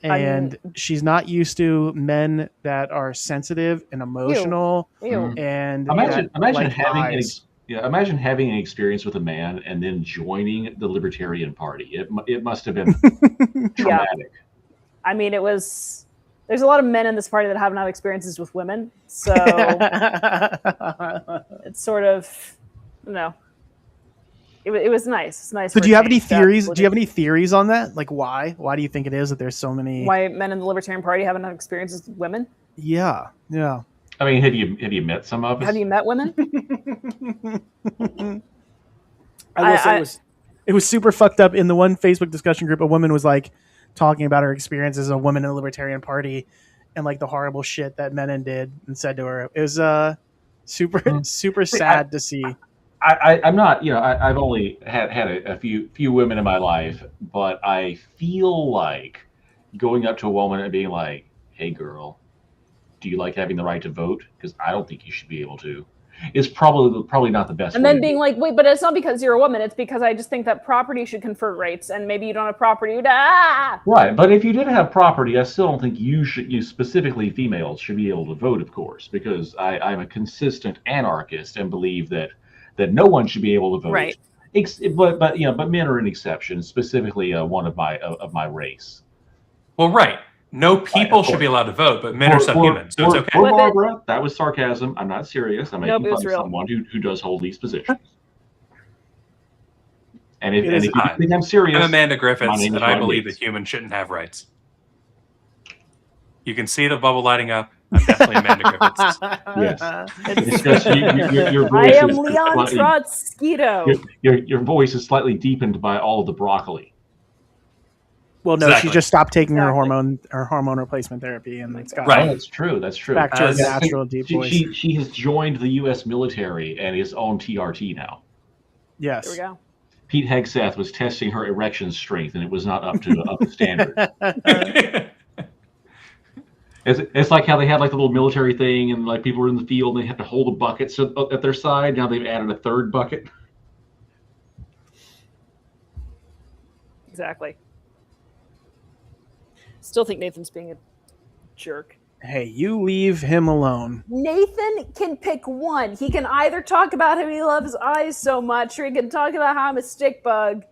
I mean- And she's not used to men that are sensitive and emotional Ew. Mhm. and Imagine that like having eyes. imagine having an experience with a man and then joining the Libertarian Party. It must have been traumatic. I mean, it was. There's a lot of men in this party that haven't had experiences with women, so it's sort of, you know. It was nice. It's nice. So for do you have any change to theories? Do you have any theories on that? Like why? Why do you think it is that there's so many? why men in the Libertarian Party haven't had experiences with women? Yeah, yeah. I mean, have you met some of us? Have you met women? I will say it was super fucked up. In the one Facebook discussion group, a woman was like talking about her experience as a woman in the Libertarian Party and like the horrible shit that Menon did and said to her. It was super sad to see. I'm not, I've only had a few women in my life, but I feel like going up to a woman and being like, "Hey, girl, do you like having the right to vote? Because I don't think you should be able to." Is probably not the best. And way then to being do it. like, wait, but it's not because you're a woman. It's because I just think that property should confer rights, and maybe you don't have property. Right, but if you did have property, I still don't think you specifically females should be able to vote, of course, because I'm a consistent anarchist and believe that no one should be able to vote. Right. But men are an exception, specifically one of my race. Well, right. No people of should course. be allowed to vote, but men are subhuman, so it's okay. For Flip it. Barbara, that was sarcasm. I'm not serious. I'm Nope, making it fun was of real. someone who does hold these positions. And if It is you think I'm serious, I'm Amanda My Griffiths, name is and I Ron believe Yates. that humans shouldn't have rights. You can see the bubble lighting up. I'm definitely Amanda Griffiths. Yes. It's just your I voice am is Leon slightly- Trotskyto. your voice is slightly deepened by all of the broccoli. Well, no, Exactly. she just stopped taking her Exactly. hormone replacement therapy, and it's got Right. Oh, that's true. That's true. back to her As- natural deep voice. She has joined the U.S. military and is on TRT now. Yes. There we go. Pete Hegseth was testing her erection strength, and it was not up to standard. It's like how they had like the little military thing, and like people were in the field and they had to hold the buckets at their side. Now they've added a third bucket. Exactly. Still think Nathan's being a jerk. Hey, you leave him alone. Nathan can pick one. He can either talk about how he loves eyes so much, or he can talk about how I'm a stick bug.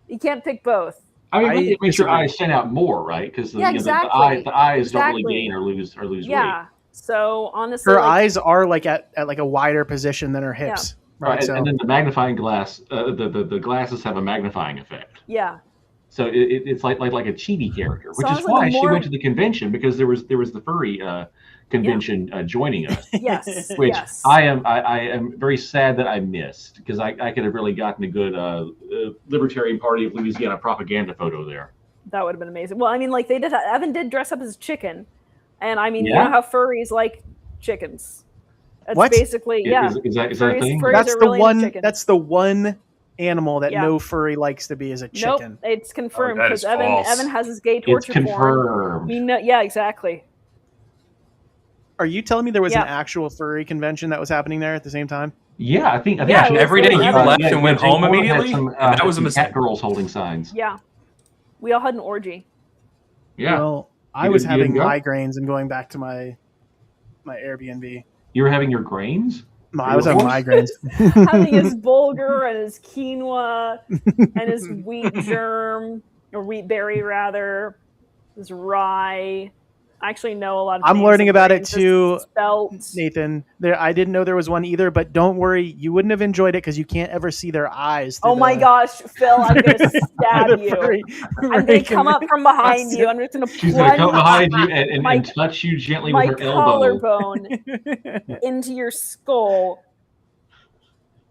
He can't pick both. I mean, it makes your disagree. eyes stand out more, right? Because Yeah, the exactly. eyes don't Exactly. really gain or lose weight. Yeah. So honestly, Her like, eyes are like at like a wider position than her hips. Right. Right, So and then the magnifying glass, the glasses have a magnifying effect. yeah. So it's like a chibi character, which Sounds is like why a she more- went to the convention, because there was the furry convention joining us. Yes. Which yes. I am very sad that I missed, because I could have really gotten a good Libertarian Party of Louisiana propaganda photo there. That would have been amazing. Well, I mean, like they did. Evan did dress up as a chicken, and I mean, you Yeah? know how furries like chickens. That's What? basically yeah. Is that a Furries- thing? furries- that's are the really into one. chickens. That's the one animal that Yeah. no furry likes to be is a chicken. Nope, it's confirmed that because is Evan false. Evan has his gay It's torture porn. confirmed. We know, yeah, exactly. Are you telling me there was Yeah. an actual furry convention that was happening there at the same time? Yeah, I think Yeah, it was- every day you Evan- left and went Jake home Warren had immediately, some, and that had was a some mistake. cat girls holding signs. Yeah, we all had an orgy. Yeah, Well, I You was didn't- you having didn't go? migraines and going back to my Airbnb. you were having your grains. No, I was having What? migraines. Having his bulgur and his quinoa and his wheat germ or wheat berry rather, his rye. I actually know a lot of. I'm names learning of about it grains. too, Spelt. Nathan. I didn't know there was one either, but don't worry, you wouldn't have enjoyed it because you can't ever see their eyes. Oh my gosh, Phil! I'm gonna stab you. I'm gonna come up from behind you. I'm just gonna She's gonna come plunge behind you and my- touch you gently my with her elbow. collarbone into your skull.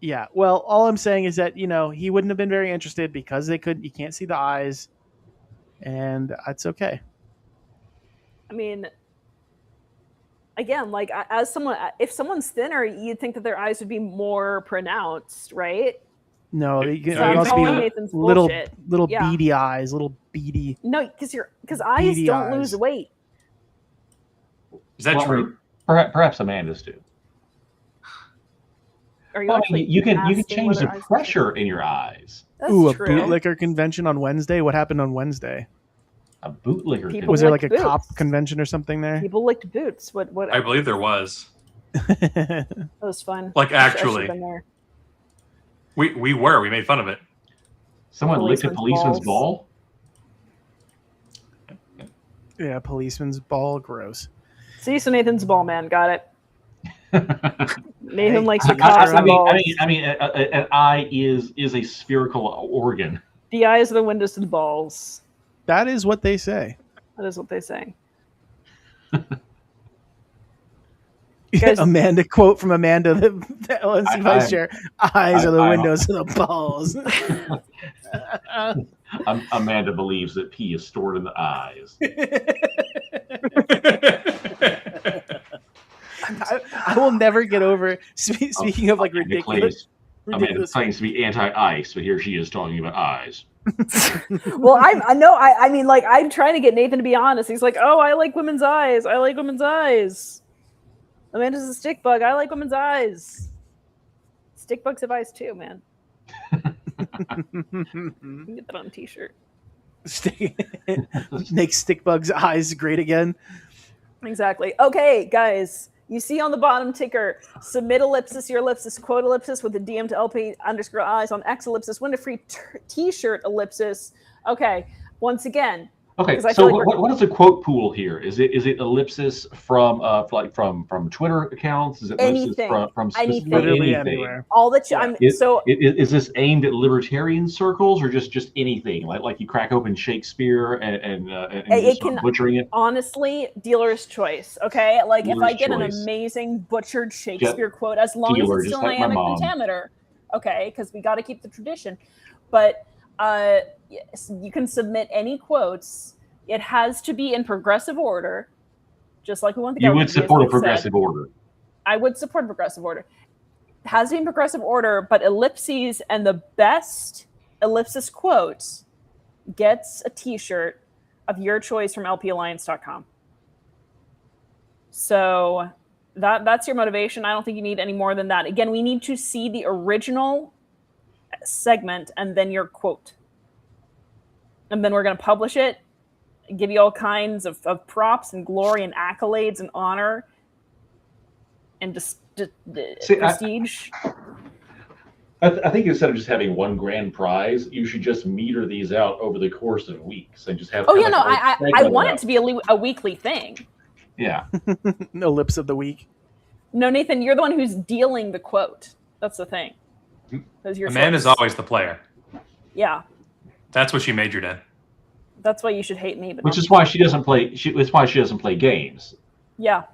Yeah, well, all I'm saying is that he wouldn't have been very interested because you can't see the eyes, and it's okay. I mean, again, like as someone, if someone's thinner, you'd think that their eyes would be more pronounced, right? No, So it I'm must calling be Nathan's little bullshit. little Yeah. beady eyes, little beady. No, because eyes Beady don't eyes. lose weight. Is that Well, true? Perhaps Amanda's do. Are you Well, I actually mean, you can asking change whether the eyes- pressure in your eyes. That's Ooh, a true. bootlicker convention on Wednesday. What happened on Wednesday? A bootlicker. People could- Was there licked like a cop boots. convention or something there? People licked boots. What? I believe there was. That was fun. Like, I should've actually. been there. We made fun of it. Someone licked a Policeman's policeman's ball. Yeah, policeman's ball, gross. See, so Nathan's a ball man. Got it. Nathan Hey, likes I- the cops I and balls. mean, an eye is a spherical organ. The eyes are the windows to the balls. That is what they say. That is what they say. Guys- Amanda quote from Amanda, the LNC vice I'm- chair. Eyes are the I'm- windows to the balls. Amanda believes that pee is stored in the eyes. I will never get over. Speaking of like ridiculous. Amanda claims to be anti-ice, but here she is talking about eyes. Well, I mean, like, I'm trying to get Nathan to be honest. He's like, oh, I like women's eyes. I like women's eyes. Amanda's a stick bug. I like women's eyes. Stick bugs have eyes too, man. You can get that on a t-shirt. Make Stickbug's eyes great again. Exactly. Okay, guys. You see on the bottom ticker, submit ellipsis, your ellipsis, quote ellipsis with a DM to LP_eyes on X ellipsis, win a free t-shirt ellipsis. Okay, once again. Okay, 'Cause I so feel like what is the quote pool here? Is it ellipsis from from Twitter accounts? Is it ellipsis Anything. from Anything. Literally anything? anywhere. All that Yeah. Is this aimed at libertarian circles or just anything? Like you crack open Shakespeare and It just can- start butchering it? honestly, dealer's choice. Okay, like if I Dealer's get an choice. amazing butchered Shakespeare quote, as long dealer, as it's just still like my iambic mom. pentameter, okay, because we got to keep the tradition. But yes, you can submit any quotes. It has to be in progressive order, just like we want the You would government to be, as support a we said. progressive order. I would support progressive order. It has to be in progressive order, but ellipses and the best ellipsis quote gets a T-shirt of your choice from lpalliance.com. So that's your motivation. I don't think you need any more than that. Again, we need to see the original segment and then your quote. And then we're going to publish it, give you all kinds of props and glory and accolades and honor and prestige. I think instead of just having one grand prize, you should just meter these out over the course of weeks and just have. Oh yeah, no, I want it to be a weekly thing. Yeah. Ellipse of the week. No, Nathan, you're the one who's dealing the quote. That's the thing. Amanda's always the player. Yeah. That's what she majored in. That's why you should hate me. But Which is why she doesn't play. That's why she doesn't play games. Yeah.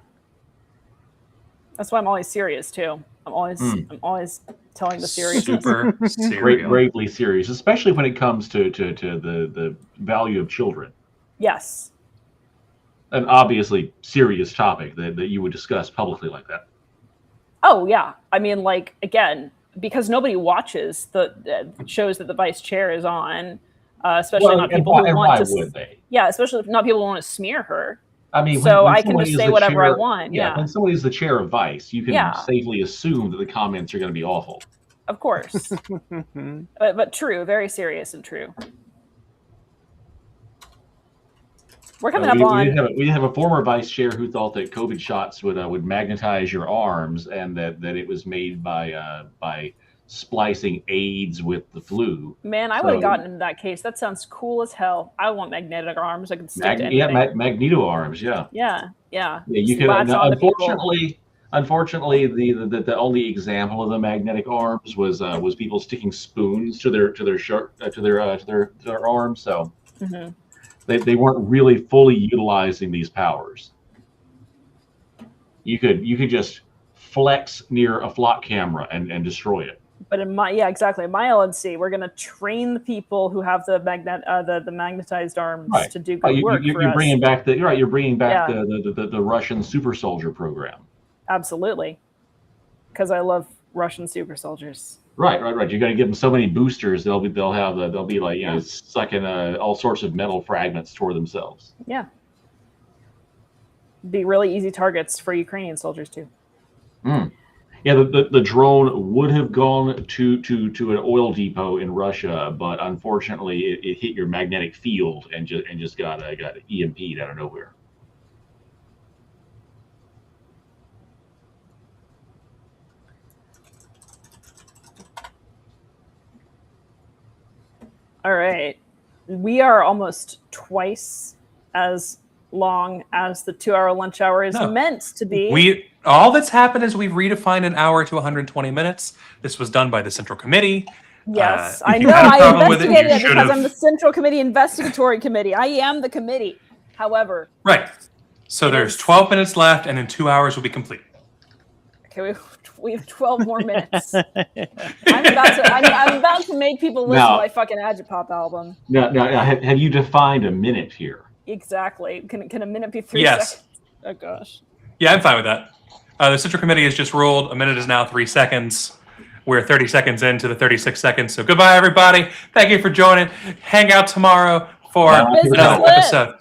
That's why I'm always serious too. I'm always telling the seriousness. Super serious. Gravely serious, especially when it comes to the value of children. Yes. An obviously serious topic that you would discuss publicly like that. Oh yeah, I mean, like, again, because nobody watches the shows that the vice chair is on, especially not people who want to. Would they? Yeah, especially not people who want to smear her. I mean, so I can just say whatever I want. Yeah. When somebody's the chair of vice, you can safely assume that the comments are going to be awful. Of course, but true, very serious and true. We're coming up on. We have a former vice chair who thought that COVID shots would magnetize your arms, and that it was made by splicing AIDS with the flu. Man, I would have gotten into that case. That sounds cool as hell. I want magnetic arms. I can stick to anything. Yeah, magneto arms. Yeah. Yeah. You can. Unfortunately, the only example of the magnetic arms was people sticking spoons to their arms. So. Mm-hmm. They weren't really fully utilizing these powers. You could just flex near a flock camera and destroy it. But in my In my LNC, we're going to train the people who have the magnetized arms to do good work. You're bringing back the Russian super soldier program. Absolutely, because I love Russian super soldiers. Right. You're going to give them so many boosters, they'll be like sucking all sorts of metal fragments toward themselves. Yeah, be really easy targets for Ukrainian soldiers too. Yeah, the drone would have gone to an oil depot in Russia, but unfortunately it hit your magnetic field and just got EMP'd out of nowhere. All right. We are almost twice as long as the 2-hour lunch hour is meant to be. All that's happened is we've redefined an hour to 120 minutes. This was done by the Central Committee. Yes, I know. I investigated it because I'm the Central Committee Investigatory Committee. I am the committee. However. Right. So there's 12 minutes left, and in 2 hours will be complete. Okay, we have 12 more minutes. I'm about to make people listen to my fucking Agitpop album. Now, have you defined a minute here? Exactly. Can a minute be 3 seconds? Oh gosh. Yeah, I'm fine with that. The Central Committee has just ruled a minute is now 3 seconds. We're 30 seconds into the 36 seconds. So goodbye, everybody. Thank you for joining. Hang out tomorrow for another episode.